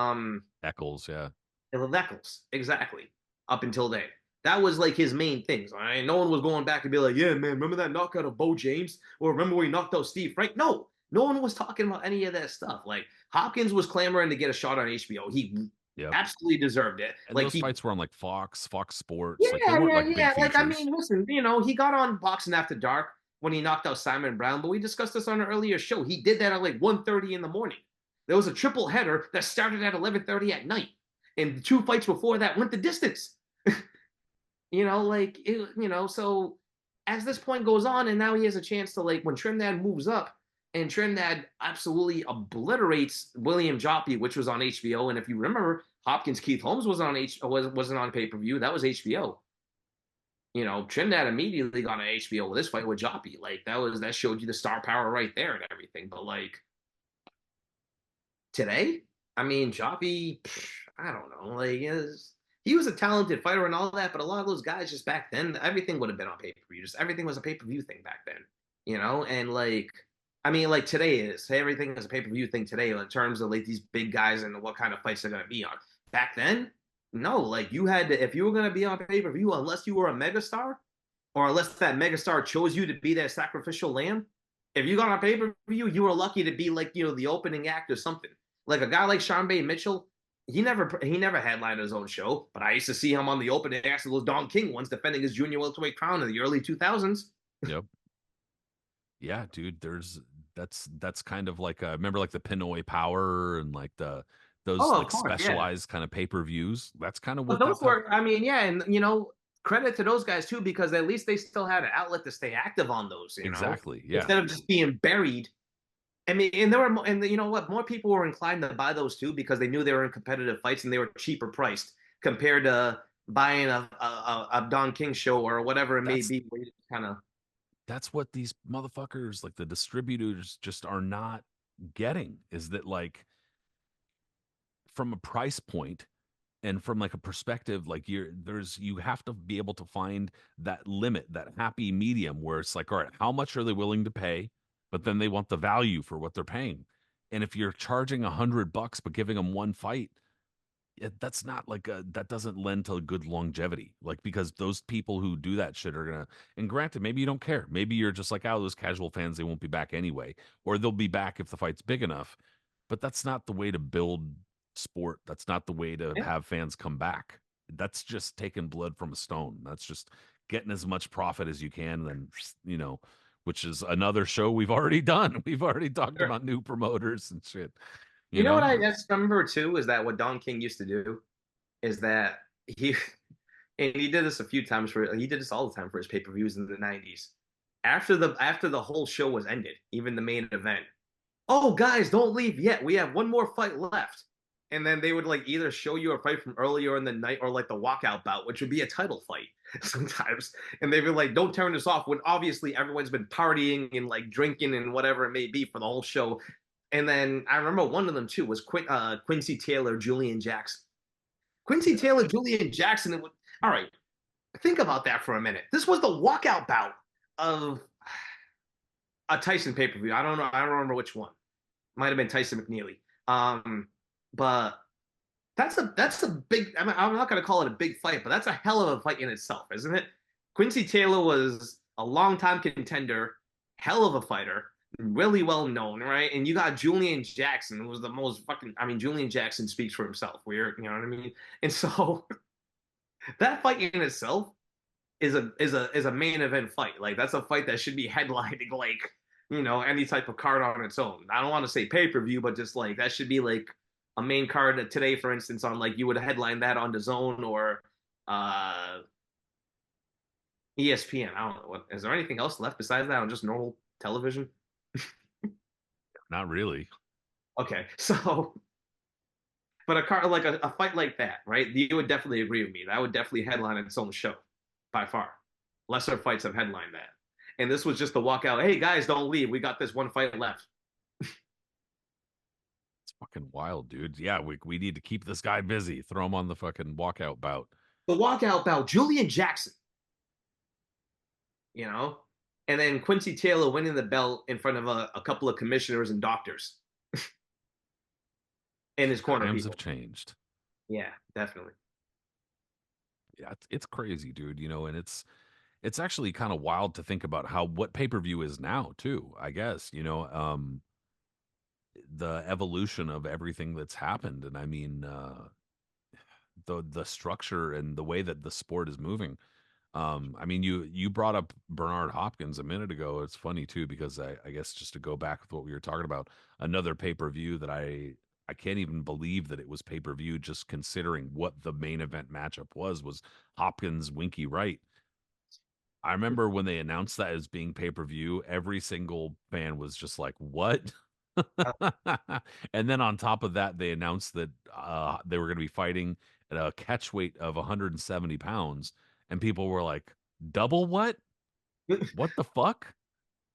Eccles, yeah. Eccles. Exactly. Up until then. That was like his main things. All right. No one was going back and be like, yeah, man, remember that knockout of Bo James? Or remember when he knocked out Steve Frank? No. No one was talking about any of that stuff. Like Hopkins was clamoring to get a shot on HBO. He Yep. Absolutely deserved it. And Like those he fights were on like Fox Sports. Like they Yeah, weren't yeah, like big yeah. Like, I features. mean, listen, he got on Boxing After Dark when he knocked out Simon Brown, but we discussed this on an earlier show. He did that at like 1:30 in the morning. There was a triple header that started at 11:30 at night, and the two fights before that went the distance. Like so as this point goes on, and now he has a chance to, like, when Trinidad moves up, and Trinidad absolutely obliterates William Joppy, which was on HBO. And if you remember, Hopkins Keith Holmes was on wasn't on pay-per-view. That was HBO. Trinidad immediately got on HBO with this fight with Joppy. Like that showed you the star power right there and everything. But like today, I mean, Joppy, I don't know, like he was a talented fighter and all that, but a lot of those guys just back then, everything would have been on pay per view. Just everything was a pay per view thing back then, and like. I mean, like today is everything is a pay per view thing today in terms of like these big guys and what kind of fights they're going to be on. Back then, no, like you had to, if you were going to be on pay per view, unless you were a megastar, or unless that megastar chose you to be that sacrificial lamb, if you got on pay per view, you were lucky to be like the opening act or something. Like a guy like Sean Bay Mitchell, he never headlined his own show, but I used to see him on the opening acts of those Don King ones defending his junior welterweight crown in the early 2000s. Yep. Yeah, dude. That's kind of like remember like the Pinoy Power and like those Oh, of like course, yeah. specialized kind of pay-per-views. That's kind of But what those that type. were, I mean, yeah, and credit to those guys too, because at least they still had an outlet to stay active on those, Exactly. Yeah. instead of just being buried. I mean, and there were, and you know what? More people were inclined to buy those too because they knew they were in competitive fights and they were cheaper priced compared to buying a Don King show or whatever it may That's be. Where you kind of that's what these motherfuckers like the distributors just are not getting is that like from a price point and from like a perspective like you have to be able to find that limit, that happy medium where it's like, all right, how much are they willing to pay, but then they want the value for what they're paying. And if you're charging $100 but giving them one fight, that's not like that doesn't lend to good longevity, like because those people who do that shit are gonna, and granted maybe you don't care, maybe you're just like, oh, those casual fans, they won't be back anyway, or they'll be back if the fight's big enough. But that's not the way to build sport. That's not the way to yeah. have fans come back. That's just taking blood from a stone. That's just getting as much profit as you can. Then, which is another show we've already done. We've already talked Sure. about new promoters and shit. You You know what I know, just remember too is that what Don King used to do is that he and he did this a few times he did this all the time for his pay per views in the 90s. After the whole show was ended, even the main event, oh guys, don't leave yet. We have one more fight left. And then they would like either show you a fight from earlier in the night or like the walkout bout, which would be a title fight sometimes. And they'd be like, don't turn this off when obviously everyone's been partying and like drinking and whatever it may be for the whole show. And then I remember one of them too was Quincy Taylor, Julian Jackson. Quincy Taylor, Julian Jackson. All right, think about that for a minute. This was the walkout bout of a Tyson pay per view. I don't know. I don't remember which one. Might have been Tyson McNeely. But that's a big. I mean, I'm not going to call it a big fight, but that's a hell of a fight in itself, isn't it? Quincy Taylor was a longtime contender, hell of a fighter, really well known, right? And you got Julian Jackson, who was the most fucking. I mean, Julian Jackson speaks for himself. You know what I mean? And so that fight in itself is a main event fight. Like that's a fight that should be headlining like any type of card on its own. I don't want to say pay per view, but just like that should be like a main card today, for instance, on like you would headline that on the Zone or uh ESPN. I don't know. What is there anything else left besides that on just normal television? not really. Okay, so but a card like a fight like that, right? You would definitely agree with me. That would definitely headline its own show by far. Lesser fights have headlined that. And this was just the walkout. Hey guys, don't leave. We got this one fight left. It's fucking wild, dude. Yeah, we need to keep this guy busy. Throw him on the fucking walkout bout. The walkout bout, Julian Jackson, you know, and then Quincy Taylor winning the belt in front of a couple of commissioners and doctors and his corner Times have people. changed. Yeah, definitely. Yeah, it's crazy, dude. And it's actually kind of wild to think about how what pay-per-view is now too, I guess. The evolution of everything that's happened. And I mean, the structure and the way that the sport is moving. I mean, you brought up Bernard Hopkins a minute ago. It's funny too because I guess just to go back with what we were talking about, another pay per view that I can't even believe that it was pay per view. Just considering what the main event matchup was Hopkins Winky Wright. I remember when they announced that as being pay per view, every single fan was just like, "What?" Uh, And then on top of that, they announced that they were going to be fighting at a catch weight of 170 pounds, and people were like, "Double what? What the fuck?"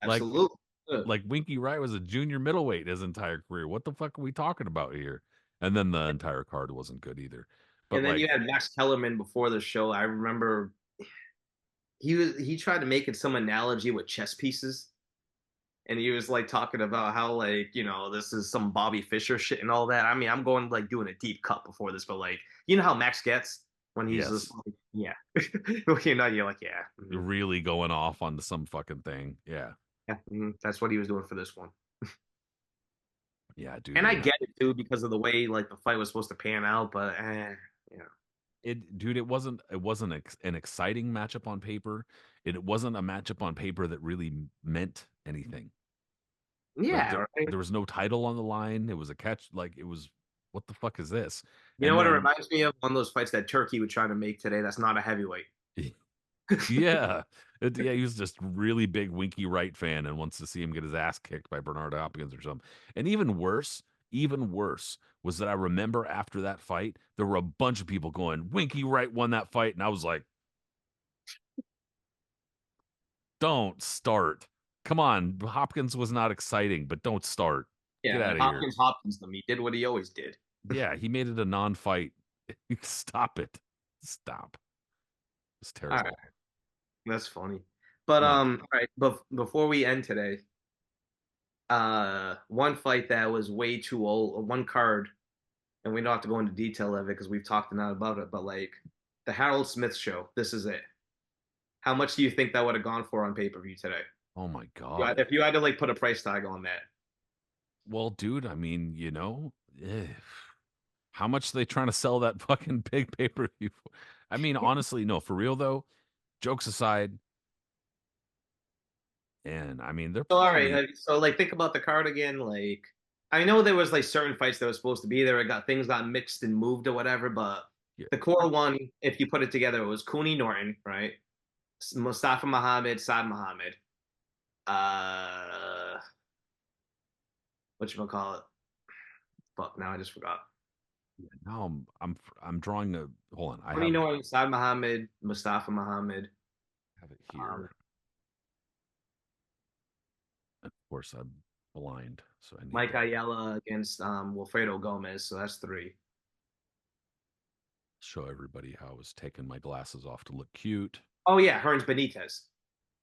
Like, Absolutely. Yeah. like Winky Wright was a junior middleweight his entire career. What the fuck are we talking about here? And then the entire card wasn't good either. But And then like, you had Max Kellerman before the show. I remember he tried to make it some analogy with chess pieces. And he was like talking about how like this is some Bobby Fischer shit and all that. I mean, I'm going like doing a deep cut before this, but like how Max gets when he's just yes, like, yeah, you're like, yeah, really going off on some fucking thing. Yeah, yeah, that's what he was doing for this one. yeah, dude. And I And get it too because of the way like the fight was supposed to pan out, but yeah, it wasn't an exciting matchup on paper. It wasn't a matchup on paper that really meant anything. Like yeah, right. there was no title on the line. It was a catch. Like it was, what the fuck is this? You know And what it then reminds me of? One of those fights that Turkey was trying to make today. That's not a heavyweight. yeah, yeah, he was just really big Winky Wright fan and wants to see him get his ass kicked by Bernard Hopkins or something. And even worse was that I remember after that fight, there were a bunch of people going, Winky Wright won that fight, and I was like, don't start. Come on, Hopkins was not exciting, but don't start. Yeah, Get out like of here. Hopkins them. He did what he always did. Yeah, he made it a non-fight. Stop it. Stop. It's All right, terrible. that's funny. But No, all right, but before we end today, one fight that was way too old, one card, and we don't have to go into detail of it because we've talked enough about it, but like the Harold Smith show, this is it. How much do you think that would have gone for on pay-per-view today? oh my God. If you had to like put a price tag on that. Well, dude, I mean, how much are they trying to sell that fucking big pay-per-view for? I mean, honestly, no, for real though, jokes aside, and I mean, they're So all right, probably so like think about the card again. Like I know there was like certain fights that were supposed to be there. It got things got mixed and moved or whatever, but yeah, the core one, if you put it together, it was Cooney Norton, right? Mustafa Muhammad, Saad Muhammad. Uh, what you call it? Fuck, now I just forgot. now I'm drawing a hold on. I Cooney Norton, Saad Muhammad, Mustafa Muhammad, have it um, here. Of course, I'm blind, so I need Mike to Ayala against Wilfredo Gomez. So that's three. show everybody how I was taking my glasses off to look cute. Oh yeah, Hearns Benitez.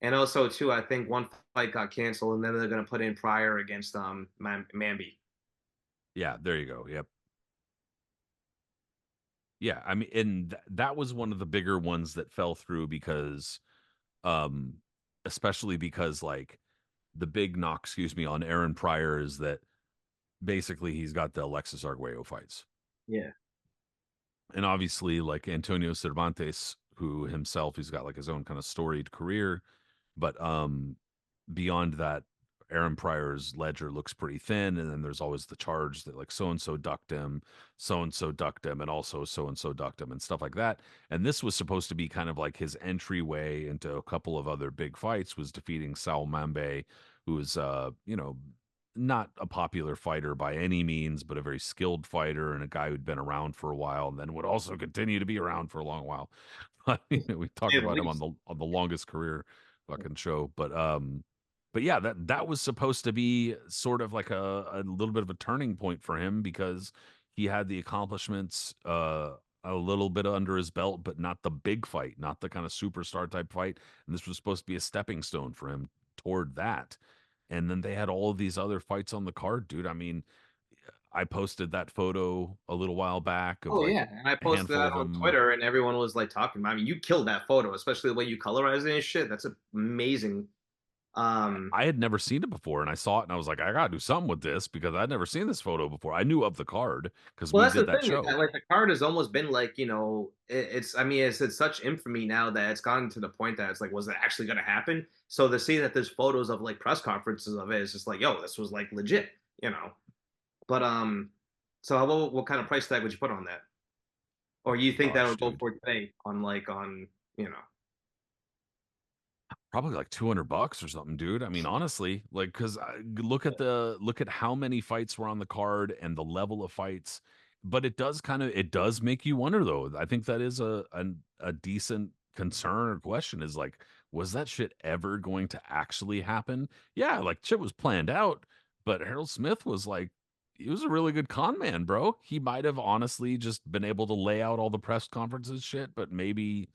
And also too, I think one fight got canceled, and then they're gonna put in Pryor against Mamby. Yeah, there you go. Yep. Yeah, I mean, and that was one of the bigger ones that fell through because, um, especially because like the big knock, excuse me, on Aaron Pryor is that basically he's got the Alexis Arguello fights, Yeah. and obviously like Antonio Cervantes, who himself he's got like his own kind of storied career, but beyond that, Aaron Pryor's ledger looks pretty thin, and then there's always the charge that like so and so ducked him, so and so ducked him, and also so and so ducked him, and stuff like that. And this was supposed to be kind of like his entryway into a couple of other big fights, was defeating Sal Mambe, who is not a popular fighter by any means, but a very skilled fighter and a guy who'd been around for a while, and then would also continue to be around for a long while. We talk Say the about him least. on the longest career fucking show, but yeah, that was supposed to be sort of like a little bit of a turning point for him because he had the accomplishments a little bit under his belt, but not the big fight, not the kind of superstar type fight. And this was supposed to be a stepping stone for him toward that. And then they had all of these other fights on the card, dude. I mean, I posted that photo a little while back of Oh like yeah, and I a posted handful that of on them. Twitter, and everyone was like talking. I mean, you killed that photo, especially the way you colorize it and shit. That's amazing. Um, I had never seen it before, and I saw it, and I was like, "I gotta do something with this," because I'd never seen this photo before. I knew of the card because well, we that's the did that thing is that, show. like, the card has almost been like, it's I mean, it's such infamy now that it's gotten to the point that it's like, was it actually gonna happen? So to see that there's photos of like press conferences of it, it's just like, yo, this was like legit, you know. But so what kind of price tag would you put on that? Or you think that Gosh, would go dude. for today on like on you know? Probably like $200 or something, dude. I mean, honestly, like, because look at how many fights were on the card and the level of fights. But it does make you wonder though. I think that is a decent concern or question is like, was that shit ever going to actually happen? Yeah, like shit was planned out, but Harold Smith was like, he was a really good con man, bro. He might have honestly just been able to lay out all the press conferences shit, but maybe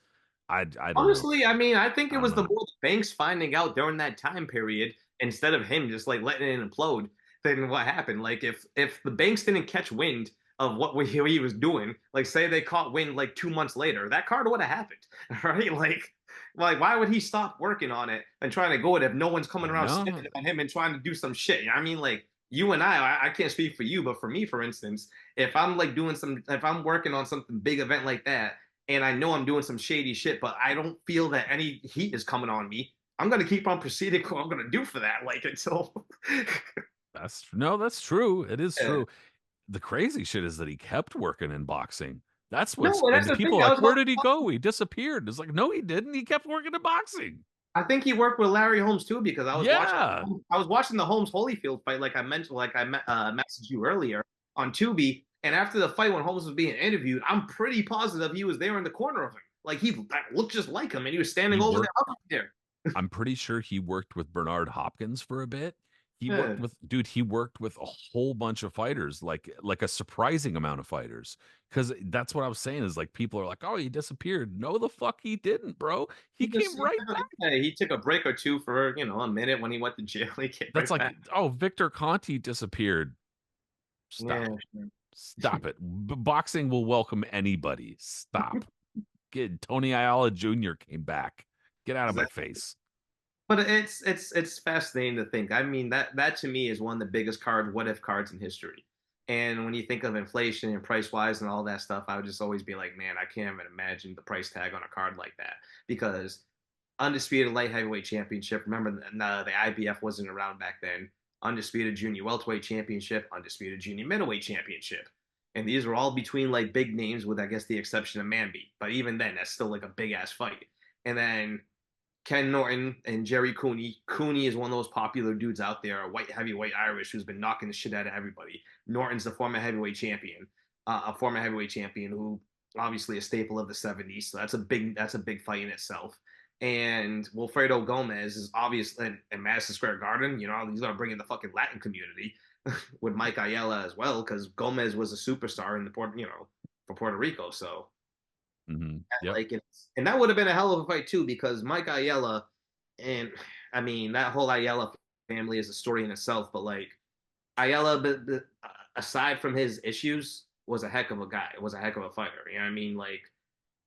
I don't know. Honestly, I mean, I think it I don't was the know. more the banks finding out during that time period instead of him just like letting it implode. Then what happened? Like if the banks didn't catch wind of what he was doing, like say they caught wind like 2 months later, that card would have happened, right? Like why would he stop working on it and trying to go it if no one's coming I around know. sniffing on him and trying to do some shit? I mean, like you and I can't speak for you, but for me, for instance, if I'm working on something big event like that and I know I'm doing some shady shit, but I don't feel that any heat is coming on me. I'm gonna keep on proceeding what I'm gonna do for that, like until That's true. It is yeah. true. The crazy shit is that he kept working in boxing. That's No, what's and that's and the people thing. are I like, was about "Where to did he go? He disappeared." It's like, "No, he didn't. He kept working in boxing." I think he worked with Larry Holmes too because Yeah. I was watching the Holmes Holyfield fight, like I mentioned, messaged you earlier on Tubi. And after the fight, when Holmes was being interviewed, I'm pretty positive he was there in the corner of him. Like he looked just like him, and he was He standing over worked there. I'm pretty sure he worked with Bernard Hopkins for a bit. Yeah. He worked with a whole bunch of fighters, like a surprising amount of fighters. Because that's what I was saying is like people are like, "Oh, he disappeared." No, the fuck he didn't, bro. He came right back. He took a break or two for a minute when he went to jail. He came That's right like, back. "Oh, Victor Conti disappeared." Yeah, Stop. sure. Stop it. Boxing will welcome anybody. Stop. Get Tony Ayala Jr. came back. Get out of my Exactly. face. But it's fascinating to think. I mean that to me is one of the biggest what if cards in history. And when you think of inflation and price wise and all that stuff, I would just always be like, man, I can't even imagine the price tag on a card like that because undisputed light heavyweight championship. Remember, the IBF wasn't around back then. Undisputed junior welterweight championship, undisputed junior middleweight championship, and these were all between like big names, with I guess the exception of Manby. But even then, that's still like a big ass fight. And then Ken Norton and Jerry Cooney. Cooney is one of those popular dudes out there, a white heavyweight Irish who's been knocking the shit out of everybody. Norton's the a former heavyweight champion who obviously a staple of the '70s. So that's a big fight in itself. And Wilfredo Gomez is obviously in Madison Square Garden. He's gonna bring in the fucking Latin community with Mike Ayala as well, because Gomez was a superstar in the for Puerto Rico. So Yep. and that would have been a hell of a fight too, because Mike Ayala, and I mean that whole Ayala family is a story in itself. But like Ayala, aside from his issues, was a heck of a guy. Was a heck of a fighter. You know what I mean? Like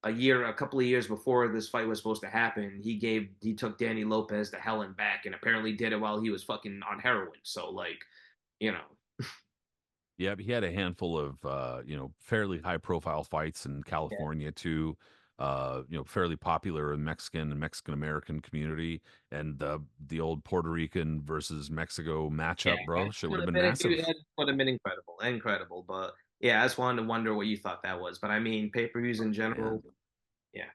a couple of years before this fight was supposed to happen, he took Danny Lopez to hell and back, and apparently did it while he was fucking on heroin. So like, you know, Yep. He had a handful of fairly high profile fights in yeah, California too. Fairly popular in Mexican and Mexican American community. And the old Puerto Rican versus Mexico yeah, matchup, bro. Shit would would have have been been massive. that would have been incredible, incredible. But yeah, I just wanted to wonder what you thought that was. But I mean, pay-per-views in Man. general, yeah.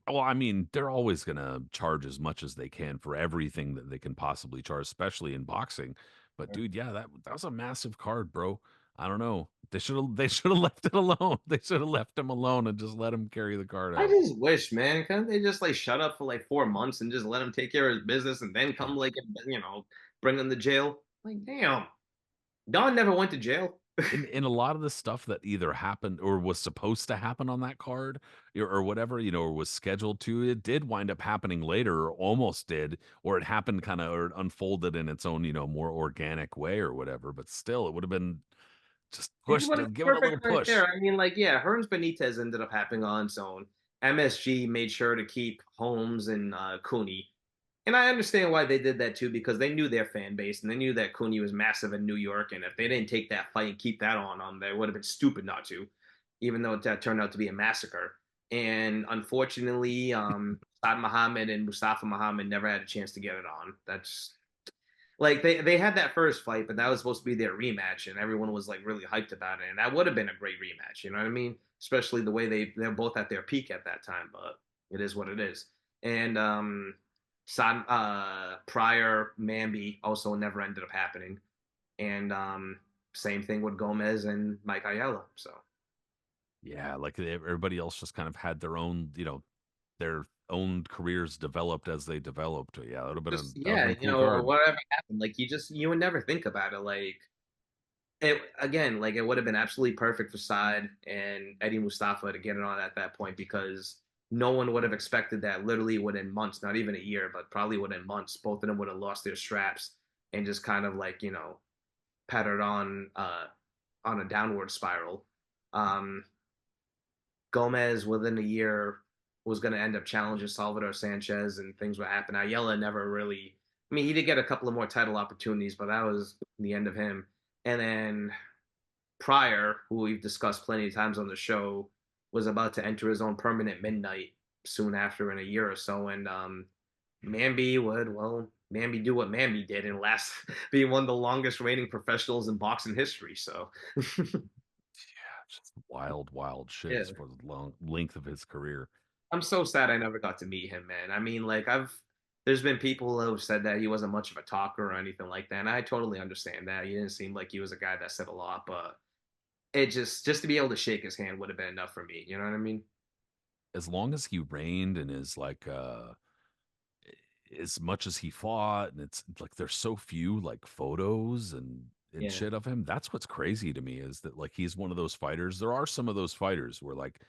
Well, I mean, they're always going to charge as much as they can for everything that they can possibly charge, especially in boxing. But dude, yeah, that was a massive card, bro. I don't know. They should have left it alone. They should have left him alone and just let him carry the card I out. just wish, man, couldn't they just like shut up for like 4 months and just let him take care of his business and then come like bring him to jail? Like, damn, Don never went to jail. In a lot of the stuff that either happened or was supposed to happen on that card or whatever, or was scheduled to, it did wind up happening later or almost did, or it happened kind of or it unfolded in its own, more organic way or whatever. But still, it would have been just It pushed would to have give been it a little perfect right push. there. I mean, like, yeah, Hearns Benitez ended up happening on its own. MSG made sure to keep Holmes and Cooney. And I understand why they did that too, because they knew their fan base and they knew that Cooney was massive in New York. And if they didn't take that fight and keep that on, they would have been stupid not to, even though that turned out to be a massacre. And unfortunately, Saad Muhammad and Mustafa Muhammad never had a chance to get it on. That's like they had that first fight, but that was supposed to be their rematch, and everyone was like really hyped about it, and that would have been a great rematch. You know what I mean? Especially the way they're both at their peak at that time, but it is what it is. And prior Mambi also never ended up happening, and same thing with Gomez and Mike Ayala. So Yeah, like everybody else just kind of had their own, their own careers developed as they developed. Yeah, just that would have yeah, been a you cool know, or card. whatever happened, like you would never think about it, like it again, like it would have been absolutely perfect for Saad and Eddie Mustafa to get it on at that point because no one would have expected that literally within months, not even a year, but probably within months, both of them would have lost their straps and just kind of like, pattered on a downward spiral. Um Gomez within a year was going to end up challenging Salvador Sanchez and things would happen. Ayala never really, I mean, he did get a couple of more title opportunities, but that was the end of him. And then Pryor, who we've discussed plenty of times on the show, was about to enter his own permanent midnight soon after in a year or so. And Mamby do what Mamby did and last be one of the longest reigning professionals in boxing history. So, Yeah, just wild, wild shit yeah, as far as the long length of his career. I'm so sad I never got to meet him, man. I mean, like, there's been people who have said that he wasn't much of a talker or anything like that. And I totally understand that. He didn't seem like he was a guy that said a lot, but it just to be able to shake his hand would have been enough for me. You know what I mean? As long as he reigned and is like as much as he fought, and it's like there's so few like photos and Yeah. shit of him. That's what's crazy to me is that like he's one of those fighters. There are some of those fighters where like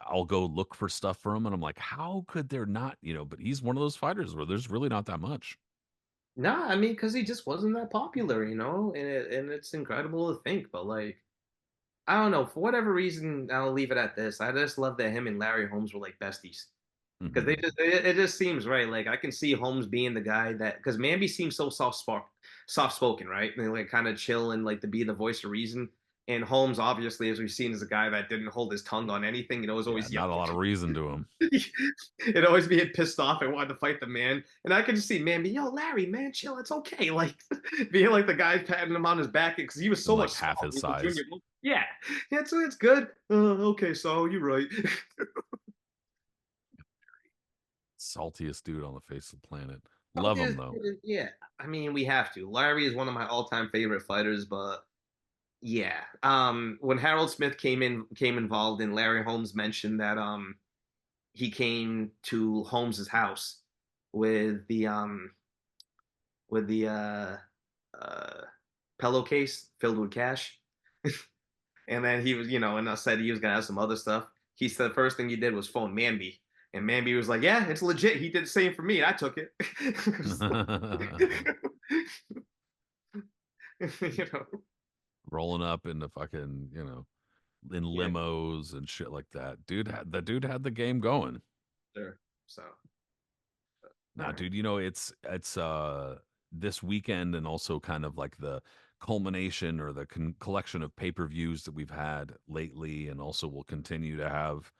I'll go look for stuff for him and I'm like, how could there not, but he's one of those fighters where there's really not that much. Nah, I mean, because he just wasn't that popular, and it's incredible to think, but like, I don't know, for whatever reason, I'll leave it at this. I just love that him and Larry Holmes were like besties. Because Hmm. it just seems right. Like I can see Holmes being the guy that because Mamby seems so soft spoken, right? And like kind of chill and like to be the voice of reason. And Holmes, obviously, as we've seen, is a guy that didn't hold his tongue on anything. Was Yeah, always not a yelling. lot of reason to him. It always being pissed off and wanted to fight the man. And I could just see Mamby, yo, Larry, man, chill, it's okay. Like being like the guy patting him on his back because he was And so like much half smaller. his He was a junior. size. Yeah, it's good. Okay, so you're right. Saltiest dude on the face of the planet. Oh, Love him though. yeah. I mean, we have to. Larry is one of my all-time favorite fighters, but yeah. When Harold Smith came involved, and Larry Holmes mentioned that he came to Holmes's house with the uh pillowcase filled with cash, and then he was, and I said he was gonna have some other stuff. He said the first thing he did was phone Mamby. And Mamby was like, "Yeah, it's legit. He did the same for me. I took it." you know. Rolling up in the fucking, in Yeah, limos and shit like that. The dude had the game going. sure. So, all Now, right. dude, it's this weekend and also kind of like the culmination or the collection of pay-per-views that we've had lately and also will continue to have.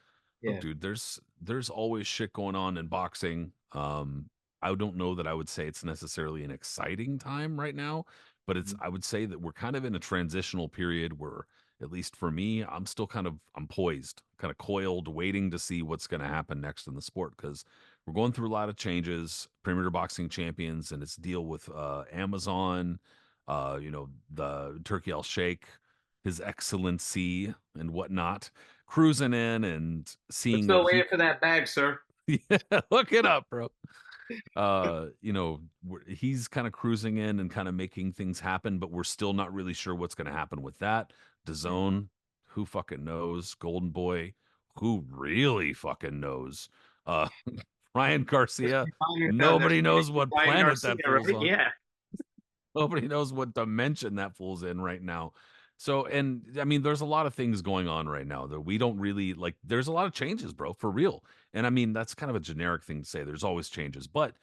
Look, Yeah. dude, there's always shit going on in boxing. I don't know that I would say it's necessarily an exciting time right now, but I would say that we're kind of in a transitional period where, at least for me, I'm poised, kind of coiled, waiting to see what's going to happen next in the sport because we're going through a lot of changes. Premier Boxing Champions and its deal with Amazon, the Turkey Al Sheikh, His Excellency, and whatnot cruising in and We're seeing what still he waiting for that bag, sir. yeah, look it up, bro. He's kind of cruising in and kind of making things happen, but we're still not really sure what's going to happen with that. Yeah. DAZN, who fucking knows? Golden Boy, who really fucking knows? Uh Ryan Garcia, Finally found their nobody knows what Ryan planet Garcia, that fool's right? on. Yeah. Nobody knows what dimension that fool's in right now. So, and I mean, there's a lot of things going on right now that we don't really like. There's a lot of changes, bro, for real. And I mean, that's kind of a generic thing to say. There's always changes. But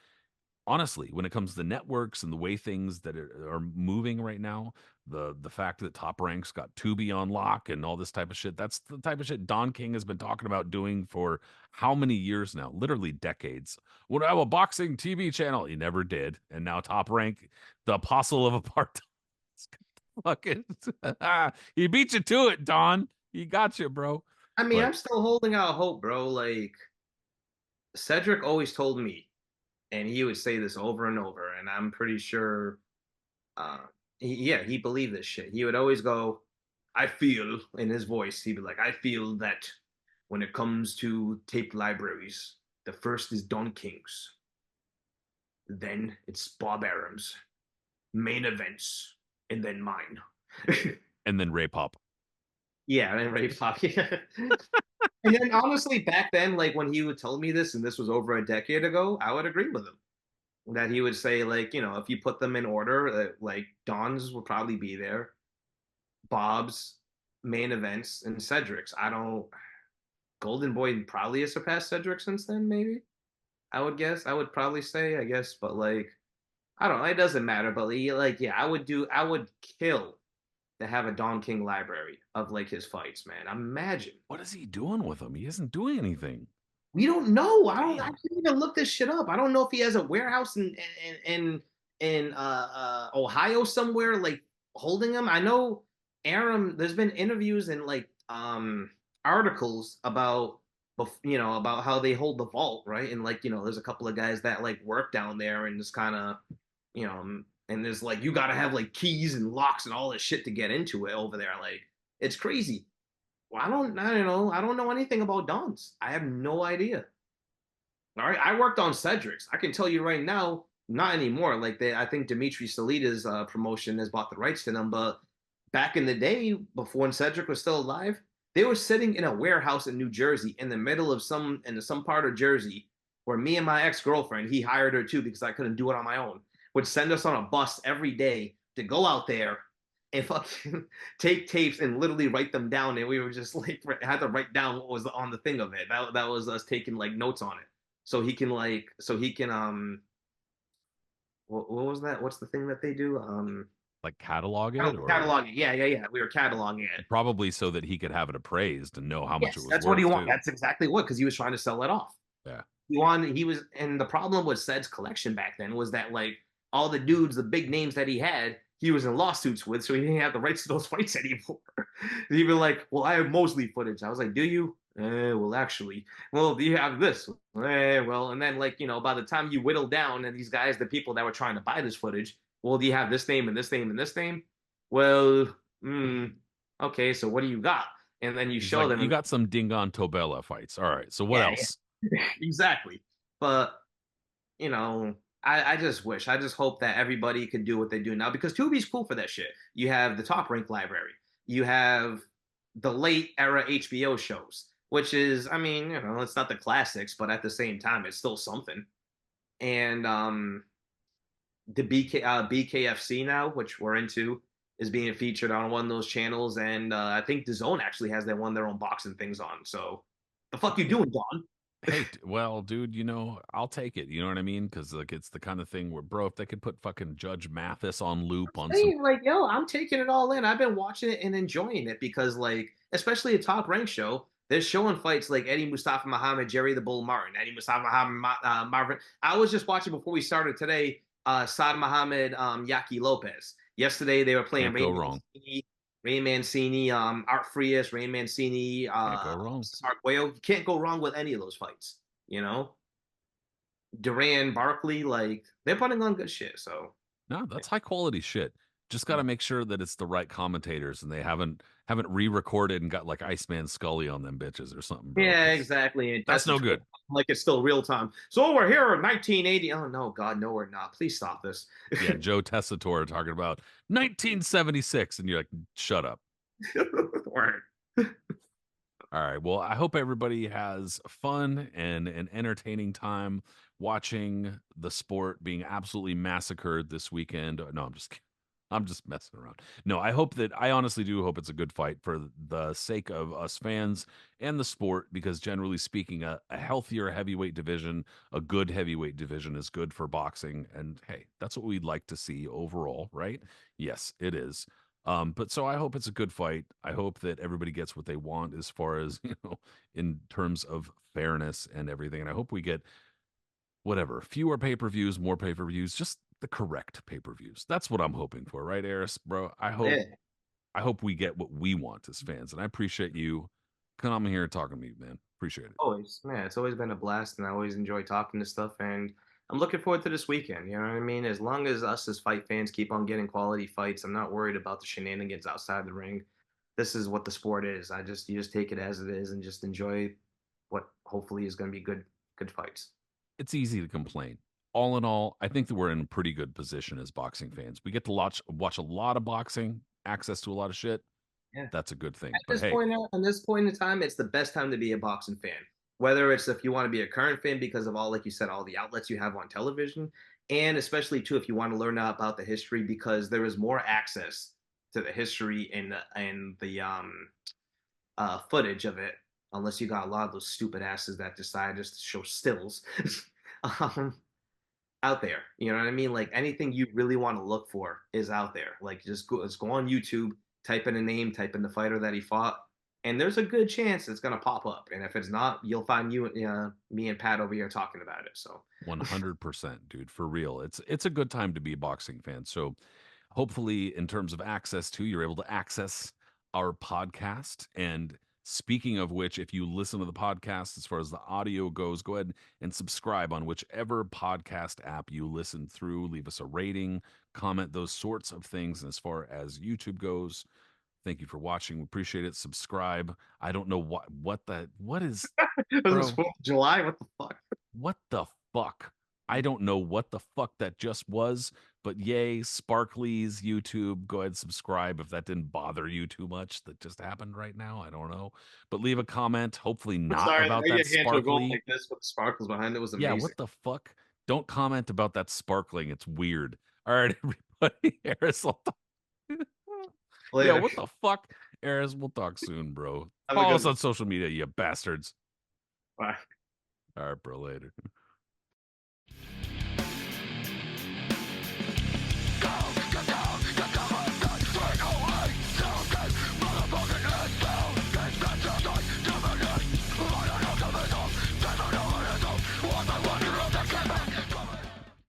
honestly, when it comes to the networks and the way things that are moving right now, the fact that Top Rank's got Tubi on lock and all this type of shit, that's the type of shit Don King has been talking about doing for how many years now? Literally decades. Would I have a boxing TV channel? He never did. And now Top Rank, the apostle of apartheid. Fucking he beat you to it, Don. He got you, bro. I mean, But I'm still holding out hope, bro. Like Cedric always told me, and he would say this over and over, and I'm pretty sure, uh, yeah, he believed this shit. He would always go, "I feel," in his voice. He'd be like, "I feel that when it comes to tape libraries, the first is Don King's, then it's Bob Arum's, main events, and then mine." and then Ray Pop. Yeah, and Ray Pop. Yeah. And then honestly, back then, like when he would tell me this, and this was over a decade ago, I would agree with him. That he would say, like, if you put them in order, like Don's would probably be there, Bob's, main events, and Cedric's. I don't. Golden Boy probably has surpassed Cedric since then. Maybe I would guess. I would probably say, I guess, but like, I don't know. It doesn't matter. But like, yeah, I would do. I would kill to have a Don King library of like his fights, man. Imagine. What is he doing with them? He isn't doing anything. We don't know. I don't. I Damn. can't even look this shit up. I don't know if he has a warehouse in Ohio somewhere, like holding them. I know Aram. There's been interviews and like articles about about how they hold the vault, right? And like there's a couple of guys that like work down there and just kind of and there's like you got to have like keys and locks and all this shit to get into it over there. Like it's crazy. Well, I don't know. I don't know anything about Dons. I have no idea. All right, I worked on Cedric's. I can tell you right now, not anymore. Like I think Dimitri Salida's promotion has bought the rights to them. But back in the day, before when Cedric was still alive, they were sitting in a warehouse in New Jersey, in the middle of some part of Jersey, where me and my ex girlfriend, he hired her too because I couldn't do it on my own, would send us on a bus every day to go out there and fucking take tapes and literally write them down. And we were just like had to write down what was on the thing of it. That was us taking like notes on it. So he can what was that? What's the thing that they do? Like catalog it or Cataloging. Yeah, yeah, yeah. We were cataloging it. probably so that he could have it appraised and know how much it Yes, was that's what he worth wanted. too. That's exactly what, because he was trying to sell it off. Yeah. He was, and the problem with Ced's collection back then was that like all the dudes, the big names that he had, he was in lawsuits with, so he didn't have the rights to those fights anymore. He'd be like, "Well, I have Mosley footage." I was like, "Do you?" Well, actually, well, do you have this? Well, and then like by the time you whittle down and these guys, the people that were trying to buy this footage, well, do you have this name and this name and this name? Well, okay, so what do you got? And then you He's show like, them, you and got some Dingon Tobella fights. All right. So what yeah, else? yeah, exactly. But I just wish, I just hope that everybody could do what they do now because Tubi's cool for that shit. You have the Top Rank library, you have the late era HBO shows, which is, I mean, it's not the classics, but at the same time, it's still something. And the BKFC now, which we're into, is being featured on one of those channels, and I think the Zone actually has their own boxing things on. So, the fuck you doing, Don? Hey, well, dude, I'll take it. You know what I mean? Because like it's the kind of thing where, bro, if they could put fucking Judge Mathis on loop on some, Hey, like, yo, I'm taking it all in. I've been watching it and enjoying it because, like, especially a top rank show, they're showing fights like Eddie Mustafa Muhammad, Jerry the Bull Martin, Eddie Mustafa Muhammad, Marvin. I was just watching before we started today, Saad Muhammad, Yaki Lopez. Yesterday they were playing can't go wrong. Ray Mancini, Art Frias, Ray Mancini, Can't go wrong. Arguello. You can't go wrong with any of those fights. Duran, Barkley, like they're putting on good shit. So. No, that's high quality shit. Just got to make sure that it's the right commentators and they haven't re-recorded and got like Iceman Scully on them bitches or something, bro. Yeah, 'Cause exactly. It that's no doesn't feel good. like it's still real time. So we're here in 1980. Oh no, God, no, we're not. Please stop this. Yeah, Joe Tessitore talking about 1976, and you're like, shut up. Word. All right. Well, I hope everybody has fun and an entertaining time watching the sport being absolutely massacred this weekend. No, I'm just kidding. I'm just messing around. No, I honestly do hope it's a good fight for the sake of us fans and the sport, because generally speaking, a healthier heavyweight division, a good heavyweight division is good for boxing. And hey, that's what we'd like to see overall, right? Yes, it is. But so I hope it's a good fight. I hope that everybody gets what they want as far as, in terms of fairness and everything. And I hope we get whatever, fewer pay-per-views, more pay-per-views, just the correct pay-per-views. That's what I'm hoping for, right, Eris, bro? Yeah. I hope we get what we want as fans, and I appreciate you coming here and talking to me, man. Appreciate it. Always, man. It's always been a blast, and I always enjoy talking to stuff. And I'm looking forward to this weekend. You know what I mean? As long as us as fight fans keep on getting quality fights, I'm not worried about the shenanigans outside the ring. This is what the sport is. You just take it as it is and just enjoy what hopefully is going to be good fights. It's easy to complain. All in all, I think that we're in a pretty good position as boxing fans. We get to watch a lot of boxing, access to a lot of shit. Yeah. That's a good thing. At But this hey, point, at this point in time, it's the best time to be a boxing fan. Whether it's if you want to be a current fan because of all, like you said, all the outlets you have on television, and especially too if you want to learn about the history because there is more access to the history and the footage of it, unless you got a lot of those stupid asses that decide just to show stills. um, out there. You know what I mean? Like anything you really want to look for is out there. Like just go on YouTube, type in a name, type in the fighter that he fought, and there's a good chance it's gonna pop up. And if it's not, you'll find me and Pat over here talking about it. So 100%, dude, for real. It's a good time to be a boxing fan. So hopefully in terms of access to, you're able to access our podcast. And speaking of which, if you listen to the podcast as far as the audio goes, go ahead and subscribe on whichever podcast app you listen through. Leave us a rating, comment, those sorts of things. And as far as YouTube goes, thank you for watching. We appreciate it. Subscribe. I don't know what is, was this bro, 4th of July? What the fuck? what the fuck? I don't know what the fuck that just was, but yay, Sparkly's YouTube. Go ahead, subscribe if that didn't bother you too much. That just happened right now. I don't know. But leave a comment, hopefully I'm not sorry, the about way that your hands were going sparkly. like this with the sparkles behind it was Yeah, amazing. what the fuck? Don't comment about that sparkling. It's weird. All right, everybody. Eris, yeah, Later. what the fuck? Eris, we'll talk soon, bro. Have a Follow good us one. on social media, you bastards. Bye. All right, bro, later.